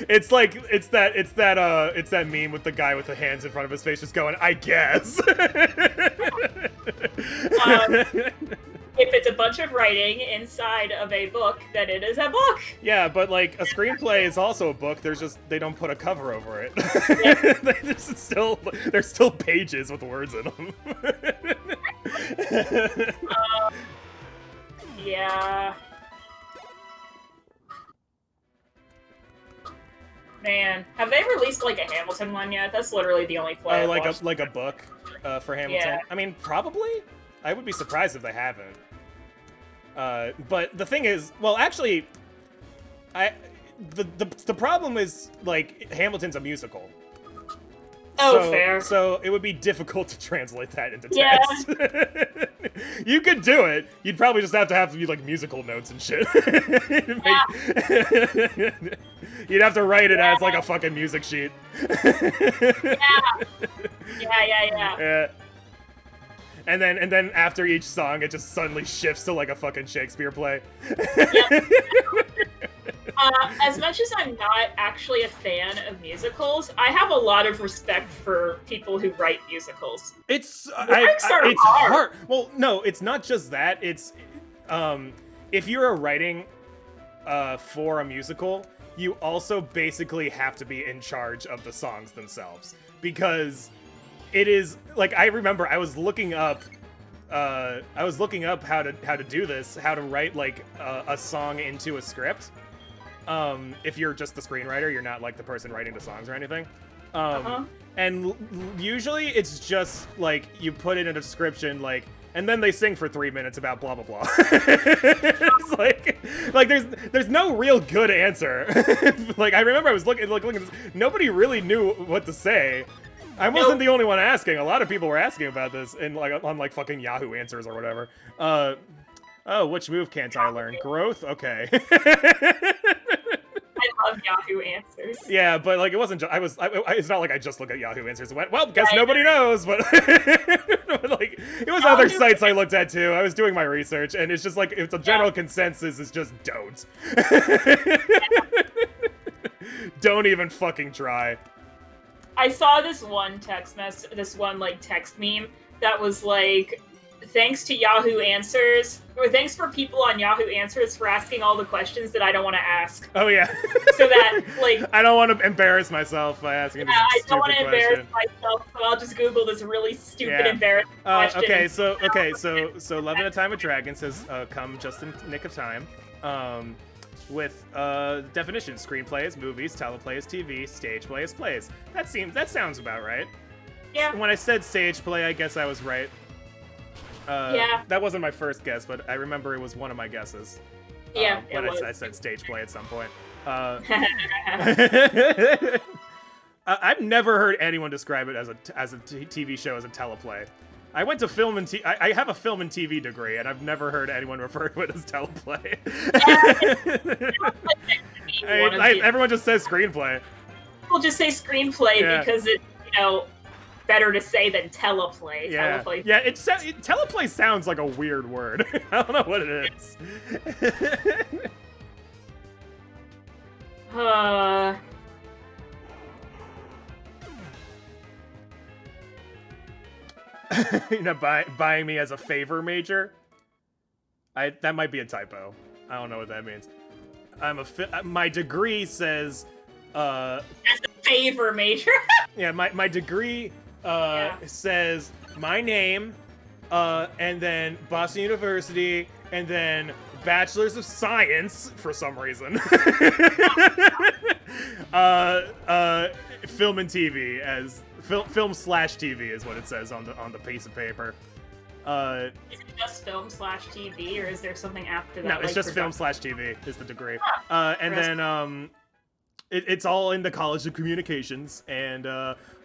It's that meme with the guy with the hands in front of his face just going, I guess. If it's a bunch of writing inside of a book, then it is a book. Yeah, but like a screenplay is also a book. They don't put a cover over it. Yeah. There's still pages with words in them. Yeah. Man, have they released like a Hamilton one yet? That's literally the only play. Oh, like a book for Hamilton. Yeah. I mean, probably. I would be surprised if they haven't. But the thing is, well, actually, the problem is like Hamilton's a musical. Oh, fair. So it would be difficult to translate that into text. You could do it. You'd probably just have to be like musical notes and shit. You'd have to write it as like a fucking music sheet. Yeah. And then after each song, it just suddenly shifts to like a fucking Shakespeare play. Yep. As much as I'm not actually a fan of musicals, I have a lot of respect for people who write musicals. It's hard. Well, no, it's not just that. It's if you're writing for a musical, you also basically have to be in charge of the songs themselves, because it is like, I remember I was looking up how to do this, how to write like a song into a script. If you're just the screenwriter, you're not like the person writing the songs or anything. And usually it's just like you put it in a description, like, and then they sing for 3 minutes about blah blah blah. It's like there's no real good answer. Like, I remember I was looking at this, nobody really knew what to say. I wasn't the only one asking. A lot of people were asking about this in like on like fucking Yahoo Answers or whatever. Oh, which move can't I learn? Growth? Okay. I love Yahoo Answers. Yeah, but like it wasn't just, it's not like I just look at Yahoo Answers and went, well, guess nobody knows, but, but like it was other sites I looked at too. I was doing my research, and it's just like, it's a general consensus is just don't. Don't even fucking try. I saw this one text meme that was like, thanks to Yahoo Answers, or thanks for people on Yahoo Answers for asking all the questions that I don't want to ask. Oh, yeah. So that, like... I don't want to embarrass myself by asking this stupid question. I don't want to embarrass myself, so I'll just Google this really stupid, embarrassing question. Okay, so Love in a Time of Dragon says, come just in nick of time. With definitions: screenplays, movies, teleplays, TV, stage plays, plays. That sounds about right. Yeah. When I said stage play, I guess I was right. Yeah. That wasn't my first guess, but I remember it was one of my guesses. Yeah, when I said stage play at some point. I've never heard anyone describe it as a TV show as a teleplay. I went to film and I have a film and TV degree, and I've never heard anyone refer to it as teleplay. Everyone just says screenplay. People just say screenplay because it's, better to say than teleplay. Yeah, teleplay. Yeah. Teleplay sounds like a weird word. I don't know what it is. Buying me as a favor major? That might be a typo. I don't know what that means. My degree says as a favor major. Yeah, my degree says my name, and then Boston University, and then Bachelor's of Science for some reason. Film and TV as film/TV is what it says on the piece of paper. Is it just film/TV, or is there something after that? No, it's just film/TV is the degree. And then it's all in the College of Communications, and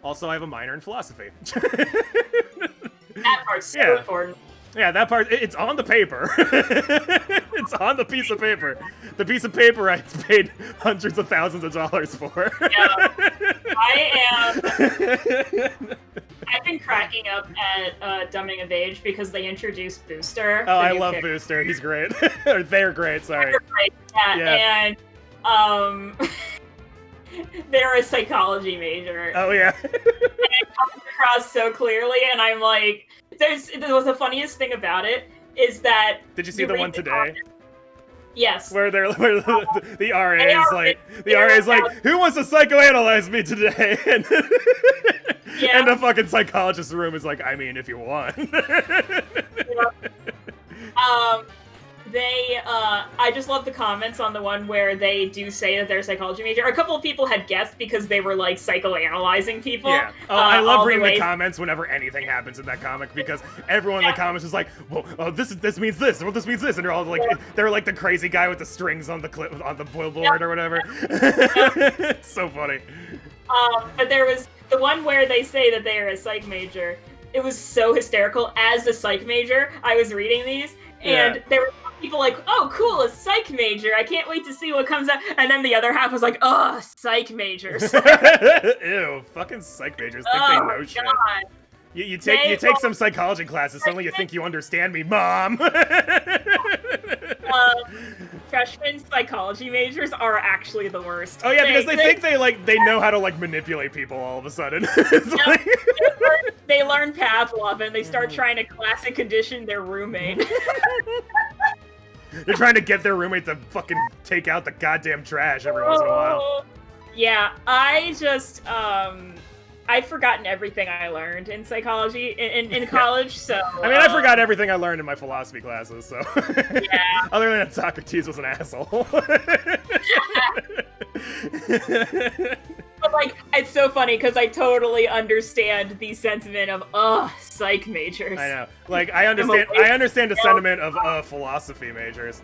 also I have a minor in philosophy. That part's so important. Yeah, that part, it's on the paper. It's on the piece of paper. The piece of paper I paid hundreds of thousands of dollars for. Yeah. I've been cracking up at Dumbing of Age because they introduced Booster. Oh, I love Booster. He's great. Or they're great, sorry. They're great, yeah. And, they're a psychology major. Oh, yeah. And it comes across so clearly, and I'm like, the funniest thing about it is that... Did you see the one today? Yes. Where the RA is like, who wants to psychoanalyze me today? And, and the fucking psychologist room is like, I mean, if you want. I just love the comments on the one where they do say that they're a psychology major. A couple of people had guessed because they were like psychoanalyzing people. Yeah. Oh, I love reading the comments whenever anything happens in that comic because everyone in the comments is like, well, this means this, well, this means this, and they're all like, they're like the crazy guy with the strings on the billboard or whatever. It's so funny. But there was the one where they say that they are a psych major. It was so hysterical. As a psych major, I was reading these, and there were people like, oh, cool, a psych major. I can't wait to see what comes out. And then the other half was like, oh, psych majors. Ew, fucking psych majors think they know shit. You take some psychology classes. Suddenly you think you understand me, Mom. Freshman psychology majors are actually the worst. Oh yeah, because they think they know how to manipulate people all of a sudden. They learn Pavlov and they start trying to classic condition their roommate. They're trying to get their roommate to fucking take out the goddamn trash every once in a while. Yeah, I just I've forgotten everything I learned in psychology in college, so... I mean, I forgot everything I learned in my philosophy classes, so... Yeah. Other than that, Socrates was an asshole. But, it's so funny, because I totally understand the sentiment of, psych majors. I know. I understand the sentiment of philosophy majors.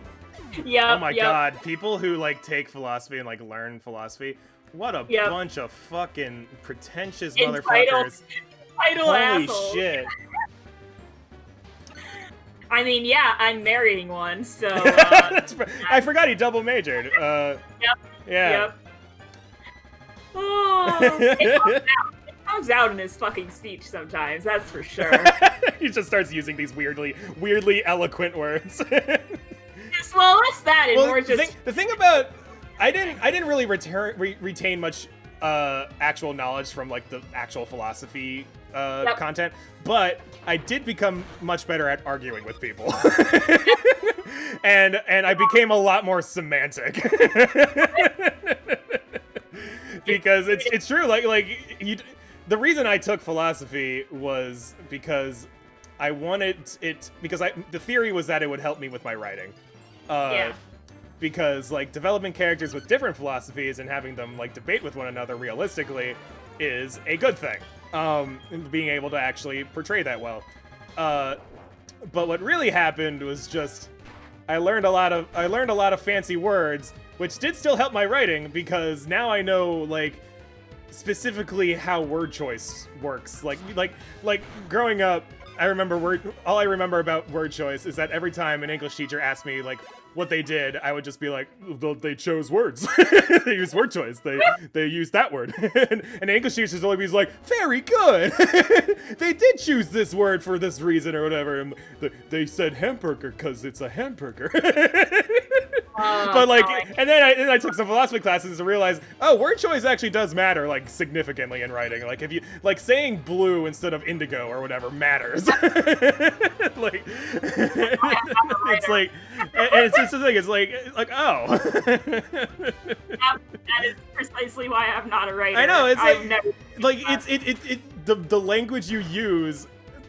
Yeah. Oh my god, people who, take philosophy and, learn philosophy... What a bunch of fucking pretentious motherfuckers. Holy asshole. Shit. I mean, yeah, I'm marrying one, so... I forgot he double majored. Yep. Yeah. Yep. Oh, it comes out in his fucking speech sometimes, that's for sure. He just starts using these weirdly eloquent words. Well, less that and more just... The thing about... I didn't really retain much actual knowledge from the actual philosophy content, but I did become much better at arguing with people, and I became a lot more semantic because it's true. The reason I took philosophy was because I wanted it the theory was that it would help me with my writing. Because, developing characters with different philosophies and having them, debate with one another realistically is a good thing. Being able to actually portray that well. But what really happened was just... I learned a lot of fancy words, which did still help my writing, because now I know, specifically how word choice works. Growing up, all I remember about word choice is that every time an English teacher asked me, what they did, I would just be like, they chose words. They used word choice. They used that word. And English teachers always be like, very good. They did choose this word for this reason or whatever. And they said hamburger because it's a hamburger. But and then I took some philosophy classes to realize, word choice actually does matter, significantly in writing. If you, saying blue instead of indigo or whatever matters. It's just the thing, it's oh. That is precisely why I'm not a writer. I know, the language you use,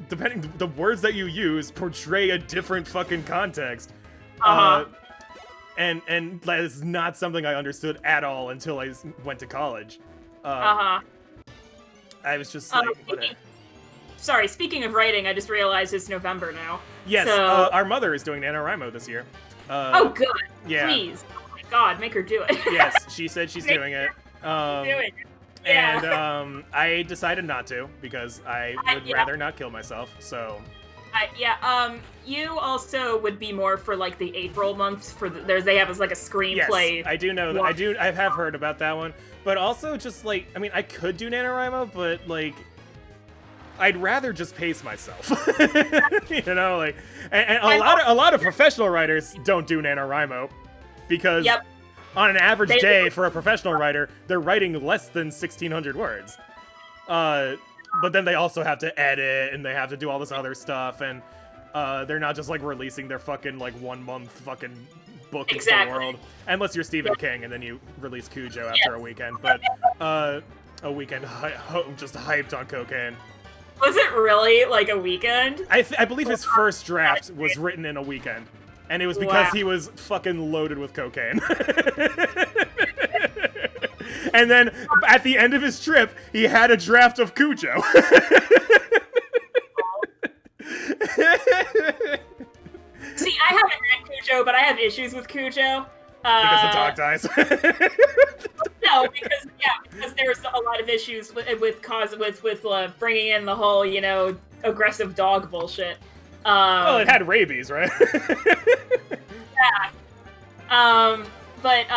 the words that you use portray a different fucking context. And that is not something I understood at all until I went to college. I was just Sorry, speaking of writing, I just realized it's November now. Yes, so... our mother is doing NaNoWriMo this year. Oh, good. Yeah. Please. Oh my god, make her do it. Yes, she said she's doing it. Yeah. And I decided not to, because I would rather not kill myself, so... you also would be more for the April months they have as a screenplay. Yes, I do know that. I have heard about that one, but also just I mean, I could do NaNoWriMo, but I'd rather just pace myself. And a lot of professional writers don't do NaNoWriMo because on an average day for a professional writer, they're writing less than 1,600 words. But then they also have to edit, and they have to do all this other stuff, and they're not just releasing their fucking 1 month fucking book into the world. Unless you're Stephen King, and then you release Cujo after a weekend. But a weekend just hyped on cocaine. Was it really a weekend? I believe his first draft was written in a weekend, and it was because he was fucking loaded with cocaine. And then, at the end of his trip, he had a draft of Cujo. See, I haven't read Cujo, but I have issues with Cujo. Because the dog dies. No, because there's a lot of issues with bringing in the whole, aggressive dog bullshit. Well, it had rabies, right? Yeah. But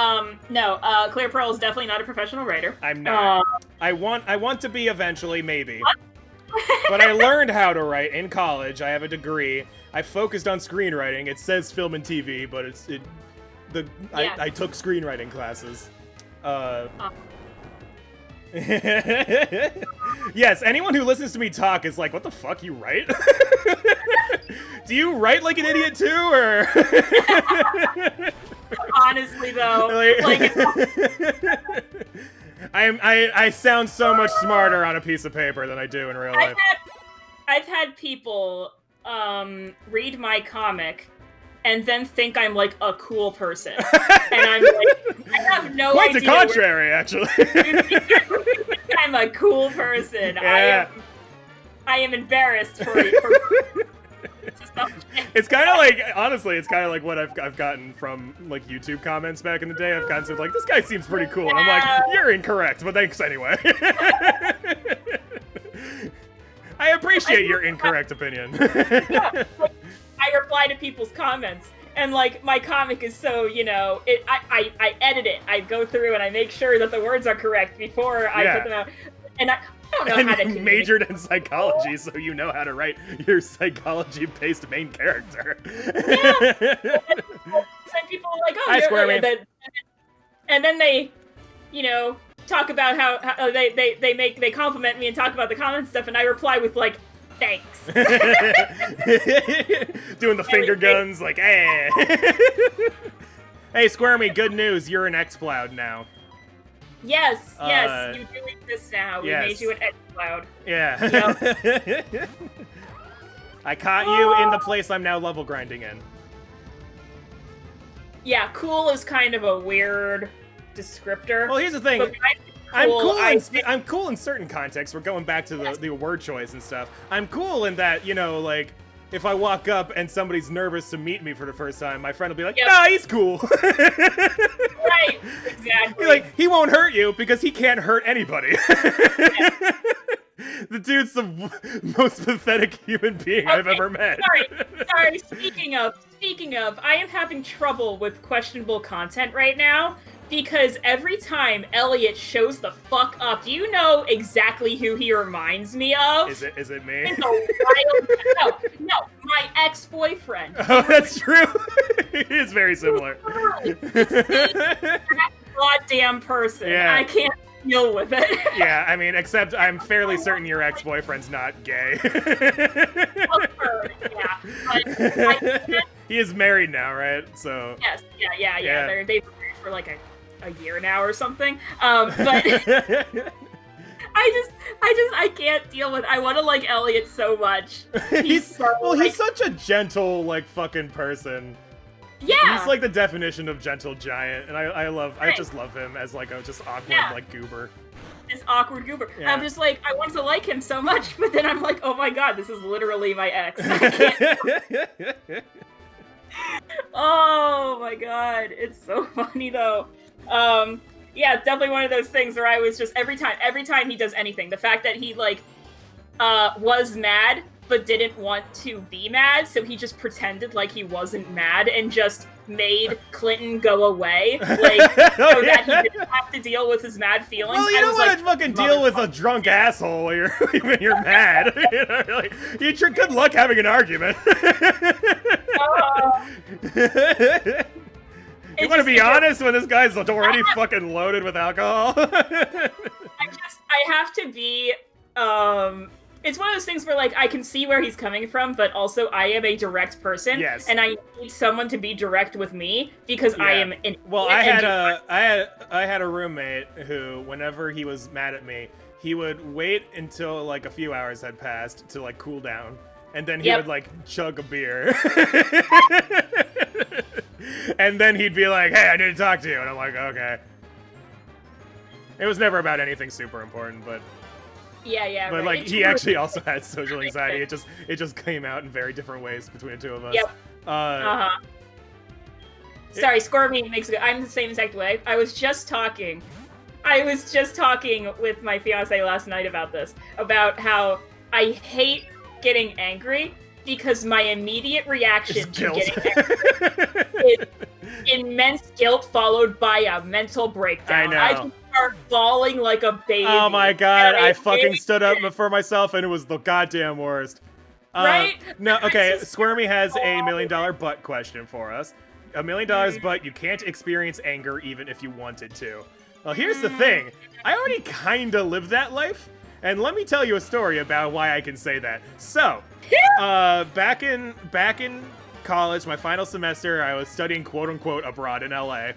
no, ClearPearl is definitely not a professional writer. I'm not. I want to be eventually, maybe. What? But I learned how to write in college. I have a degree. I focused on screenwriting. It says film and TV, but I took screenwriting classes. Yes, anyone who listens to me talk is like, what the fuck, you write? Do you write like an idiot too, or? Honestly, though, I sound so much smarter on a piece of paper than I do in real life. I've had people read my comic and then think I'm like a cool person, and I'm like, I have no idea. Quite the contrary, actually. I'm a cool person. Yeah. I am embarrassed for It's kind of like, honestly, it's kind of like what I've gotten from like YouTube comments back in the day. I've gotten some like, this guy seems pretty cool, and I'm like, you're incorrect, but thanks anyway. I appreciate your incorrect opinion. Yeah, like, I reply to people's comments, and like my comic is so, I edit it. I go through and I make sure that the words are correct before I put them out. And I don't know how to communicate. Majored in psychology, so you know how to write your psychology-based main character. Yeah. Some people are like, oh, hi, Square Man. And then they, talk about how they compliment me and talk about the comment stuff, and I reply with like, thanks. Doing the finger guns, like, hey. Hey, Squirmy, good news. You're an XCloud now. Yes, you do exist now. We made you an XCloud. Yeah. Yep. I caught you in the place I'm now level grinding in. Yeah, cool is kind of a weird descriptor. Well, here's the thing. I'm cool in certain contexts. We're going back to the word choice and stuff. I'm cool in that, like, if I walk up and somebody's nervous to meet me for the first time, my friend will be like, nah, he's cool. Right, exactly. Like, he won't hurt you because he can't hurt anybody. The dude's the most pathetic human being I've ever met. Sorry. Speaking of, I am having trouble with questionable content right now. Because every time Elliot shows the fuck up, do you know exactly who he reminds me of? Is it me? No, my ex-boyfriend. Oh, that's true. He is very similar. That goddamn person. Yeah. I can't deal with it. Yeah, I mean, except I'm fairly certain your ex-boyfriend's not gay. Yeah. He is married now, right? So. Yes. Yeah. They've been married for like a year now or something. But I can't deal with. I want to like Elliot so much. He's such a gentle like fucking person. Yeah. He's like the definition of gentle giant, and I just love him as like a just awkward like goober. This awkward goober. Yeah. I'm just like, I want to like him so much, but then I'm like, oh my god, this is literally my ex. Oh my god, it's so funny though. Yeah, it's definitely one of those things where I was just every time he does anything, the fact that he like was mad but didn't want to be mad, so he just pretended like he wasn't mad and just made Clinton go away, like that he didn't have to deal with his mad feelings. Well, you don't want to fucking deal with a drunk asshole when you're mad. Good luck having an argument. You want to be honest when this guy's already fucking loaded with alcohol? I have to be, it's one of those things where, like, I can see where he's coming from, but also I am a direct person. Yes. And I need someone to be direct with me, because I am an Well, I had a roommate who, whenever he was mad at me, he would wait until, like, a few hours had passed to, like, cool down. And then he would, like, chug a beer. And then he'd be like, hey, I need to talk to you. And I'm like, okay. It was never about anything super important, but... Yeah, But, like, he actually also had social anxiety. It just came out in very different ways between the two of us. Yep. Sorry, Scorpion makes it... I'm the same exact way. I was just talking with my fiance last night about this. About how I hate getting angry, because my immediate reaction to getting angry is immense guilt followed by a mental breakdown. I know. I just start bawling like a baby. Oh my god, I fucking stood up for myself and it was the goddamn worst. Right? No, okay, Squirmy has a $1 million butt question for us. $1 million but you can't experience anger even if you wanted to. Well, here's the thing. I already kinda lived that life, and let me tell you a story about why I can say that. So, back in college, my final semester, I was studying quote-unquote abroad in LA.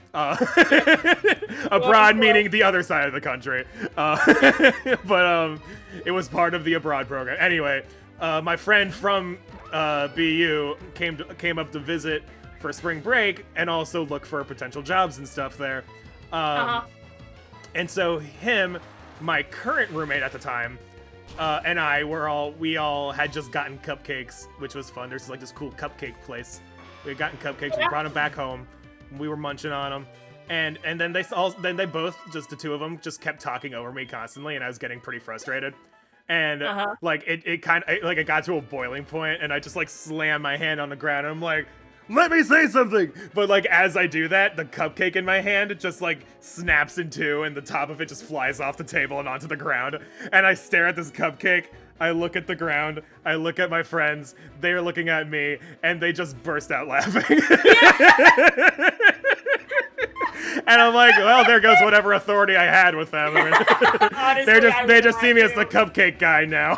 Abroad meaning the other side of the country. But it was part of the abroad program. Anyway, my friend from BU came up to visit for spring break and also look for potential jobs and stuff there. And so him, my current roommate at the time, and we all had just gotten cupcakes, which was fun. There's like this cool cupcake place. We had gotten cupcakes, we brought them back home, and we were munching on them. And then they both, just the two of them, just kept talking over me constantly, and I was getting pretty frustrated. And like it got to a boiling point, and I just like slammed my hand on the ground, and I'm like, let me say something! But like as I do that, the cupcake in my hand just like snaps in two, and the top of it just flies off the table and onto the ground. And I stare at this cupcake, I look at the ground, I look at my friends, they're looking at me, and they just burst out laughing. And I'm like, well, there goes whatever authority I had with them. I mean, honestly, they just see me as the cupcake guy now.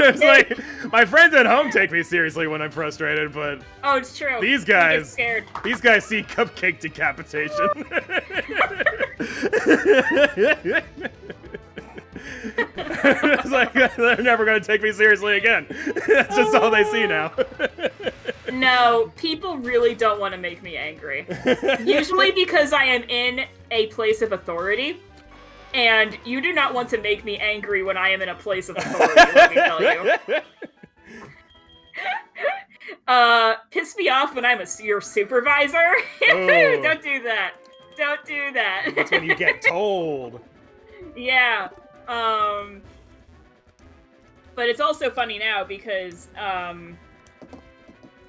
It's like, my friends at home take me seriously when I'm frustrated, but it's true. These guys see cupcake decapitation. It's like, they're never gonna take me seriously again. That's just all they see now. No, people really don't want to make me angry. Usually because I am in a place of authority. And you do not want to make me angry when I am in a place of authority, let me tell you. Piss me off when I'm your supervisor. Don't do that. Don't do that. That's when you get told. Yeah. But it's also funny now because I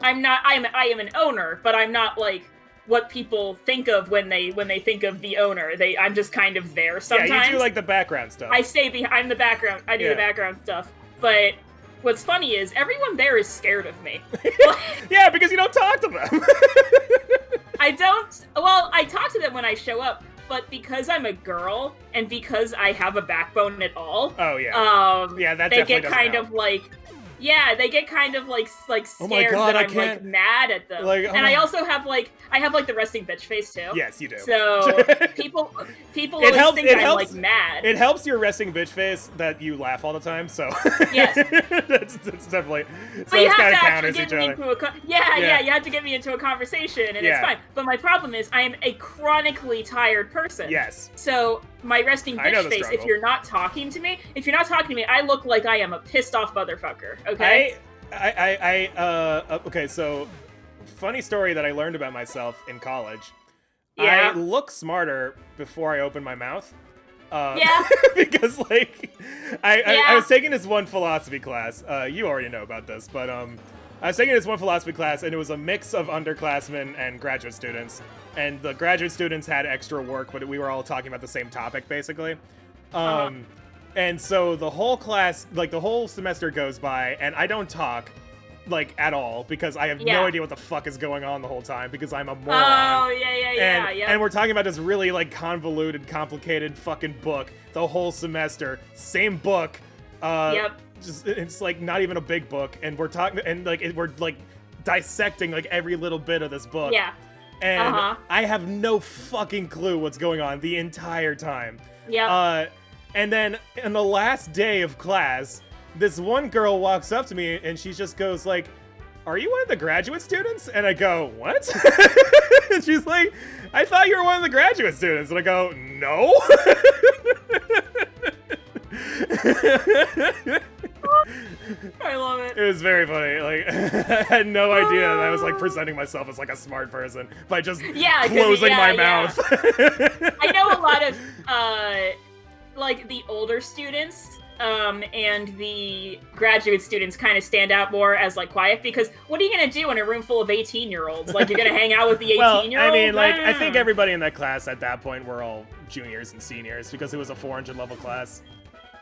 am an owner, but I'm not like what people think of when they think of the owner. I'm just kind of there sometimes. Yeah, you do like the background stuff. I stay behind. I'm the background. I do the background stuff. But what's funny is everyone there is scared of me. Yeah, because you don't talk to them. I don't. Well, I talk to them when I show up, but because I'm a girl and because I have a backbone at all. Oh yeah. Yeah, that they get kind of like. Yeah, they get kind of like scared that I'm like mad at them. Like, and I also have like the resting bitch face too. Yes, you do. So people always think I'm like mad. It helps your resting bitch face that you laugh all the time. So yes, that's definitely. But you have to actually get me into you have to get me into a conversation, and it's fine. But my problem is I am a chronically tired person. Yes. So my resting bitch face, if you're not talking to me, I look like I am a pissed off motherfucker. Okay? Okay, so funny story that I learned about myself in college. Yeah. I look smarter before I open my mouth. Yeah. Because like I was taking this one philosophy class. You already know about this, but I was taking this one philosophy class, and it was a mix of underclassmen and graduate students. And the graduate students had extra work, but we were all talking about the same topic, basically. And so the whole class, like the whole semester goes by, and I don't talk, like, at all, because I have no idea what the fuck is going on the whole time, because I'm a moron. Oh, yeah. And we're talking about this really, like, convoluted, complicated fucking book the whole semester. Same book. Just, it's, like, not even a big book, and we're talking, and, like, we're, like, dissecting, like, every little bit of this book. Yeah. And I have no fucking clue what's going on the entire time. Yeah. And then, in the last day of class, this one girl walks up to me, and she just goes like, "Are you one of the graduate students?" And I go, "What?" And she's like, "I thought you were one of the graduate students." And I go, "No." I love it. It was very funny. Like, I had no idea that I was like presenting myself as like a smart person by just closing my mouth. I know a lot of like the older students and the graduate students kind of stand out more as like quiet, because what are you gonna do in a room full of 18-year-olds? Like, you're gonna hang out with the 18-year-olds? Well, I mean, like, I think everybody in that class at that point were all juniors and seniors, because it was a 400 level class.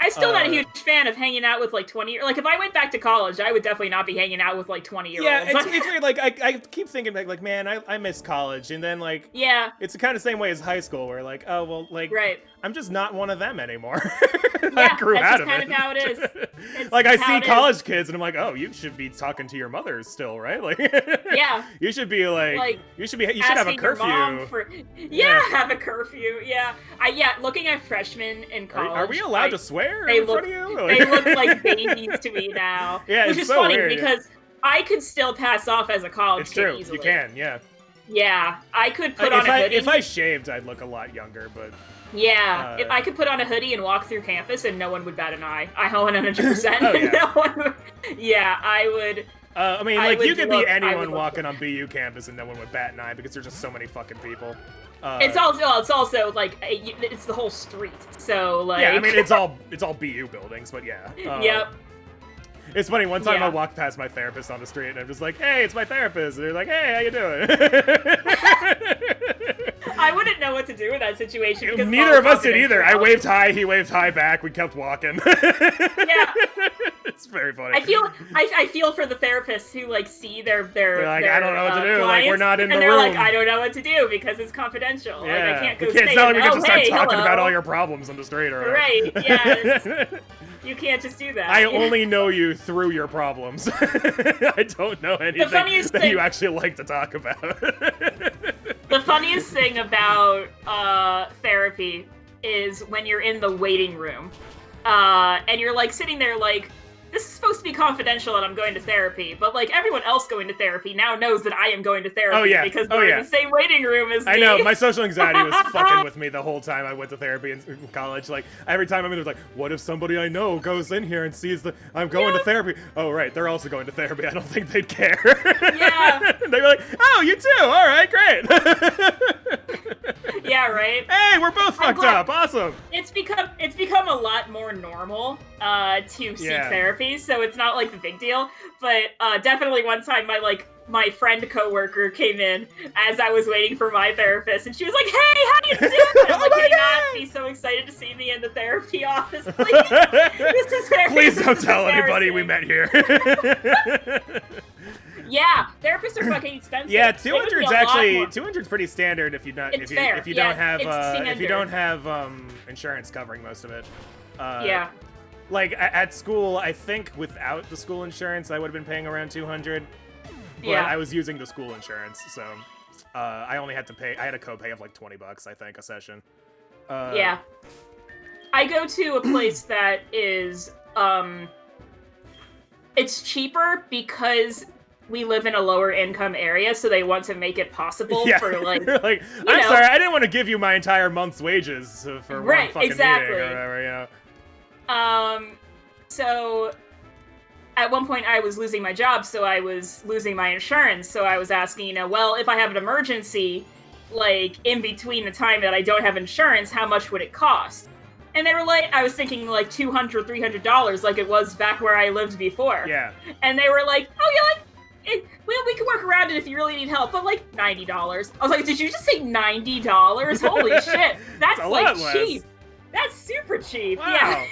I'm still not a huge fan of hanging out with like 20. Like, if I went back to college, I would definitely not be hanging out with like 20-year-olds. Yeah, it's weird. Like, I keep thinking like, man, I miss college, and then like, yeah, it's the kind of same way as high school, where like, oh well, like, right. I'm just not one of them anymore. Yeah, I grew that's out just of kind of how it is. Like, I see college kids, and I'm like, oh, you should be talking to your mothers still, right? Like, yeah, you should be like you should have a curfew. Yeah, have a curfew. Yeah, looking at freshmen in college. Are we allowed to swear in front of you? They look like babies to me now. Yeah, which is so funny weird, because I could still pass off as a college kid easily. You can, yeah. Yeah, I could put on a hoodie. If I shaved, I'd look a lot younger, but... Yeah, if I could put on a hoodie and walk through campus and no one would bat an eye. I 100%. Oh, yeah. No one would, I would... I mean, like, you could be anyone walking on BU campus and no one would bat an eye, because there's just so many fucking people. It's also like, it's the whole street, so, like... Yeah, I mean, it's all BU buildings, but yeah. Yep. It's funny, one time I walked past my therapist on the street, and I'm just like, hey, it's my therapist. And they're like, hey, how you doing? I wouldn't know what to do in that situation. Because neither of us did either. I waved hi, he waved hi back, we kept walking. Yeah. It's very funny. I feel for the therapists who, like, see their like, I don't know what to do. Clients, like, we're not in the room. And they're like, I don't know what to do because it's confidential. Yeah. Like, I can't go it's not like we can just start talking about all your problems on the street or right, yeah. You can't just do that. I only know you through your problems. I don't know anything that you actually like to talk about. The funniest thing about therapy is when you're in the waiting room and you're like sitting there like, this is supposed to be confidential and I'm going to therapy, but like everyone else going to therapy now knows that I am going to therapy because they're in the same waiting room as me. I know, my social anxiety was fucking with me the whole time I went to therapy in college. Like, every time I'm in there, like, what if somebody I know goes in here and sees that I'm going to therapy? Oh, right, they're also going to therapy. I don't think they'd care. Yeah. They'd be like, oh, you too? All right, great. Yeah, right? Hey, we're both fucked up. Awesome. It's become a lot more normal to seek therapy, so it's not like the big deal. But definitely one time my friend coworker came in as I was waiting for my therapist, and she was like, "Hey, how do you do?" I'm like, "Can you not be so excited to see me in the therapy office, please?" Please don't tell anybody we met here. Yeah, therapists are fucking expensive. Yeah, 200's actually 200's pretty standard if you don't have insurance covering most of it. Yeah. Like at school, I think without the school insurance, I would have been paying around 200. But I was using the school insurance, so I only had to pay. I had a copay of like $20, I think, a session. Yeah. I go to a place that is it's cheaper because we live in a lower income area, so they want to make it possible for like. Like, I'm sorry, I didn't want to give you my entire month's wages for one fucking meeting or whatever, you know. So at one point I was losing my job, so I was losing my insurance. So I was asking, well, if I have an emergency, like in between the time that I don't have insurance, how much would it cost? And they were like, I was thinking like $200, $300, like it was back where I lived before. Yeah. And they were like, oh yeah, like. We can work around it if you really need help, but like $90. I was like, did you just say $90? Holy shit, that's like cheap. That's super cheap. Wow. Yeah.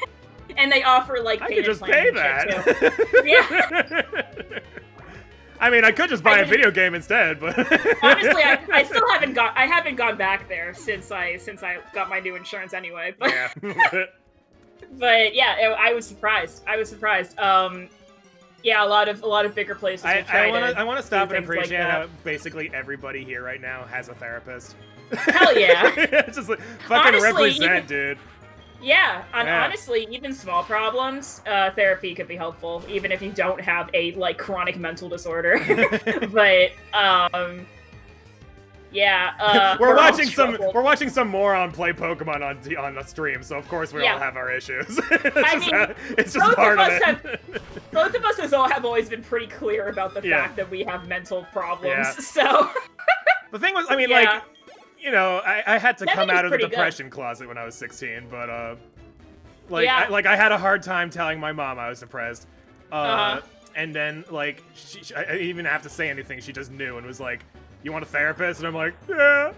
And they offer like I could just pay that. Yeah. I mean, I could just buy a video game instead, but honestly, I still haven't gone back there since I got my new insurance anyway. But yeah. But yeah, I was surprised. Yeah, a lot of bigger places. I want to stop and appreciate how basically everybody here right now has a therapist. Hell yeah! It's just like, fucking represent, dude. Yeah, honestly, even small problems, therapy could be helpful, even if you don't have a like chronic mental disorder. But yeah, we're watching some moron play Pokemon on the stream, so of course we all have our issues. It's just part of it. Both of us have always been pretty clear about the fact that we have mental problems. So the thing was, I mean, like, you know, I had to come out of the depression closet when I was 16, but Like, I had a hard time telling my mom I was depressed. And then, like, I didn't even have to say anything. She just knew and was like, you want a therapist? And I'm like, yeah.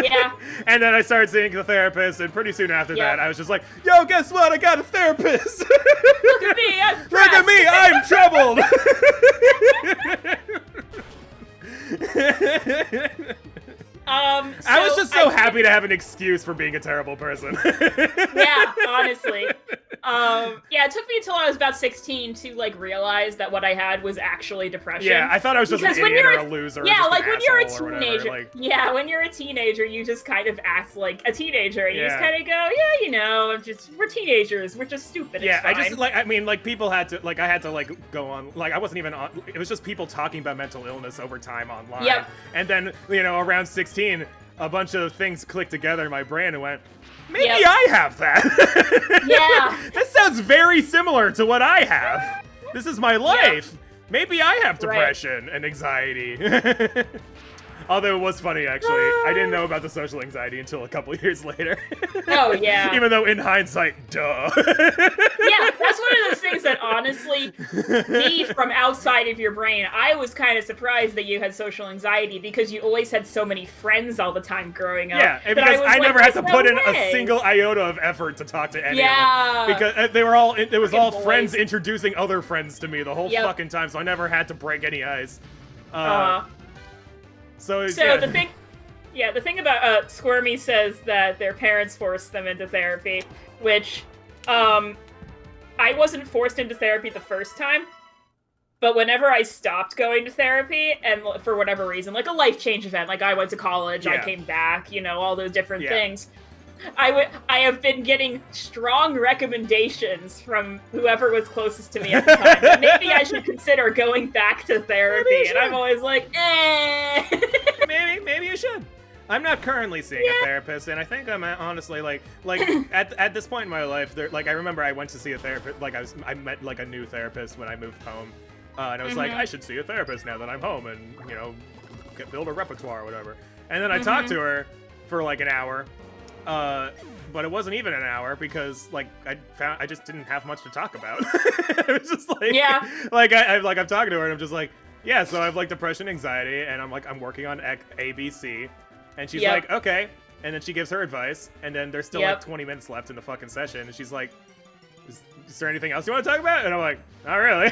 Yeah. And then I started seeing the therapist, and pretty soon after that, I was just like, yo, guess what? I got a therapist. Look at me, I'm Look at me, I'm troubled. I was just so happy to have an excuse for being a terrible person. Yeah, honestly. Yeah, it took me until I was about 16 to like realize that what I had was actually depression. Yeah, I thought I was just an idiot or a loser. Yeah, or just like when you're a teenager. Like... Yeah, when you're a teenager, you just kind of act like a teenager. And you just kind of go, yeah, you know, we're teenagers. We're just stupid. Yeah, it's fine. I just like, I mean, like people had to, like I had to like go on, like I wasn't even on, it was just people talking about mental illness over time online. Yep. And then, you know, around 16, a bunch of things clicked together in my brain and went, maybe I have that. Yeah. That sounds very similar to what I have. This is my life. Yeah. Maybe I have depression and anxiety. Although it was funny, actually. I didn't know about the social anxiety until a couple years later. Oh, yeah. Even though in hindsight, duh. Yeah, that's one of those things that honestly, me from outside of your brain, I was kind of surprised that you had social anxiety because you always had so many friends all the time growing up. Yeah, because I never had to put in a single iota of effort to talk to anyone. Yeah. Because they were all, it was all friends introducing other friends to me the whole fucking time, so I never had to break any ice. So the thing about Squirmy says that their parents forced them into therapy, which I wasn't forced into therapy the first time, but whenever I stopped going to therapy, and for whatever reason, like a life change event, like I went to college, I came back, you know, all those different things, I have been getting strong recommendations from whoever was closest to me at the time. That maybe I should consider going back to therapy, and I'm always like, eh. Maybe you should. I'm not currently seeing a therapist, and I think I'm honestly like at this point in my life, like I remember I went to see a therapist, like I met like a new therapist when I moved home, and I was like, I should see a therapist now that I'm home, and you know, build a repertoire or whatever. And then I talked to her for like an hour. But it wasn't even an hour because, like, I just didn't have much to talk about. It was just like, I'm talking to her and I'm just like, yeah, so I have like depression, anxiety, and I'm like, I'm working on ABC, and she's like, okay, and then she gives her advice, and then there's still like 20 minutes left in the fucking session, and she's like, is there anything else you want to talk about? And I'm like, not really.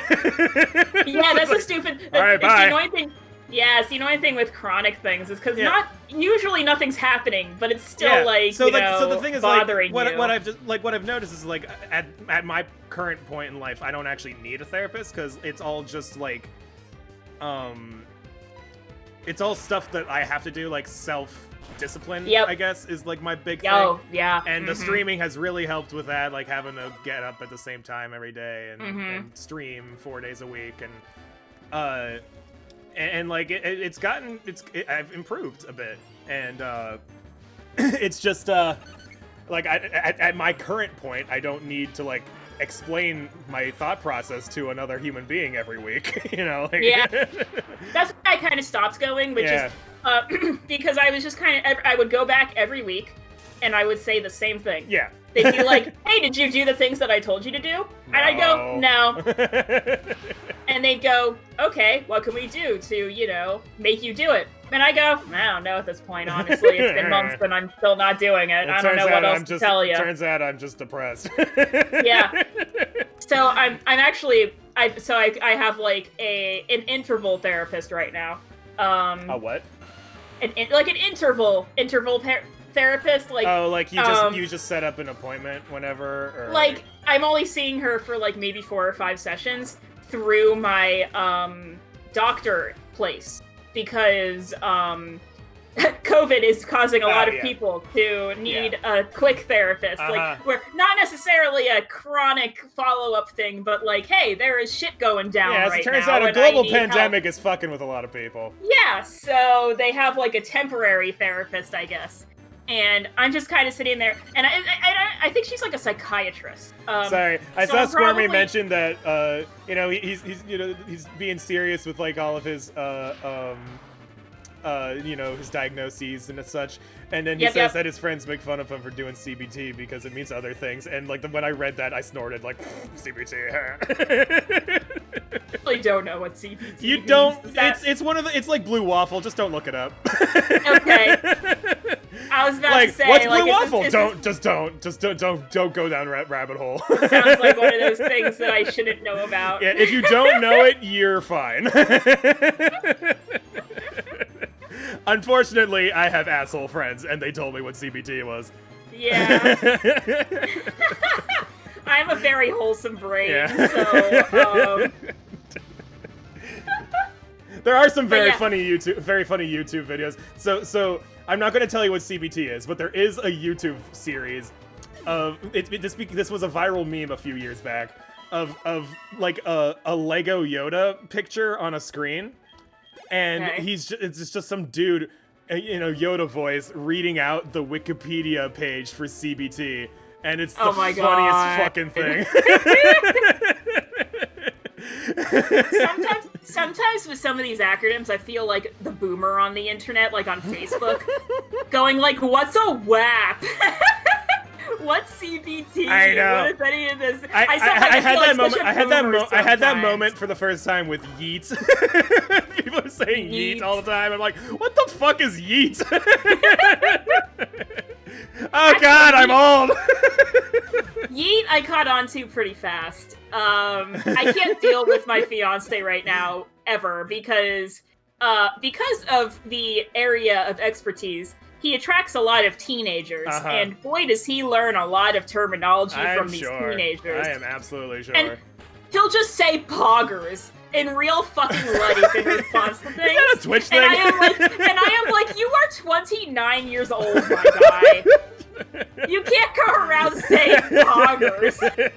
Yeah, that's a stupid. All right, bye. The annoying thing. Yeah, the annoying thing with chronic things is because usually nothing's happening, but it's still like so the thing is bothering like, you. What I've noticed is like at my current point in life, I don't actually need a therapist because it's all just like, it's all stuff that I have to do, like self-discipline. I guess is like my big thing. Oh yeah. And the streaming has really helped with that, like having to get up at the same time every day and stream 4 days a week and like I've improved a bit, and it's just like at my current point, I don't need to like explain my thought process to another human being every week, you know? Like, yeah, that's why I kind of stopped going, which is because I was just I would go back every week, and I would say the same thing. Yeah. They'd be like, hey, did you do the things that I told you to do? No. And I'd go, no. And they'd go, okay, what can we do to, you know, make you do it? And I go, I don't know at this point, honestly. It's been months and I'm still not doing it. I don't know what else to tell you. Turns out I'm just depressed. Yeah. So I'm actually, I have like an interval therapist right now. A what? An interval therapist, like you just set up an appointment whenever, or like I'm only seeing her for like maybe 4 or 5 sessions through my doctor place because COVID is causing a lot of people to need a quick therapist. Like we're not necessarily a chronic follow-up thing, but like, hey, there is shit going down right now. It turns out a global pandemic is fucking with a lot of people. Yeah, so they have like a temporary therapist, I guess. And I'm just kind of sitting there, and I think she's like a psychiatrist. Sorry, I saw Squirmy mention that he's being serious with like all of his his diagnoses and such. And then he says that his friends make fun of him for doing CBT because it means other things. And like when I read that, I snorted like CBT. I don't know what CBT You don't. It's one of the. It's like blue waffle. Just don't look it up. Okay. I was about to say, what's blue waffle? Don't go down rabbit hole. It sounds like one of those things that I shouldn't know about. Yeah, if you don't know it, you're fine. Unfortunately, I have asshole friends, and they told me what CBT was. Yeah. I have a very wholesome brain, so. There are some very funny YouTube videos. So I'm not going to tell you what CBT is, but there is a YouTube series of this was a viral meme a few years back of like a Lego Yoda picture on a screen, and it's just some dude, Yoda voice reading out the Wikipedia page for CBT, and it's the funniest fucking thing. Sometimes with some of these acronyms, I feel like the boomer on the internet, like on Facebook, going like, "What's a WAP? What's CBT? I know. What is any of this?" I had that moment for the first time with yeet. People are saying yeet all the time. I'm like, what the fuck is yeet? Oh god, I'm old. Yeet, I caught on to pretty fast. I can't deal with my fiance right now ever because of the area of expertise. He attracts a lot of teenagers, and boy, does he learn a lot of terminology from these teenagers. I am absolutely sure. And he'll just say poggers in real fucking life in response to things. Is that a Twitch thing? And I am like, you are 29 years old, my guy. You can't go around saying poggers.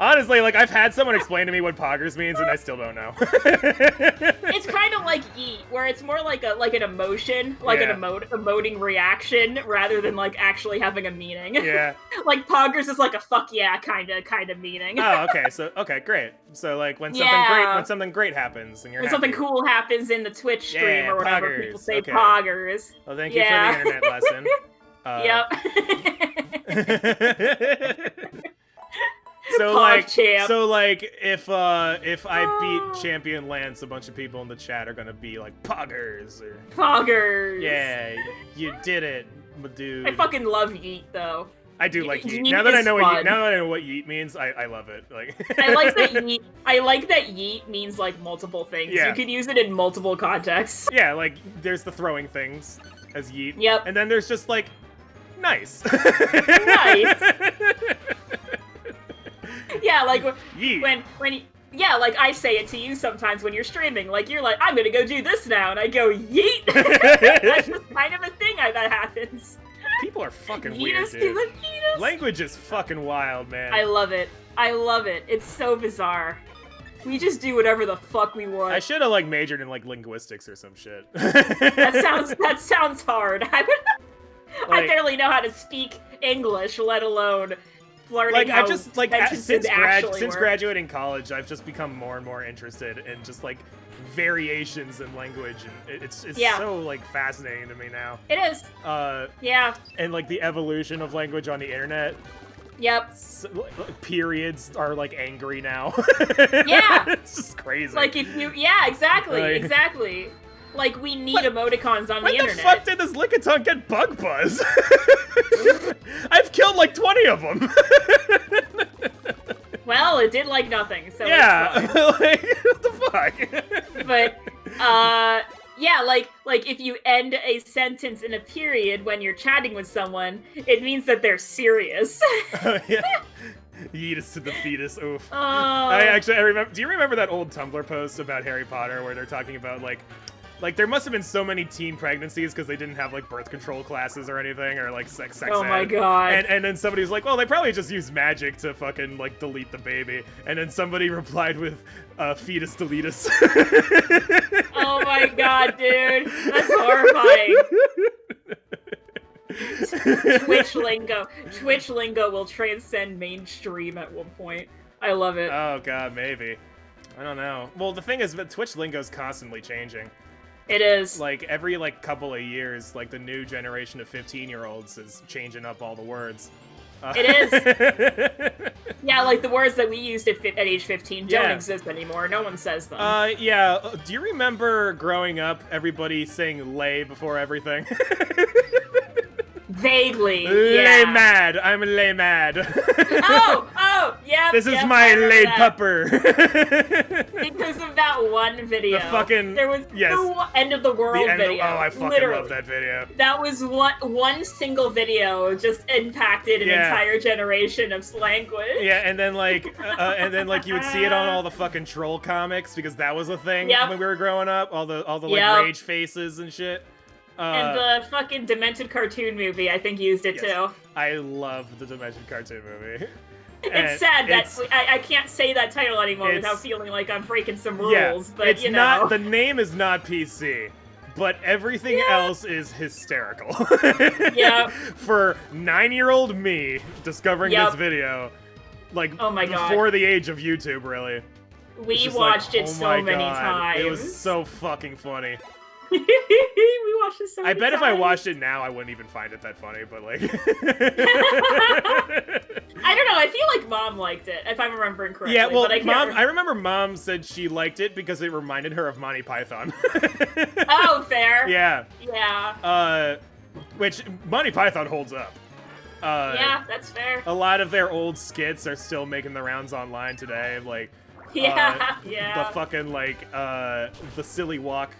Honestly, like, I've had someone explain to me what poggers means, and I still don't know. It's kind of like yeet, where it's more like an emotion, like an emoting reaction, rather than like actually having a meaning. Yeah. Like poggers is like a fuck yeah kind of meaning. Oh, okay, great. So like when something great happens, and when something cool happens in the Twitch stream or whatever, poggers. People say poggers. Well, thank you for the internet lesson. Yep. So like if I beat Champion Lance, a bunch of people in the chat are gonna be like poggers or poggers. Yeah, you did it, dude. I fucking love yeet though. I do like yeet. Now that I know what yeet means, I love it. Like I like that yeet means like multiple things. Yeah. You can use it in multiple contexts. Yeah, like there's the throwing things as yeet. Yep. And then there's just like nice. Nice. Yeah, like yeet. when yeah, like I say it to you sometimes when you're streaming. Like you're like, I'm gonna go do this now, and I go yeet. That's just kind of a thing that happens. People are fucking weird, dude. Language is fucking wild, man. I love it. It's so bizarre. We just do whatever the fuck we want. I should have like majored in like linguistics or some shit. That sounds hard. I barely know how to speak English, let alone learning like how I just like since work. graduating college, I've just become more and more interested in just like variations in language, and it's so like fascinating to me now. It is. Yeah. And like the evolution of language on the internet. Yep. Periods are like angry now. Yeah. It's just crazy. Like if you, exactly. Like we need emoticons on the internet. When the fuck did this Lickitung get bug buzz? I've killed like 20 of them. Well, it did like nothing, so yeah. Like, what the fuck? But, yeah, like if you end a sentence in a period when you're chatting with someone, it means that they're serious. Yeah. Yeetus to the fetus, oof. I remember. Do you remember that old Tumblr post about Harry Potter where they're talking about like there must have been so many teen pregnancies because they didn't have like birth control classes or anything, or like sex ed. Oh my god. And then somebody's like, well, they probably just used magic to fucking like delete the baby. And then somebody replied with fetus deletus. Oh my god, dude. That's horrifying. Twitch lingo will transcend mainstream at one point. I love it. Oh god, maybe. I don't know. Well, the thing is that Twitch lingo's constantly changing. It is. Like, every, like, couple of years, like, the new generation of 15-year-olds is changing up all the words. It is. Yeah, like, the words that we used at age 15 don't exist anymore. No one says them. Yeah. Do you remember growing up, everybody saying lay before everything? Vaguely, Lay mad. I'm lay mad. Yeah. This is my laid pupper. Because of that one video. The fucking... There was the end of the world video. I fucking love that video. That was one single video just impacted an entire generation of slanguage. Yeah, and then like you would see it on all the fucking troll comics because that was a thing when we were growing up. All the like rage faces and shit. And the fucking Demented cartoon movie, I think, used it too. I love the Demented cartoon movie. It's sad that I can't say that title anymore without feeling like I'm breaking some rules. But it's not. The name is not PC, but everything else is hysterical. For 9-year-old me discovering this video, like before the age of YouTube, really. We watched it so many times. It was so fucking funny. We watched it so many times. I bet if I watched it now, I wouldn't even find it that funny, but like... I don't know, I feel like Mom liked it, if I'm remembering correctly. Yeah, well, but I remember Mom said she liked it because it reminded her of Monty Python. Oh, fair. Yeah. Yeah. Which, Monty Python holds up. Yeah, that's fair. A lot of their old skits are still making the rounds online today, like... Yeah. The fucking, like, the Silly Walk,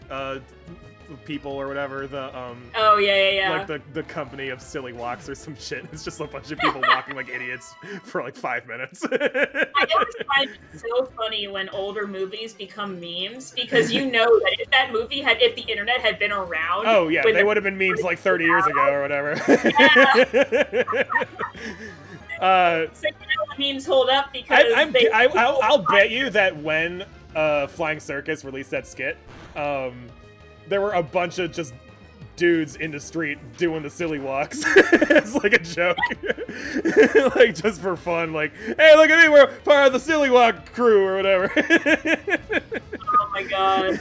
people or whatever, the, Oh, yeah. Like, the company of Silly Walks or some shit. It's just a bunch of people walking like idiots for, like, 5 minutes. I always find it so funny when older movies become memes, because you know that if the internet had been around... Oh, yeah, they would have been memes, like, 30 years ago or whatever. So you know the memes hold up because I'll bet you that when Flying Circus released that skit, there were a bunch of just dudes in the street doing the Silly Walks. It's like a joke. Like, just for fun, like, hey, look at me, we're part of the Silly Walk crew or whatever. Oh my god.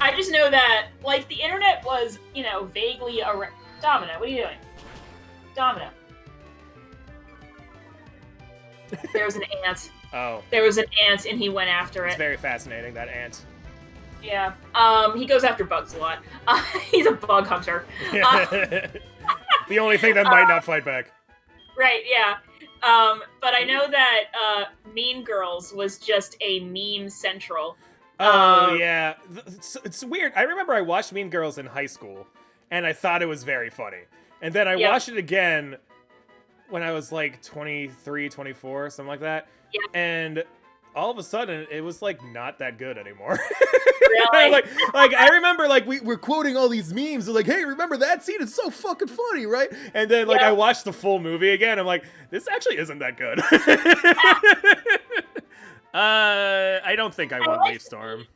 I just know that, like, the internet was, you know, vaguely around. Domino, what are you doing? Domino. There was an ant. Oh. There was an ant, and he went after it. It's very fascinating, that ant. Yeah. He goes after bugs a lot. He's a bug hunter. The only thing that might not fight back. Right, yeah. But I know that Mean Girls was just a meme central. Oh, yeah. It's weird. I remember I watched Mean Girls in high school, and I thought it was very funny. And then I watched it again when I was like 23, 24, something like that. Yeah. And all of a sudden, it was like not that good anymore. Really? like I remember like we're quoting all these memes. Like, hey, remember that scene? It's so fucking funny, right? And then like I watched the full movie again. I'm like, this actually isn't that good. I don't think I want Leaf Storm.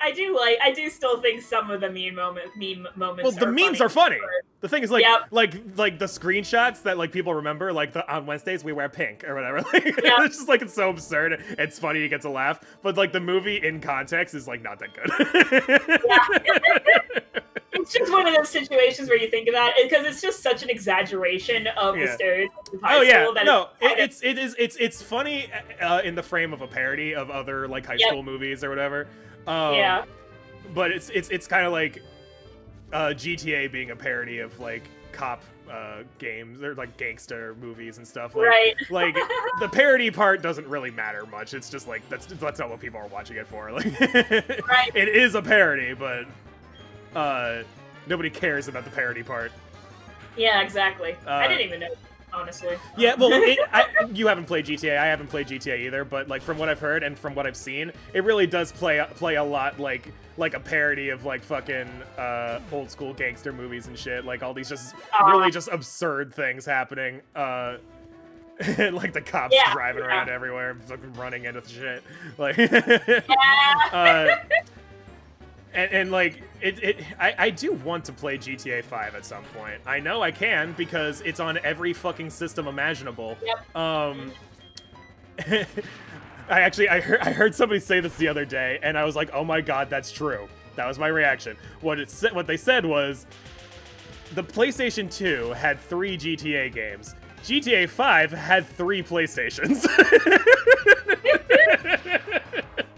I do still think some of the meme moments. Well, the memes are funny. The thing is, like the screenshots that like people remember, like on Wednesdays we wear pink or whatever. Like, it's just like it's so absurd. It's funny, you get to laugh, but like the movie in context is like not that good. It's just one of those situations where you think about it because it's just such an exaggeration of the stereotypes of high school. That it's funny in the frame of a parody of other like high school movies or whatever. But it's kind of like GTA being a parody of like cop games or like gangster movies and stuff. Like, right. Like the parody part doesn't really matter much. It's just like that's not what people are watching it for. Like, it is a parody, but nobody cares about the parody part. Yeah, exactly. I didn't even know. Honestly. Yeah, well, you haven't played GTA. I haven't played GTA either, but like from what I've heard and from what I've seen, it really does play a lot like a parody of like fucking old school gangster movies and shit. Like all these just really just absurd things happening. And like the cops driving around everywhere and fucking running into shit. Like And like I do want to play GTA 5 at some point. I know I can because it's on every fucking system imaginable. Yep. I heard somebody say this the other day, and I was like, oh my god, that's true. That was my reaction. What they said was, the PlayStation 2 had 3 GTA games. GTA 5 had 3 PlayStations.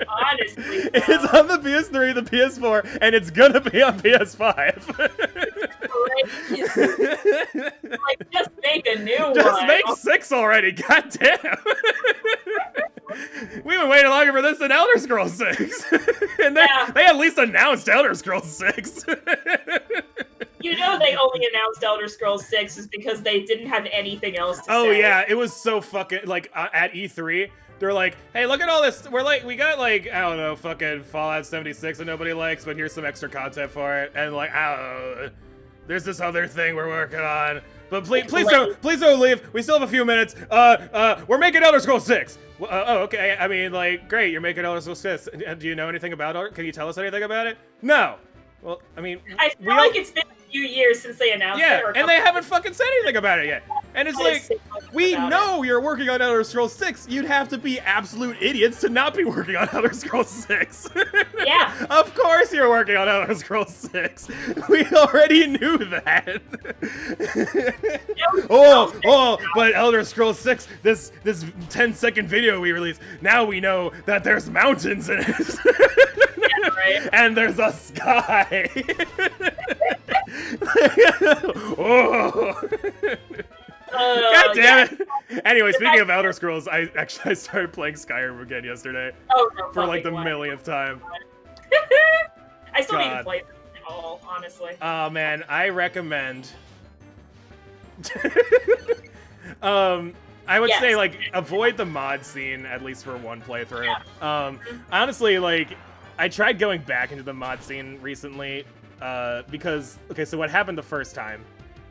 Honestly, it's on the PS3, the PS4, and it's gonna be on PS5. Like, just make a new one. Just make 6 already. God damn. We've been waiting longer for this than Elder Scrolls 6. And they at least announced Elder Scrolls 6. You know they only announced Elder Scrolls 6 is because they didn't have anything else to say. Oh yeah, it was so fucking, like, at E3, they're like, hey, look at all this, we got, like, I don't know, fucking Fallout 76 that nobody likes, but here's some extra content for it, and like, I don't know, there's this other thing we're working on, but please don't leave, we still have a few minutes, we're making Elder Scrolls 6! Oh, okay, I mean, like, great, you're making Elder Scrolls 6, do you know anything about it? Can you tell us anything about it? No! Well, I mean, I feel like it's been a few years since they announced it. Yeah, and they haven't fucking said anything about it yet. And it's like, we know you're working on Elder Scrolls 6. You'd have to be absolute idiots to not be working on Elder Scrolls 6. Yeah. Of course you're working on Elder Scrolls 6. We already knew that. But Elder Scrolls 6, this 10-second video we released, now we know that there's mountains in it. Yeah, right. And there's a sky. God damn it! Anyway, speaking of Elder Scrolls, I started playing Skyrim again yesterday. Oh, no, for like the millionth time. I still need to play it at all, honestly. Oh man, I recommend. I would say, like, avoid the mod scene at least for one playthrough. Yeah. Honestly, like, I tried going back into the mod scene recently because, okay, so what happened the first time?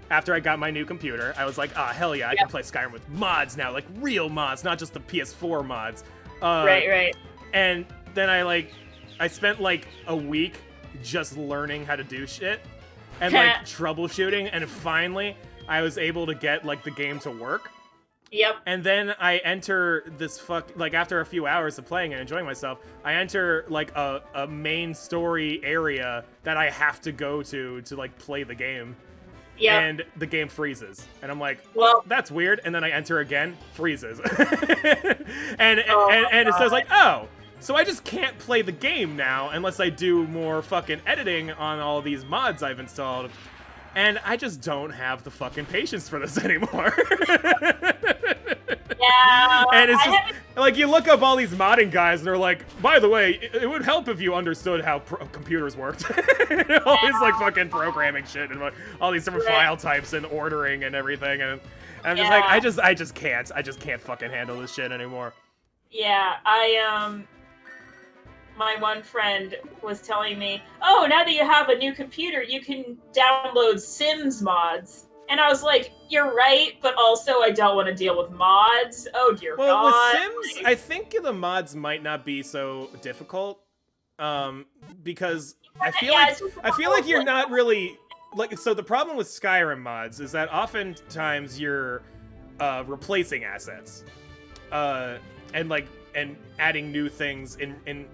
After I got my new computer, I was like, ah, hell yeah, I can play Skyrim with mods now, like real mods, not just the PS4 mods. Right. And then I spent like a week just learning how to do shit and like troubleshooting, and finally I was able to get like the game to work. Yep. And then I enter this after a few hours of playing and enjoying myself, I enter like a main story area that I have to go to like play the game. Yeah. And the game freezes. And I'm like, well, that's weird. And then I enter again, freezes. and it says like, oh, so I just can't play the game now unless I do more fucking editing on all these mods I've installed. And I just don't have the fucking patience for this anymore. Yeah. And it's just, like, you look up all these modding guys, and they're like, by the way, it would help if you understood how computers worked. All this, like, fucking programming shit, and like, all these different file types, and ordering, and everything, and I'm just like, I just can't fucking handle this shit anymore. Yeah, my one friend was telling me, oh, now that you have a new computer, you can download Sims mods. And I was like, you're right, but also I don't want to deal with mods. Oh, dear God. Well, with Sims, I think the mods might not be so difficult, because I feel like you're not really, like, so the problem with Skyrim mods is that oftentimes you're replacing assets, and adding new things instead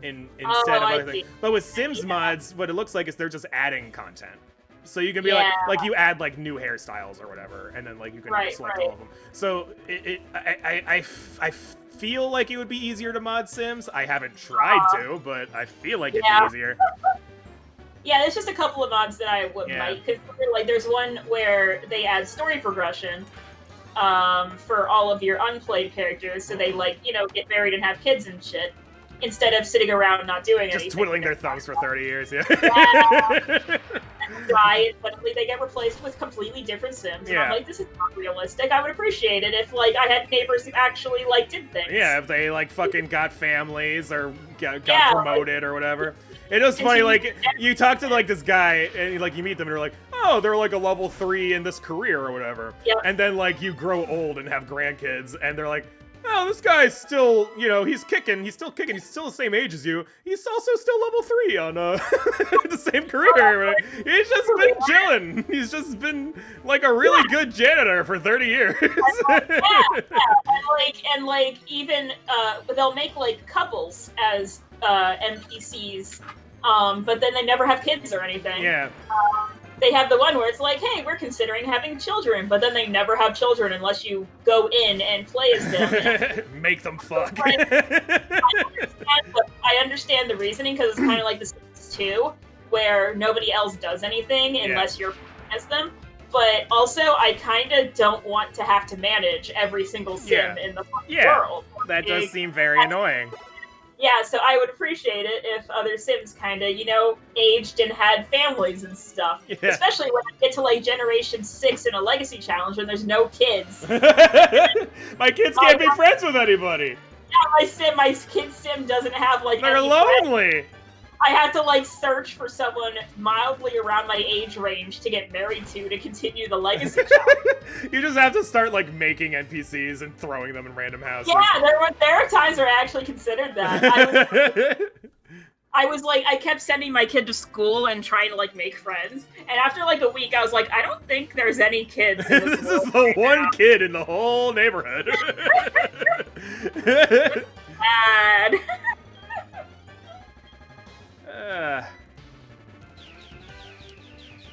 of other things. But with Sims mods, what it looks like is they're just adding content. So you can be like you add like new hairstyles or whatever, and then like you can select all of them. So I feel like it would be easier to mod Sims. I haven't tried to, but I feel like it'd be easier. Yeah, there's just a couple of mods that I would like. Cause, like, there's one where they add story progression for all of your unplayed characters, so they, like, you know, get married and have kids and shit, instead of sitting around not doing anything. Just twiddling their thumbs for 30 years, Die, and suddenly they get replaced with completely different Sims. And I'm like, this is not realistic. I would appreciate it if, like, I had neighbors who actually, like, did things. Yeah, if they, like, fucking got families or got promoted or whatever. It is funny, like, you talk to, like, this guy, and, like, you meet them, and they're like, oh, they're, like, a level 3 in this career or whatever. Yep. And then, like, you grow old and have grandkids, and they're like, well, this guy's still, you know, he's still kicking, he's still the same age as you. He's also still level 3 on the same career. He's just been chilling. He's just been like a really good janitor for 30 years. And like even they'll make like couples as NPCs, but then they never have kids or anything. Yeah. They have the one where it's like, hey, we're considering having children, but then they never have children unless you go in and play as them. Make them fuck. I understand the reasoning, because it's kind of like The Sims 2, where nobody else does anything unless you're as them. But also, I kind of don't want to have to manage every single sim in the world. That does seem very annoying. Yeah, so I would appreciate it if other Sims kind of, you know, aged and had families and stuff. Yeah. Especially when I get to, like, Generation 6 in a Legacy Challenge and there's no kids. My kids can't be friends with anybody. Yeah, my kid's Sim doesn't have, like, they're lonely. Friends. I had to, like, search for someone mildly around my age range to get married to continue the Legacy Challenge. You just have to start, like, making NPCs and throwing them in random houses. Yeah, there are times where I actually considered that. I was like, I kept sending my kid to school and trying to, like, make friends. And after, like, a week, I was like, I don't think there's any kids in this This is the one kid in the whole neighborhood. Bad.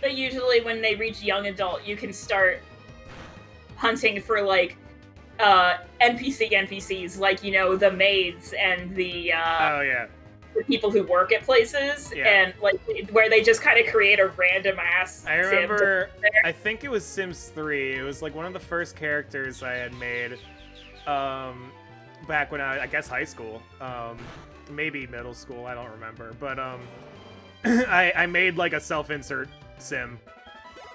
But usually when they reach young adult, you can start hunting for, like, NPCs, like, you know, the maids and the the people who work at places, and, like, where they just kind of create a random ass I remember, I think it was Sims 3, it was, like, one of the first characters I had made, back when I guess high school, maybe middle school, I don't remember, but, I made, like, a self-insert sim.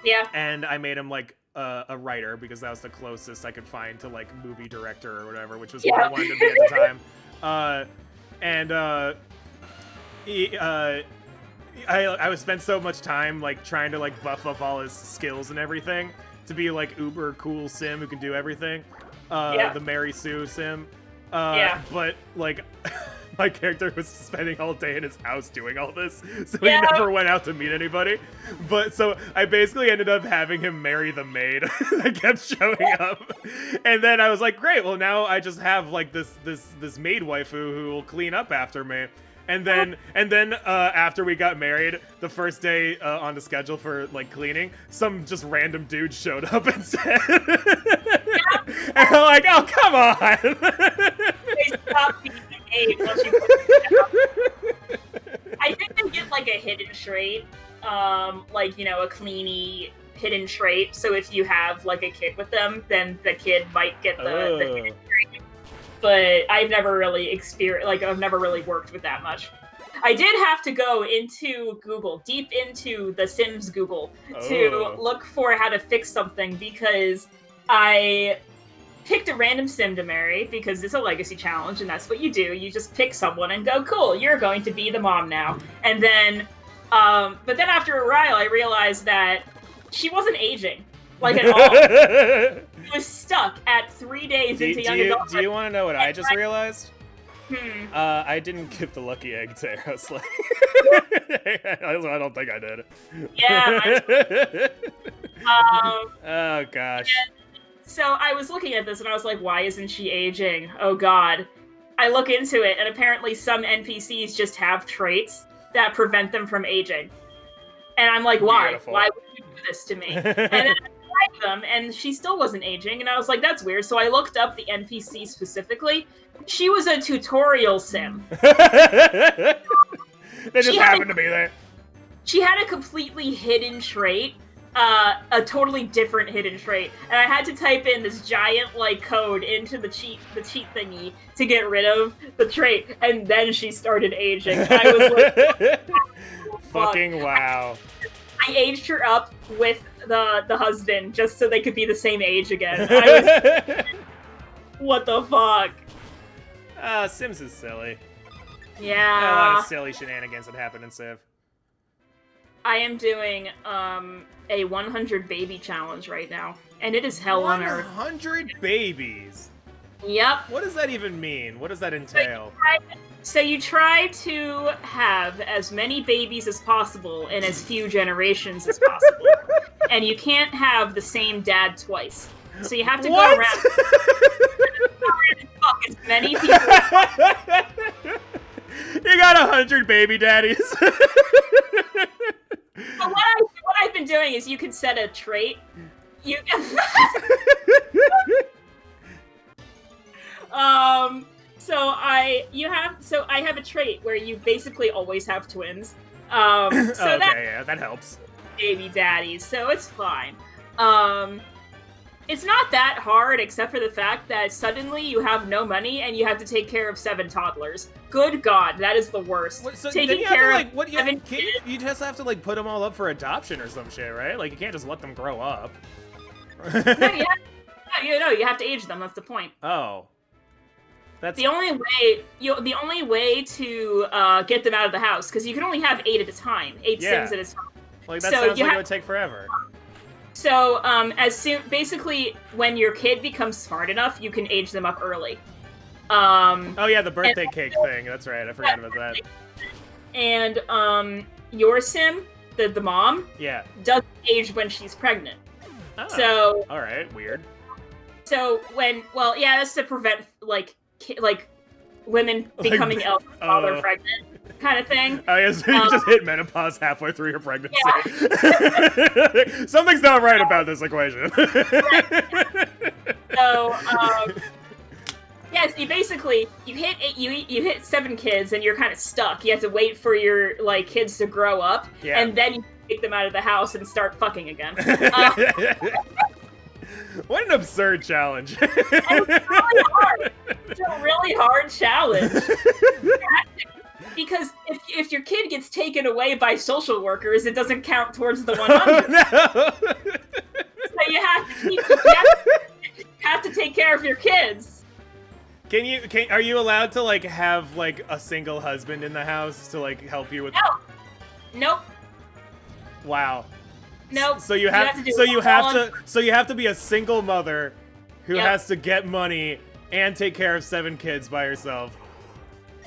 Yeah. And I made him, like, a writer, because that was the closest I could find to, like, movie director or whatever, which was what I wanted to be at the time. I would spend so much time, like, trying to, like, buff up all his skills and everything to be, like, uber cool sim who can do everything. The Mary Sue sim. But, like, my character was spending all day in his house doing all this, so he never went out to meet anybody. But, so, I basically ended up having him marry the maid that kept showing up. And then I was like, great, well, now I just have, like, this maid waifu who will clean up after me. And then after we got married, the first day on the schedule for, like, cleaning, some just random dude showed up instead. And I'm like, oh, come on! They stop being an aid once you put it down. I think they get, like, a hidden trait, like, you know, a cleanie hidden trait. So if you have, like, a kid with them, then the kid might get the hidden trait. But I've never really I've never really worked with that much. I did have to go into Google, deep into the Sims Google, to look for how to fix something, because I picked a random sim to marry, because it's a legacy challenge, and that's what you do. You just pick someone and go, cool, you're going to be the mom now. And then, but then after a while, I realized that she wasn't aging, like, at all. She was stuck at 3 days into young adulthood. Do you want to know what I just realized? I didn't get the lucky egg to Aeroslay. I don't think I did. Yeah. Oh, gosh. So I was looking at this and I was like, why isn't she aging? Oh, God. I look into it, and apparently some NPCs just have traits that prevent them from aging. And I'm like, why? Beautiful. Why would you do this to me? And then I tried them, and she still wasn't aging, and I was like, that's weird. So I looked up the NPC specifically. She was a tutorial sim. They just happened to be there. She had a completely hidden trait, a totally different hidden trait, and I had to type in this giant, like, code into the cheat thingy to get rid of the trait, and then she started aging. I was like, fucking wow. I aged her up with the husband just so they could be the same age again. I was, what the fuck? Sims is silly. Yeah. A lot of silly shenanigans that happen in Civ. I am doing a 100 baby challenge right now, and it is hell on earth. 100 babies? Yep. What does that even mean? What does that entail? So you try to have as many babies as possible in as few generations as possible. And you can't have the same dad twice. So you have to go around and fuck as many people. You got 100 baby daddies. So what I've been doing is you can set a trait. So I have a trait where you basically always have twins. That helps. Baby daddies, so it's fine. It's not that hard, except for the fact that suddenly you have no money and you have to take care of 7 toddlers. Good God, that is the worst. So taking care of you just have to like put them all up for adoption or some shit, right? Like you can't just let them grow up. You have to age them. That's the point. Oh. That's the only way to get them out of the house, because you can only have 8 at a time, 8 Sims at a time. Like that sounds like it would take forever. So basically, when your kid becomes smart enough, you can age them up early. Oh yeah, the birthday cake thing. That's right. I forgot about that. And your Sim, the mom, doesn't age when she's pregnant. Oh. So all right, weird. So that's to prevent like women becoming ill while they're pregnant, kind of thing. Oh yeah, so you just hit menopause halfway through your pregnancy. Yeah. Something's not right about this equation. So, you basically you hit 7 kids and you're kind of stuck. You have to wait for your kids to grow up, and then you take them out of the house and start fucking again. What an absurd challenge. It's really hard. It's a really hard challenge. Because if your kid gets taken away by social workers, it doesn't count towards the 100. Oh, no. So you have to take care of your kids. Are you allowed to have a single husband in the house to help you with? No. Nope. Wow. Nope. So you have to be a single mother who has to get money and take care of 7 kids by herself.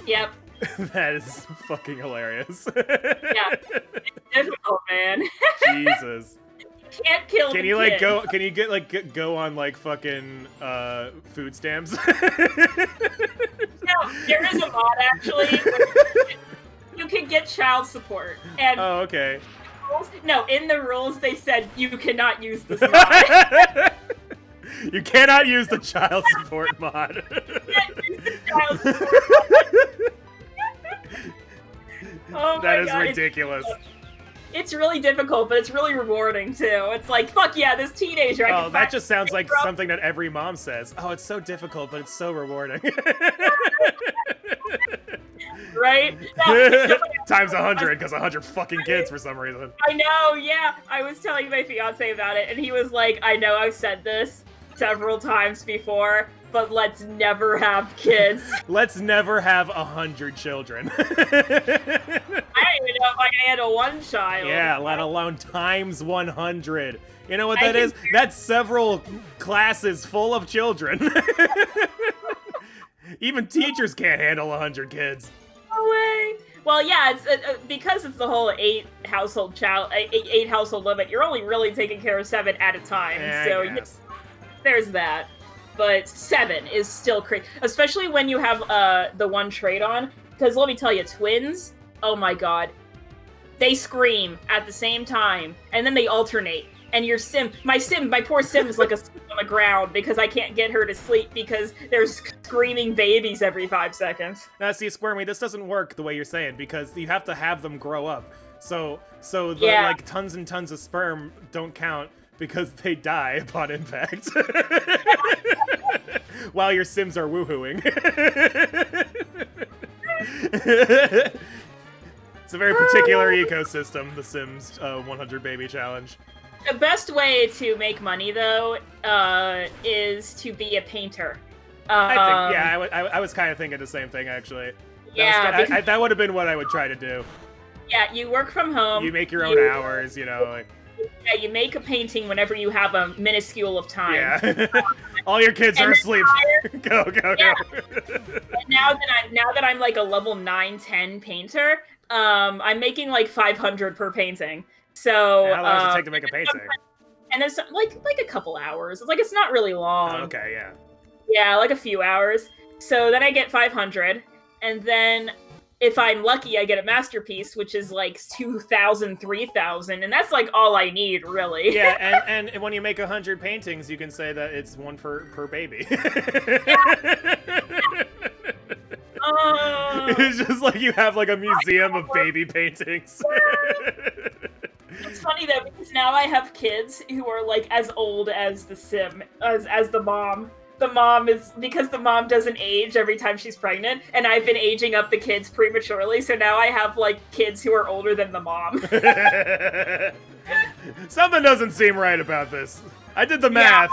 Yep. That is fucking hilarious. Yeah. It's difficult, man. Jesus. You can't kill the kid. Can you go on fucking food stamps? No, there is a mod actually. You can get child support. And oh, okay. No, in the rules they said you cannot use this mod. You cannot use the child support mod. You can't use the child support mod. Oh that is ridiculous. It's really difficult, but it's really rewarding too. It's like, fuck yeah, this teenager. Oh, that just sounds like something that every mom says. Oh, it's so difficult, but it's so rewarding. Right? No, times 100, because 100 fucking kids for some reason. I know, yeah. I was telling my fiance about it, and he was like, I know I've said this several times before, but let's never have kids. Let's never have 100 children. I don't even know if I can handle 1 child. Yeah, let alone times 100. You know what that is? That's several classes full of children. Even teachers can't handle 100 kids. No way. Well, yeah, it's because it's the whole 8 household limit. You're only really taking care of 7 at a time. So there's that. But 7 is still crazy, especially when you have the 1 trait on. Because let me tell you, twins. Oh my god, they scream at the same time, and then they alternate. And my poor Sim is asleep on the ground because I can't get her to sleep because there's screaming babies every 5 seconds. Now, see, Squirmy, this doesn't work the way you're saying because you have to have them grow up. So tons and tons of sperm don't count because they die upon impact. While your Sims are woohooing. It's a very particular ecosystem, the Sims 100 Baby Challenge. The best way to make money, though, is to be a painter. I was kind of thinking the same thing, actually. That would have been what I would try to do. Yeah, you work from home. You make your own hours, you know. Yeah, you make a painting whenever you have a minuscule of time. Yeah. All your kids are asleep. Go. And now that I'm like a level 9-10 painter, I'm making like 500 per painting. So how long does it take to make a painting? And it's like a couple hours. It's not really long. Oh, okay, yeah. Yeah, like a few hours. So then I get 500, and then if I'm lucky, I get a masterpiece, which is like 2,000, 3,000, and that's like all I need, really. Yeah, and when you make 100 paintings, you can say that it's one per baby. It's just like you have like a museum of baby paintings. It's funny though, because now I have kids who are like as old as the sim, as the mom. The mom is, because the mom doesn't age every time she's pregnant, and I've been aging up the kids prematurely, so now I have like kids who are older than the mom. Something doesn't seem right about this. I did the math.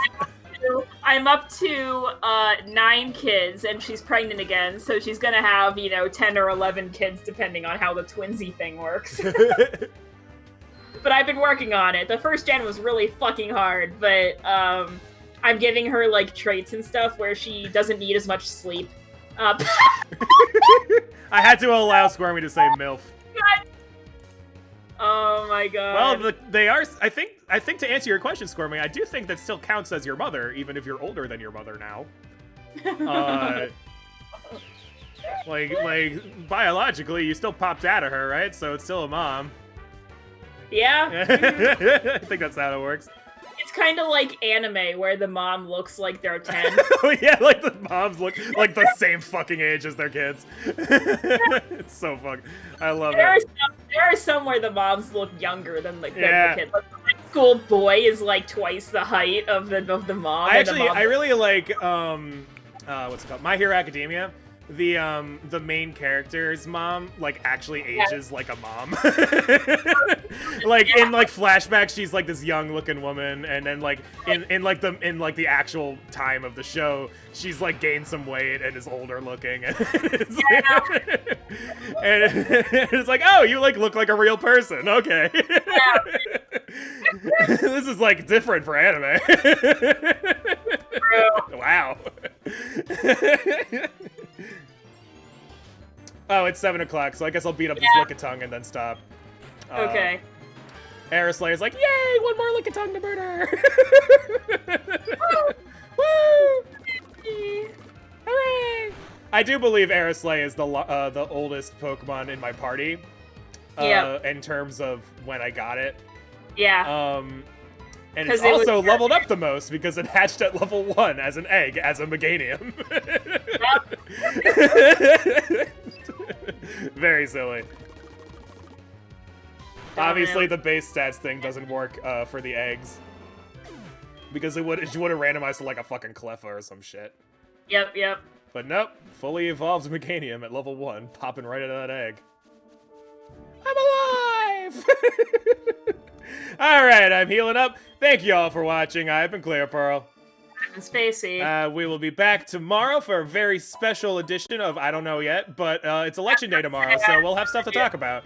Yeah, I'm up to 9 kids, and she's pregnant again, so she's gonna have, 10 or 11 kids, depending on how the twinsy thing works. But I've been working on it. The first gen was really fucking hard, but I'm giving her like traits and stuff where she doesn't need as much sleep. I had to allow Squirmy to say MILF. Oh my god. Well, they are. I think to answer your question, Squirmy, I do think that still counts as your mother, even if you're older than your mother now. Like biologically, you still popped out of her, right? So it's still a mom. Yeah. I think that's how it works. It's kind of like anime, where the mom looks like they're 10. Oh yeah, like the moms look like the same fucking age as their kids. It's so fucking. I love it. There are some where the moms look younger than the kid. Like, the high school boy is like twice the height of the mom. I really like what's it called? My Hero Academia. The main character's mom like actually ages like a mom. Like in like flashbacks she's like this young looking woman, and then like in the actual time of the show she's like gained some weight and is older looking. And it's like, oh, you like look like a real person. Okay. This is like different for anime. Wow. Oh, it's 7 o'clock, so I guess I'll beat up this Lickitung and then stop. Okay. Aeroslayer's like, yay, one more Lickitung to murder! Woo! Hooray! I do believe Aeroslay is the oldest Pokemon in my party. In terms of when I got it. Yeah. And it's also leveled up the most because it hatched at level 1 as an egg, as a Meganium. Very silly. Obviously, the base stats thing doesn't work for the eggs. Because it would have randomized to like a fucking Cleffa or some shit. Yep. But nope, fully evolved Meganium at level 1, popping right out of that egg. I'm alive! Alright, I'm healing up. Thank you all for watching. I've been ClearPearl. And Spacey. We will be back tomorrow for a very special edition of I don't know yet, but it's election day tomorrow, so we'll have stuff to talk about.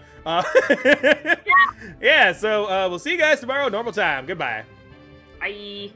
Yeah, so we'll see you guys tomorrow, normal time. Goodbye. Bye.